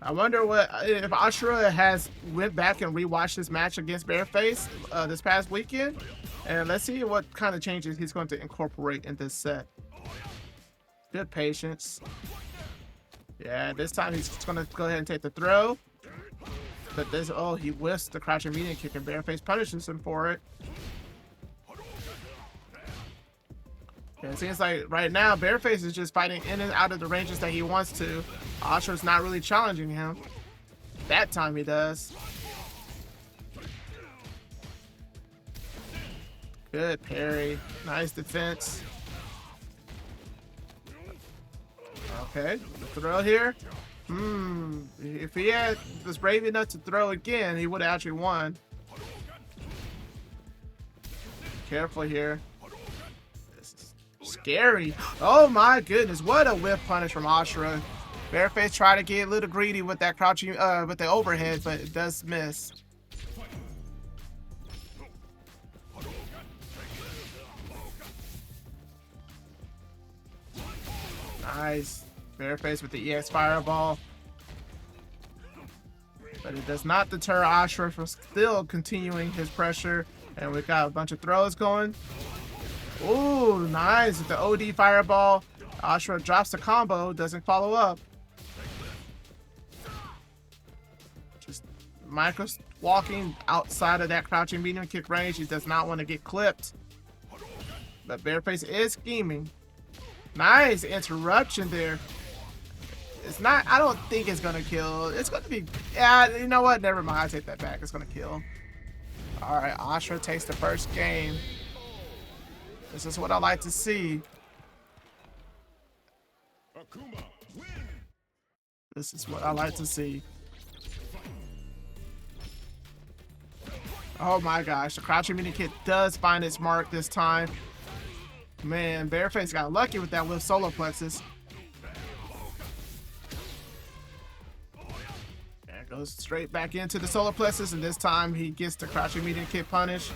I wonder what if Ashura has went back and rewatched this match against Bearface this past weekend, and let's see what kind of changes he's going to incorporate in this set. Good patience. Yeah, this time he's just gonna go ahead and take the throw. But this, oh, he whiffs the crouching medium kick and Bearface punishes him for it. Yeah, it seems like right now Bearface is just fighting in and out of the ranges that he wants to. Ashura's not really challenging him. That time he does. Good parry. Nice defense. Okay, the throw here. If he was brave enough to throw again, he would have actually won. Careful here. This is scary. Oh my goodness, what a whip punish from Ashura. Bearface tried to get a little greedy with that crouching, with the overhead, but it does miss. Nice. Bearface with the EX Fireball. But it does not deter Ashura from still continuing his pressure. And we got a bunch of throws going. Ooh, nice. With the OD Fireball. Ashura drops the combo, doesn't follow up. Just micro walking outside of that crouching medium kick range. He does not want to get clipped. But Bearface is scheming. Nice interruption there. It's not, I don't think it's gonna kill. It's gonna be, yeah, you know what? Never mind, I take that back. It's gonna kill. Alright, Ashura takes the first game. This is what I like to see. This is what I like to see. Oh my gosh, the crouching mini kick does find its mark this time. Man, Bearface got lucky with that with solar plexus. And goes straight back into the solar plexus, and this time he gets the crouching medium kick punish.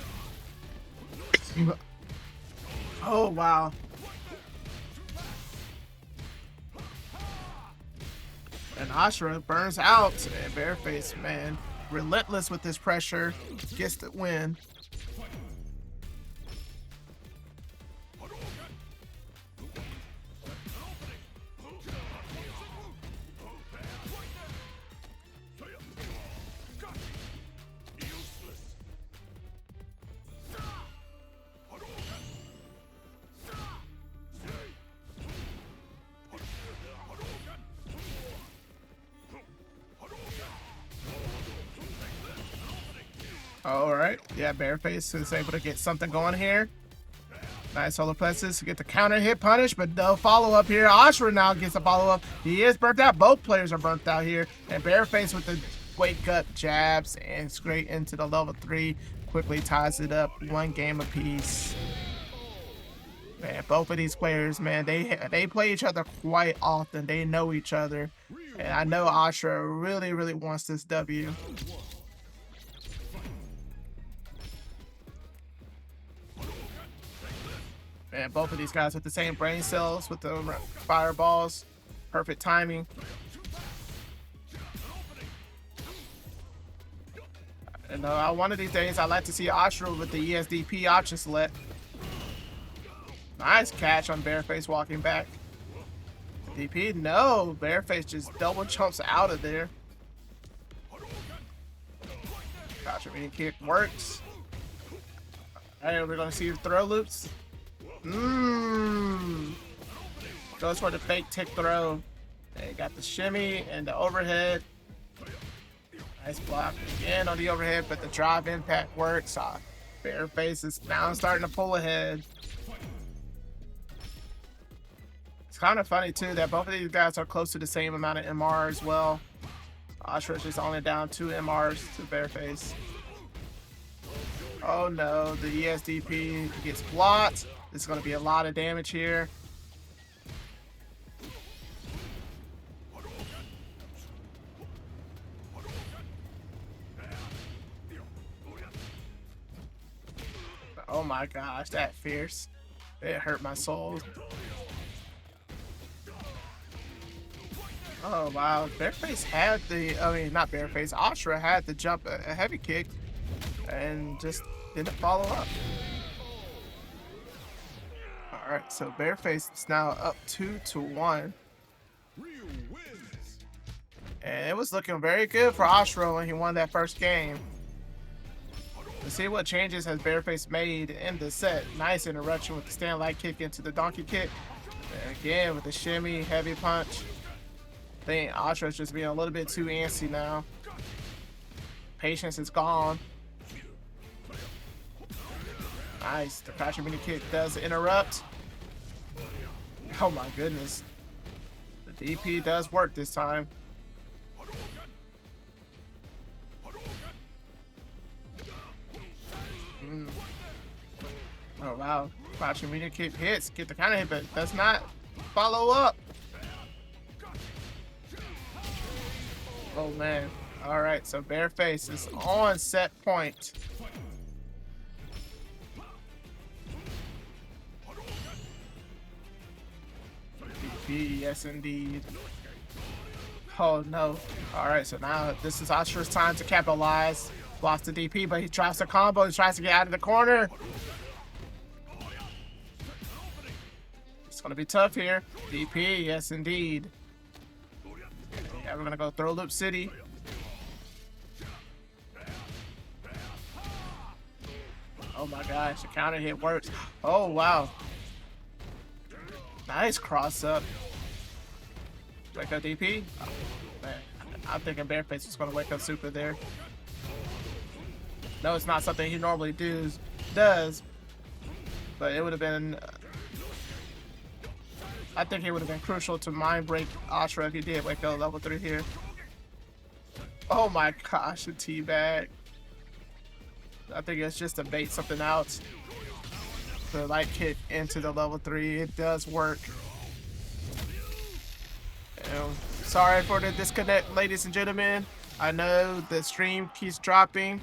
Oh wow. And Ashura burns out. And Bearface, man, relentless with this pressure, gets the win. All right, yeah, Bearface is able to get something going here. Nice solar plexus to get the counter hit punish, but no follow up here. Ashura now gets a follow up. He is burnt out. Both players are burnt out here. And Bearface with the wake up jabs and straight into the level 3. Quickly ties it up. One game apiece. Man, both of these players, man, they play each other quite often. They know each other. And I know Ashura really, really wants this W. And both of these guys with the same brain cells with the fireballs. Perfect timing. And one of these days, I'd like to see Ashura with the ESDP option select. Nice catch on Bearface walking back. DP, no. Bearface just double jumps out of there. Gotcha, medium kick works. Alright, we're going to see throw loops. Goes for the fake tick throw. They got the shimmy and the overhead. Nice block again on the overhead, but the drive impact works. Bearface is now starting to pull ahead. It's kind of funny too that both of these guys are close to the same amount of MR as well. Ashura's just only down 2 MRs to Bearface. Oh no, the ESDP gets blocked. This is going to be a lot of damage here. Oh my gosh, that fierce. It hurt my soul. Oh wow, Bearface had the, I mean not Bearface, Ashura had the jump a heavy kick and just didn't follow up. Alright, so Bearface is now up 2-1. Real wins. And it was looking very good for Ashura when he won that first game. Let's see what changes has Bearface made in the set. Nice interruption with the stand light kick into the donkey kick. And again with the shimmy, heavy punch. I think Ashura's just being a little bit too antsy now. Patience is gone. Nice. The crouching mini kick does interrupt. Oh my goodness. The DP does work this time. Oh wow. Crouching mini kick hits. Get the counter hit, but does not follow up. Oh man. Alright, so Bearface is on set point. DP, yes indeed. Oh no. Alright, so now this is Ashura's time to capitalize. Blocks the DP, but he tries to combo. He tries to get out of the corner. It's gonna be tough here. DP, yes indeed. Yeah, we're gonna go throw loop city. Oh my gosh, the counter hit works. Oh wow. Nice cross up. Wake up DP. Oh, man, I'm thinking Bearface was gonna wake up super there. No, it's not something he normally does, but it would have been. I think it would have been crucial to mind break Ashura if he did wake up level 3 here. Oh my gosh, a teabag. I think it's just to bait something out. The light kick into the level 3, it does work. Sorry for the disconnect, ladies and gentlemen. I know the stream keeps dropping.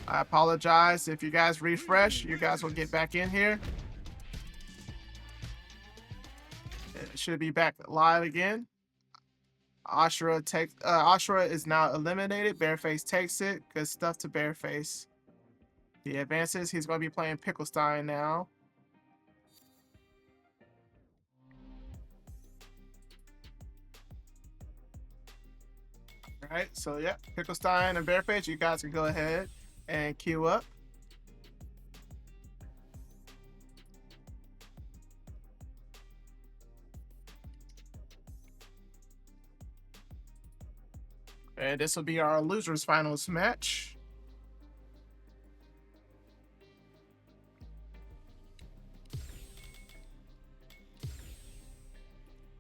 I apologize. If you guys refresh, you guys will get back in here. It should be back live again. Ashura is now eliminated. Bearface takes it. Good stuff to Bearface. He advances. He's going to be playing Pickle Stein now. Alright, so yeah, Pickle Stein and Bearface, you guys can go ahead and queue up. And this will be our losers finals match.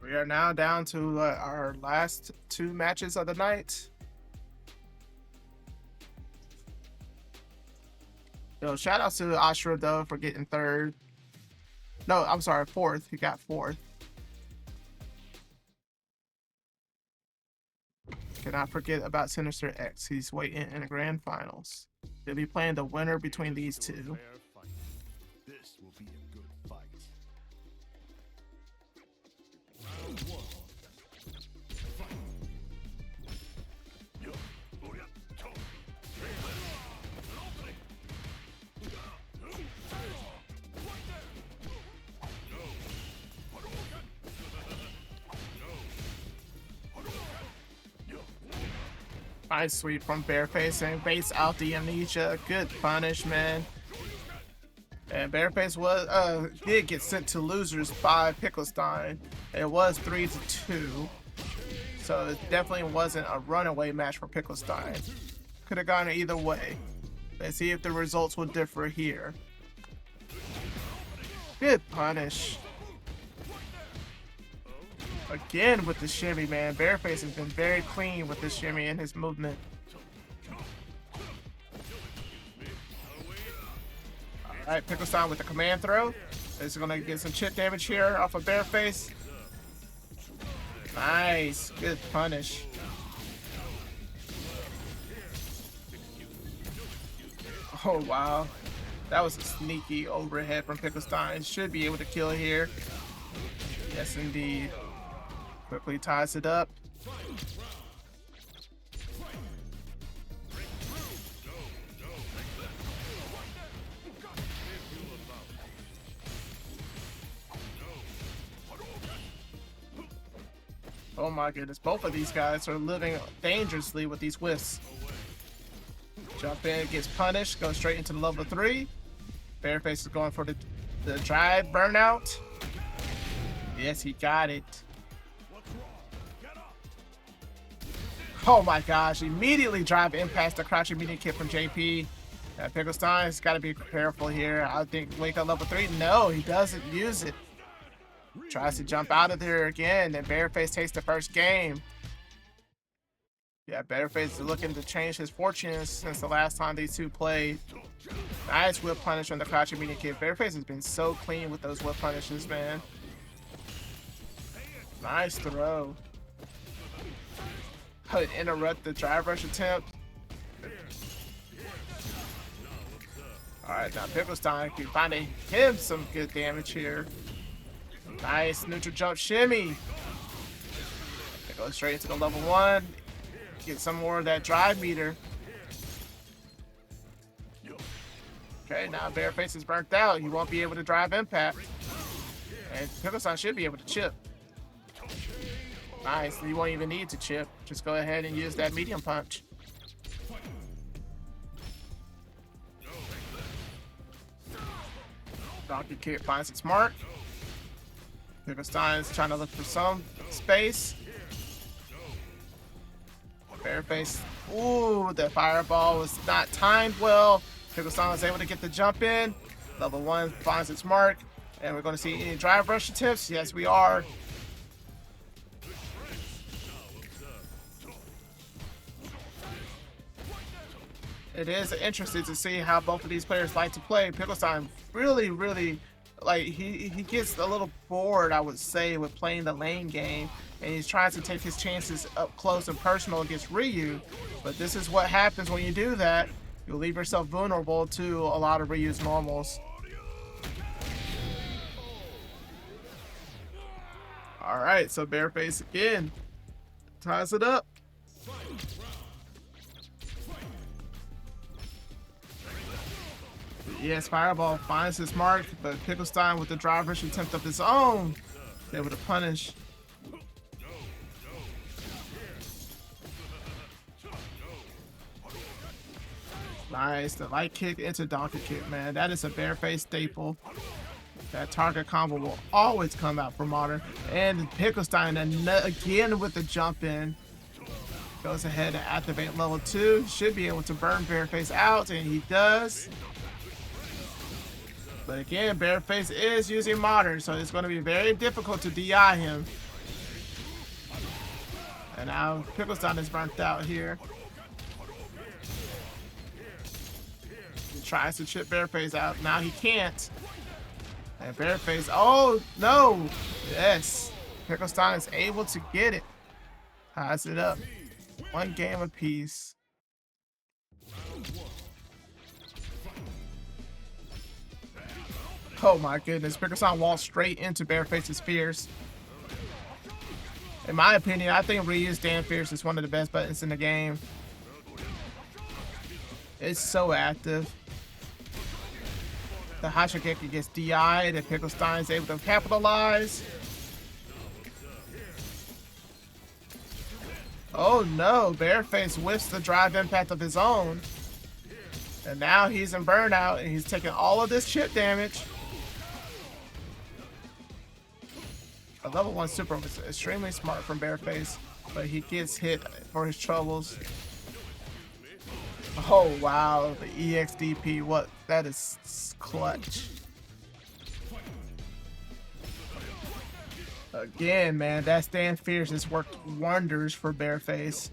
We are now down to our last 2 matches of the night. Yo, shout out to Ashura though for getting 3rd. No, I'm sorry, 4th. He got 4th. Cannot forget about SinisterX. He's waiting in the grand finals. They'll be playing the winner between these two. Fair fight. This will be a good fight. Round 1. Fight. Yo, booyah, toe. Nice sweep from Bearface and baits out the amnesia. Good punish, man. And Bearface was did get sent to losers by Pickle Stein. It was 3-2. So it definitely wasn't a runaway match for Pickle Stein. Could have gone either way. Let's see if the results will differ here. Good punish. Again with the shimmy, man. Bearface has been very clean with the shimmy and his movement. Alright, Pickle Stein with the command throw. Is gonna get some chip damage here off of Bearface. Nice. Good punish. Oh wow. That was a sneaky overhead from Pickle Stein. Should be able to kill here. Yes indeed. Quickly ties it up. Oh my goodness, both of these guys are living dangerously with these whiffs. Jump in, gets punished, goes straight into the level 3. Bearface is going for the drive burnout. Yes, he got it. Oh my gosh, immediately drive in past the crouching medium kick from JP. Pickle Stein's got to be careful here. I think wake up level 3. No, he doesn't use it. Tries to jump out of there again, and Bearface takes the first game. Yeah, Bearface is looking to change his fortunes since the last time these two played. Nice whip punish on the crouching medium kick. Bearface has been so clean with those whip punishes, man. Nice throw. Could interrupt the drive rush attempt. Alright, now Pickle Stein can finally hit some good damage here. Nice neutral jump shimmy. They go straight into the level 1. Get some more of that drive meter. Okay, now Bearface is burnt out. He won't be able to drive impact. And Pickle Stein should be able to chip. Nice, you won't even need to chip. Just go ahead and use that medium punch. Donkey kick finds its mark. Pickle Stein's trying to look for some space. Bearface. Ooh, the fireball was not timed well. Pickle Stein was able to get the jump in. Level 1 finds its mark. And we're going to see any drive rush attempts. Yes, we are. It is interesting to see how both of these players like to play. Pickle Stein really, like, he gets a little bored, I would say, with playing the lane game. And he's trying to take his chances up close and personal against Ryu. But this is what happens when you do that. You'll leave yourself vulnerable to a lot of Ryu's normals. Alright, so Bearface again ties it up. Yes, Fireball finds his mark, but Pickle Stein with the drive rush attempt of his own is able to punish. Nice, the light kick into donkey kick, man. That is a Bearface staple. That target combo will always come out for Modern. And Pickle Stein again with the jump in. Goes ahead and activate level 2. Should be able to burn Bearface out, and he does. But again, Bearface is using Modern, so it's going to be very difficult to DI him. And now Pickle Stein is burnt out here. He tries to chip Bearface out. Now he can't. And Bearface, oh no! Yes, Pickle Stein is able to get it. Ties it up. 1 game apiece. Oh my goodness, Pickle Stein walked straight into Bearface's Fierce. In my opinion, I think Ryu's Damn Fierce is one of the best buttons in the game. It's so active. The Hashigeki gets DI'd and Pickle Stein is able to capitalize. Oh no, Bearface whiffs the drive impact of his own. And now he's in burnout and he's taking all of this chip damage. A level 1 super was extremely smart from Bearface, but he gets hit for his troubles. Oh wow, the EXDP, what? That is clutch. Again, man, that Stand Fierce has worked wonders for Bearface.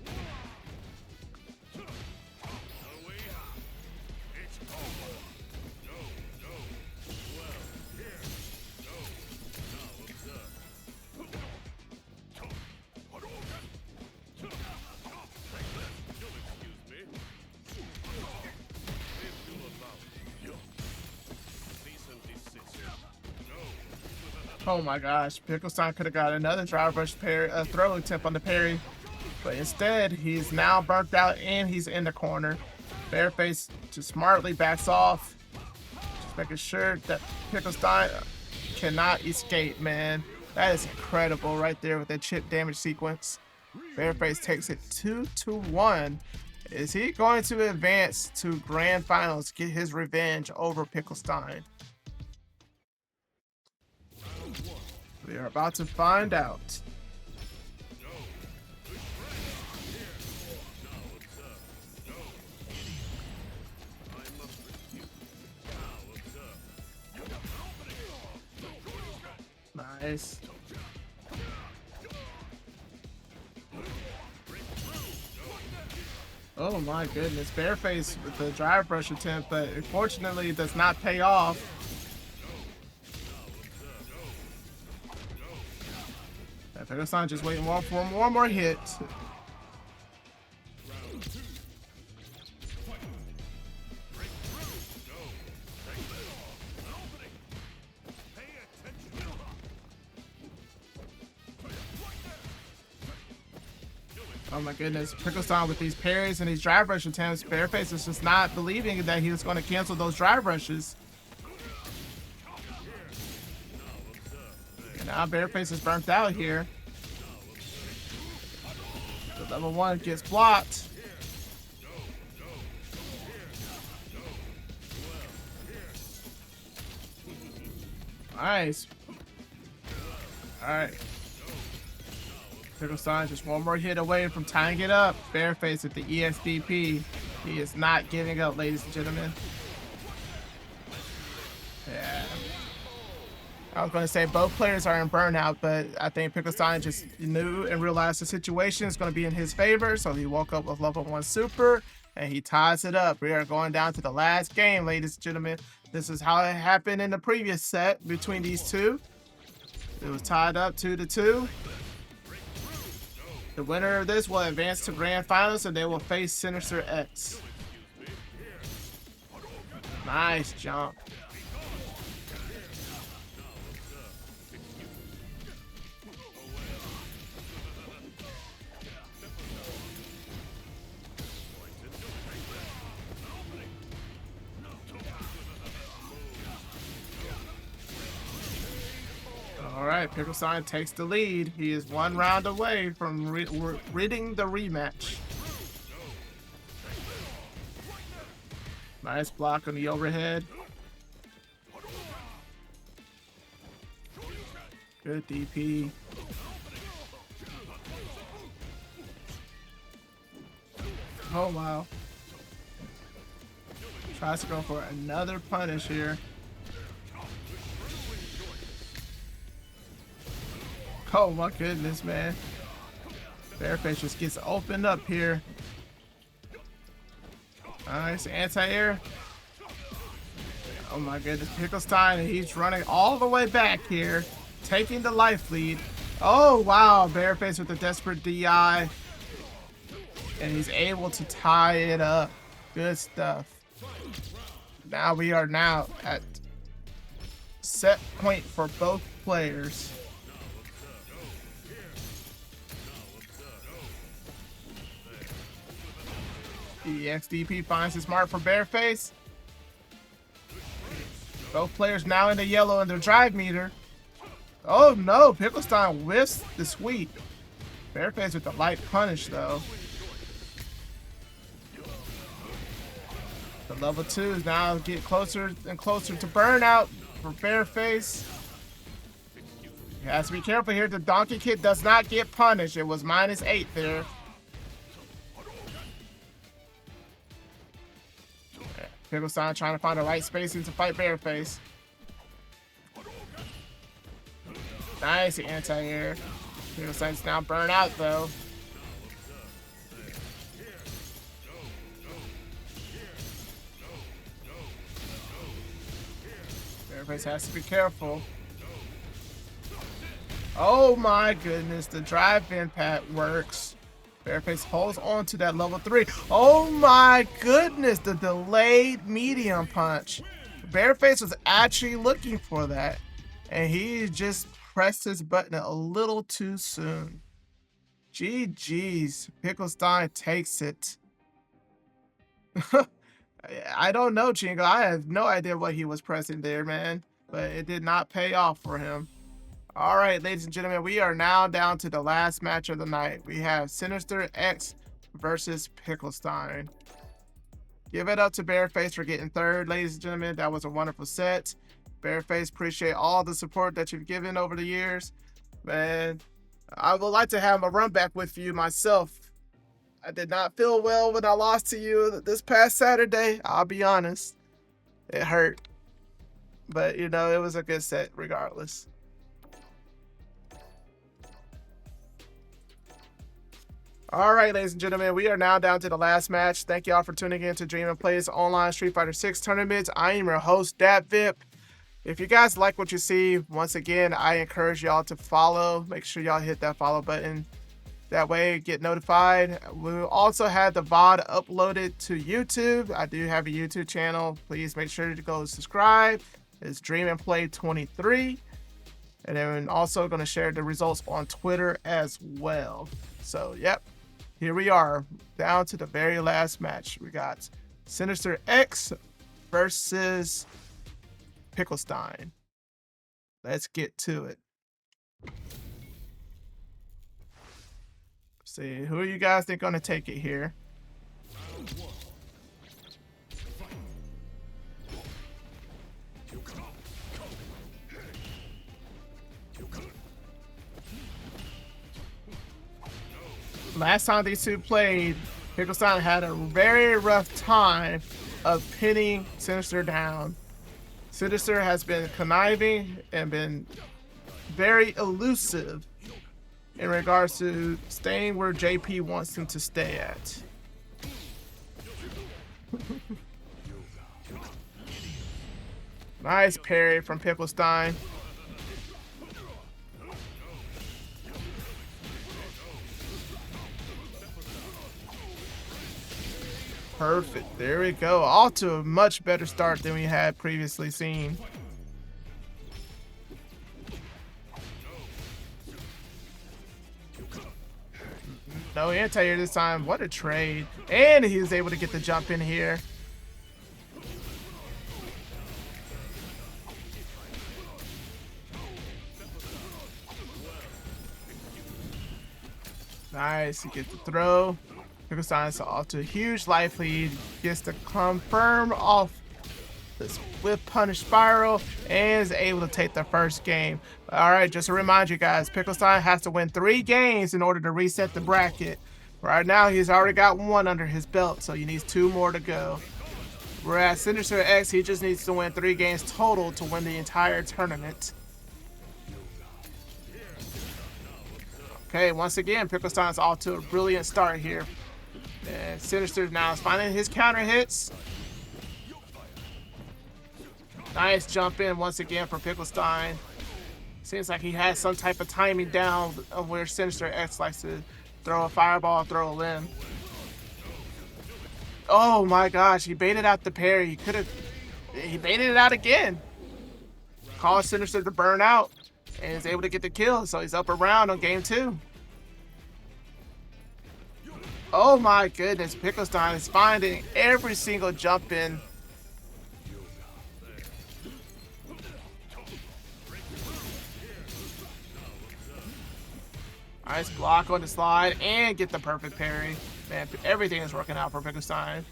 Oh my gosh, Pickle Stein could have got another drive rush throw attempt on the parry, but instead he's now burnt out and he's in the corner. Bearface just smartly backs off, just making sure that Pickle Stein cannot escape, man. That is incredible right there with that chip damage sequence. Bearface takes it 2-1. Is he going to advance to grand finals, get his revenge over Pickle Stein? We are about to find out. Nice. Oh my goodness, Bearface with the drive brush attempt, but unfortunately it does not pay off. Pickle Stein just waiting for one more hit. Oh my goodness, Pickle Stein with these parries and these drive brush attempts. Bearface is just not believing that he was going to cancel those drive brushes. And now Bearface is burnt out here. The level 1 gets blocked. Nice. Alright. Pickle Stein just one more hit away from tying it up. Bearface with the ESDP. He is not giving up, ladies and gentlemen. Yeah. I was going to say both players are in burnout, but I think Pickle Stein just knew and realized the situation is going to be in his favor, so he woke up with level 1 super, and he ties it up. We are going down to the last game, ladies and gentlemen. This is how it happened in the previous set between these two. It was tied up 2-2. The winner of this will advance to grand finals, and they will face SinisterX. Nice jump. All right, Pickle Stein takes the lead. He is one round away from ridding the rematch. Nice block on the overhead. Good DP. Oh, wow. Tries to go for another punish here. Oh my goodness, man. Bearface just gets opened up here. Nice anti-air. Oh my goodness, Pickle Stein, and he's running all the way back here, taking the life lead. Oh wow, Bearface with the desperate DI. And he's able to tie it up. Good stuff. Now we are now at set point for both players. The XDP finds his mark for Bearface. Both players now in the yellow in their drive meter. Oh no, Pickle Stein whiffs the sweep. Bearface with the light punish though. The level 2s now get closer and closer to burnout for Bearface. He has to be careful here. The Donkey Kid does not get punished. It was -8 there. Pickle Stein trying to find the right spacing to fight Bearface. Nice anti-air. Pickle Stein's now burned out though. Bearface has to be careful. Oh my goodness, the drive impact works. Bearface holds on to that level 3. Oh my goodness, the delayed medium punch. Bearface was actually looking for that, and he just pressed his button a little too soon. GG's, Pickle Stein takes it. I don't know, Chingo. I have no idea what he was pressing there, man, but it did not pay off for him. All right, ladies and gentlemen, we are now down to the last match of the night. We have SinisterX versus Pickle Stein. Give it up to Bearface for getting third, ladies and gentlemen. That was a wonderful set. Bearface, appreciate all the support that you've given over the years. Man, I would like to have a run back with you myself. I did not feel well when I lost to you this past Saturday. I'll be honest. It hurt. But, you know, it was a good set regardless. All right, ladies and gentlemen, we are now down to the last match. Thank y'all for tuning in to Dream and Play's online Street Fighter 6 tournaments. I am your host, DatVip. If you guys like what you see, once again, I encourage y'all to follow. Make sure y'all hit that follow button. That way, get notified. We'll also have the VOD uploaded to YouTube. I do have a YouTube channel. Please make sure to go subscribe. It's Dream and Play 23. And then also going to share the results on Twitter as well. So, yep. Here we are, down to the very last match. We got SinisterX versus Pickle Stein. Let's get to it. Let's see, who are you guys think gonna take it here? Last time these two played, Pickle Stein had a very rough time of pinning Sinister down. Sinister has been conniving and been very elusive in regards to staying where JP wants him to stay at. Nice parry from Pickle Stein. Perfect. There we go. Off to a much better start than we had previously seen. No anti-air this time. What a trade. And he was able to get the jump in here. Nice. He gets the throw. Pickle Stein's off to a huge life lead. Gets to confirm off this whip punish spiral and is able to take the first game. All right, just to remind you guys, Pickle Stein has to win 3 games in order to reset the bracket. Right now, he's already got 1 under his belt, so he needs 2 more to go. Whereas SinisterX, he just needs to win 3 games total to win the entire tournament. Okay, once again, Pickle Stein's off to a brilliant start here. And Sinister now is finding his counter hits. Nice jump in once again for Pickle Stein. Seems like he has some type of timing down of where SinisterX likes to throw a fireball, throw a limb. Oh my gosh, he baited out the parry. He baited it out again. Caused Sinister to burn out and is able to get the kill. So he's up around on game 2. Oh my goodness, Pickle Stein is finding every single jump in. Nice block on the slide and get the perfect parry. Man, everything is working out for Pickle Stein.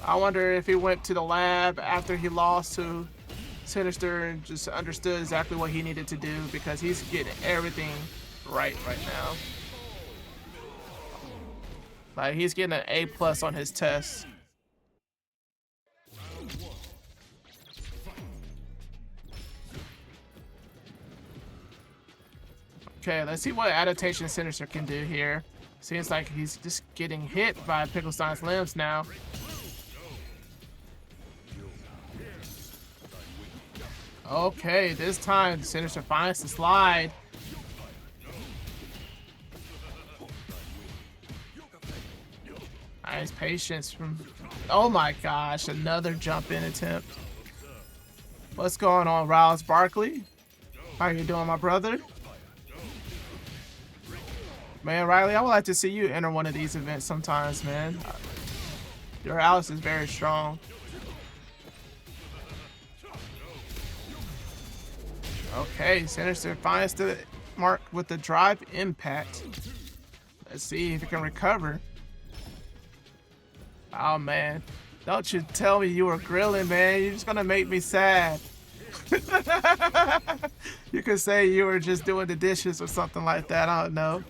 I wonder if he went to the lab after he lost to Sinister and just understood exactly what he needed to do, because he's getting everything right now. Like, he's getting an A+ on his test. Okay, let's see what adaptation Sinister can do here. Seems like he's just getting hit by Pickle Stein's limbs now. Okay, this time Sinister finds the slide. Nice patience from... Oh my gosh, another jump in attempt. What's going on, Riles Barkley? How you doing, my brother? Man, Riley, I would like to see you enter one of these events sometimes, man. Your Alice is very strong. Okay, Sinister finds the mark with the drive impact. Let's see if he can recover. Oh man, don't you tell me you were grilling, man. You're just gonna make me sad. You could say you were just doing the dishes or something like that. I don't know.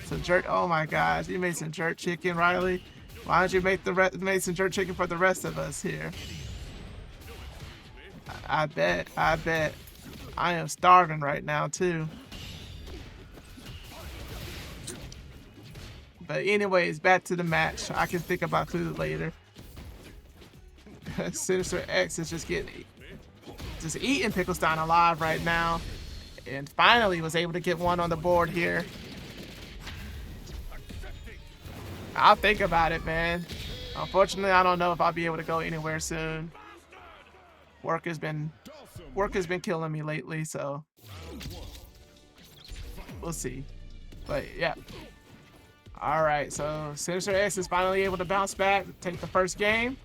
Some jerk. Oh my gosh, you made some jerk chicken, Riley. Why don't you make some jerk chicken for the rest of us here? I bet. I am starving right now too. But anyways, back to the match. I can think about food later. SinisterX is just eating Pickle Stein alive right now. And finally was able to get one on the board here. I'll think about it, man. Unfortunately, I don't know if I'll be able to go anywhere soon. Work has been killing me lately, so we'll see. But yeah. Alright, so SinisterX is finally able to bounce back, take the first game.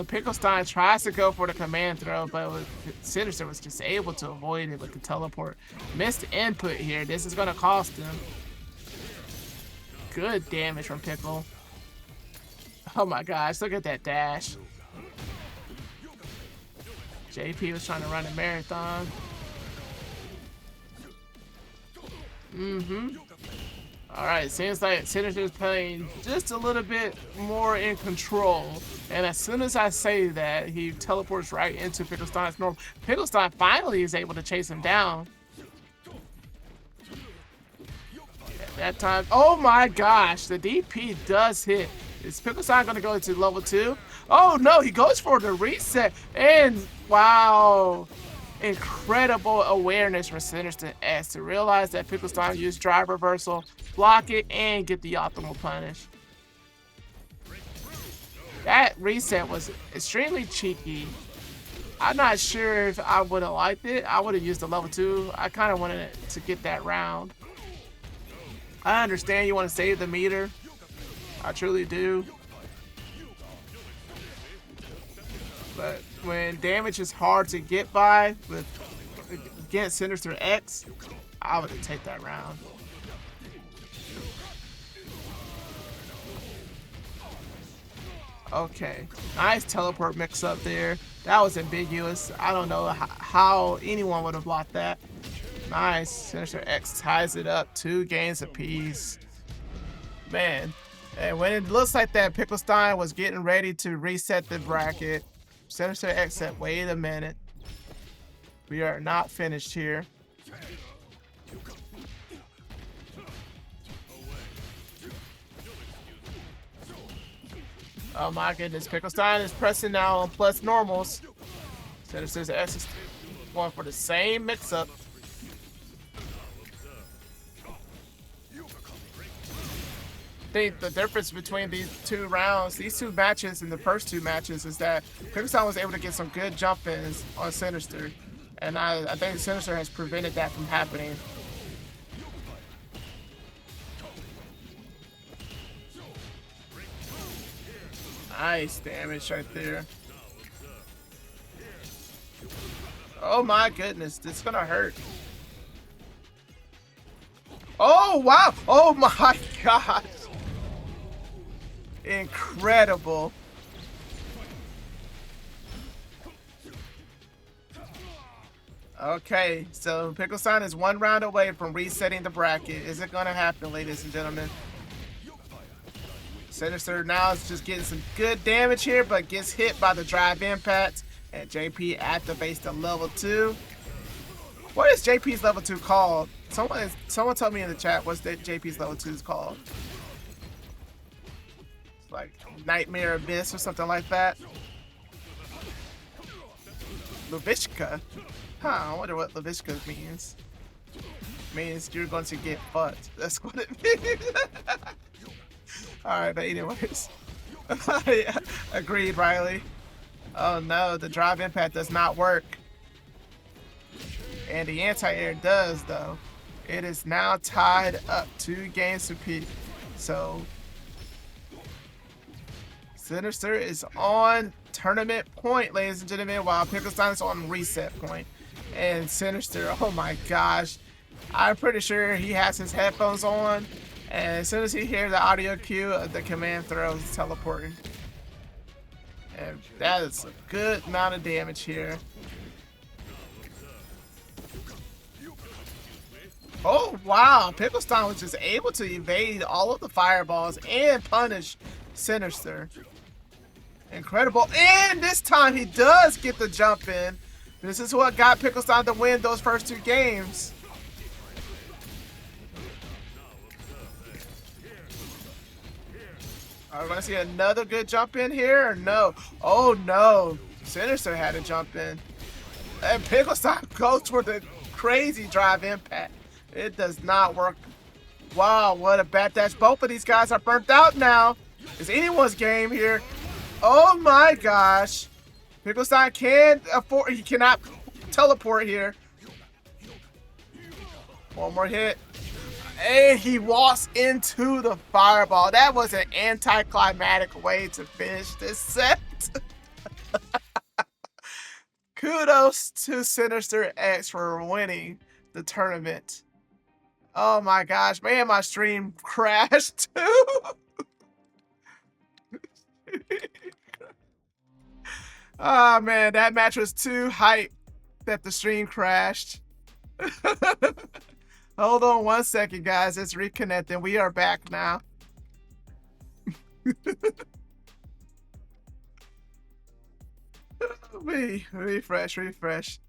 Pickle Stein tries to go for the command throw, but Sinister was just able to avoid it with the teleport. Missed input here. This is going to cost him. Good damage from Pickle. Oh my gosh, look at that dash. JP was trying to run a marathon. Alright, seems like Sinister's playing just a little bit more in control. And as soon as I say that, he teleports right into Pickle Stein's normal. Pickle Stein finally is able to chase him down. At that time, oh my gosh, the DP does hit. Is Pickle Stein going to go into level 2? Oh no, he goes for the reset. And wow. Incredible awareness from SinisterX to realize that Pickle Stein used drive reversal, block it, and get the optimal punish. That reset was extremely cheeky. I'm not sure if I would have liked it. I would have used the level 2. I kind of wanted to get that round. I understand you want to save the meter. I truly do. But when damage is hard to get by against SinisterX, I would take that round. Okay, nice teleport mix up there. That was ambiguous. I don't know how anyone would have blocked that. Nice. SinisterX ties it up. 2 games apiece. Man, and when it looks like that Pickle Stein was getting ready to reset the bracket, SinisterX said, wait a minute. We are not finished here. Oh my goodness, Pickle Stein is pressing now on plus normals. SinisterX is going for the same mix-up. I think the difference between these 2 rounds, these 2 matches and the first 2 matches, is that Pickle Stein was able to get some good jump-ins on Sinister. And I think Sinister has prevented that from happening. Nice damage right there. Oh my goodness, this is gonna hurt. Oh wow! Oh my gosh! Incredible. Okay, so Pickle Stein is 1 round away from resetting the bracket. Is it gonna happen, ladies and gentlemen? Sinister now is just getting some good damage here, but gets hit by the drive impact. And JP activates the level 2. What is JP's level 2 called? Someone tell me in the chat what's that JP's level 2 is called. It's like Nightmare Abyss or something like that. Levishka. Huh, I wonder what Levishka means. It means you're going to get fucked. That's what it means. Alright, but anyways. Yeah, agreed, Riley. Oh no, the drive impact does not work. And the anti-air does, though. It is now tied up 2 games apiece. So Sinister is on tournament point, ladies and gentlemen, while Pickle Stein is on reset point. And Sinister, oh my gosh. I'm pretty sure he has his headphones on. And as soon as he hears the audio cue, the command throw is teleporting. And that is a good amount of damage here. Oh wow, Pickle Stein was just able to evade all of the fireballs and punish Sinister. Incredible. And this time he does get the jump in. This is what got Pickle Stein to win those first 2 games. Are we going to see another good jump in here or no? Oh no, Sinister had to jump in. And Pickle Stein goes for the crazy drive impact. It does not work. Wow, what a bad dash. Both of these guys are burnt out now. It's anyone's game here. Oh my gosh. Pickle Stein can't afford, he cannot teleport here. One more hit. And he walks into the fireball. That was an anticlimactic way to finish this set. Kudos to SinisterX for winning the tournament. Oh my gosh, man, my stream crashed too. Oh man, that match was too hype that the stream crashed. Hold on 1 second, guys. It's reconnecting. We are back now. Refresh.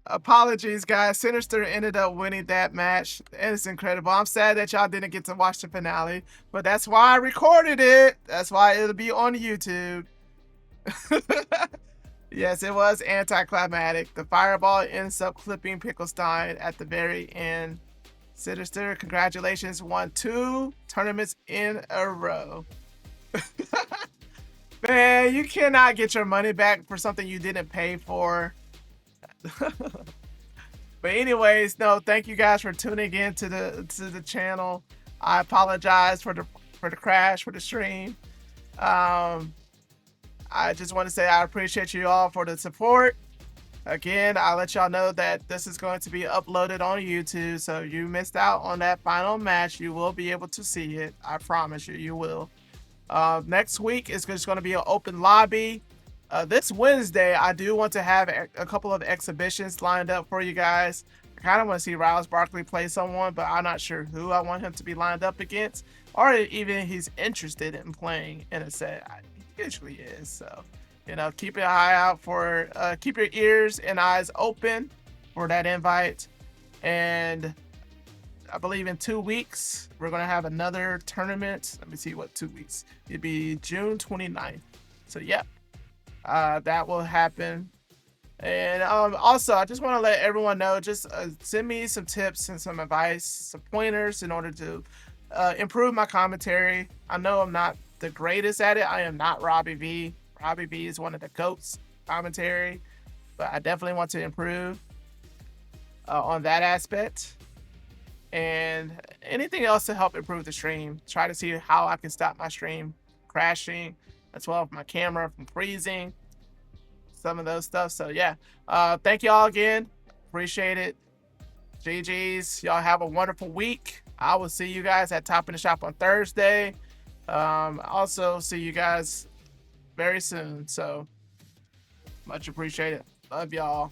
Apologies, guys. Sinister ended up winning that match, and it's incredible. I'm sad that y'all didn't get to watch the finale, but that's why I recorded it. That's why it'll be on YouTube. Yes, it was anticlimactic. The fireball ends up clipping Pickle Stein at the very end. Sinister, congratulations, won 2 tournaments in a row. Man, you cannot get your money back for something you didn't pay for. But anyways, no, thank you guys for tuning in to the channel. I apologize for the crash for the stream. I just want to say I appreciate you all for the support. Again, I'll let y'all know that this is going to be uploaded on YouTube, so you missed out on that final match. You will be able to see it. I promise you, you will. Next week is just going to be an open lobby. This Wednesday, I do want to have a couple of exhibitions lined up for you guys. I kind of want to see Riles Barkley play someone, but I'm not sure who I want him to be lined up against, or even he's interested in playing in a set. He usually is, so you know, keep an eye out for, keep your ears and eyes open for that invite. And I believe in 2 weeks, we're going to have another tournament. Let me see what 2 weeks. It'd be June 29th. So, yep, that will happen. And also, I just want to let everyone know, just send me some tips and some advice, some pointers in order to improve my commentary. I know I'm not the greatest at it. I am not Robbie V. Robbie V is one of the GOATs commentary, but I definitely want to improve on that aspect. And anything else to help improve the stream. Try to see how I can stop my stream crashing, as well as my camera from freezing, some of those stuff. So yeah, thank y'all again. Appreciate it. GG's. Y'all have a wonderful week. I will see you guys at Top in the Shop on Thursday. Also see you guys very soon. So much appreciated. Love y'all.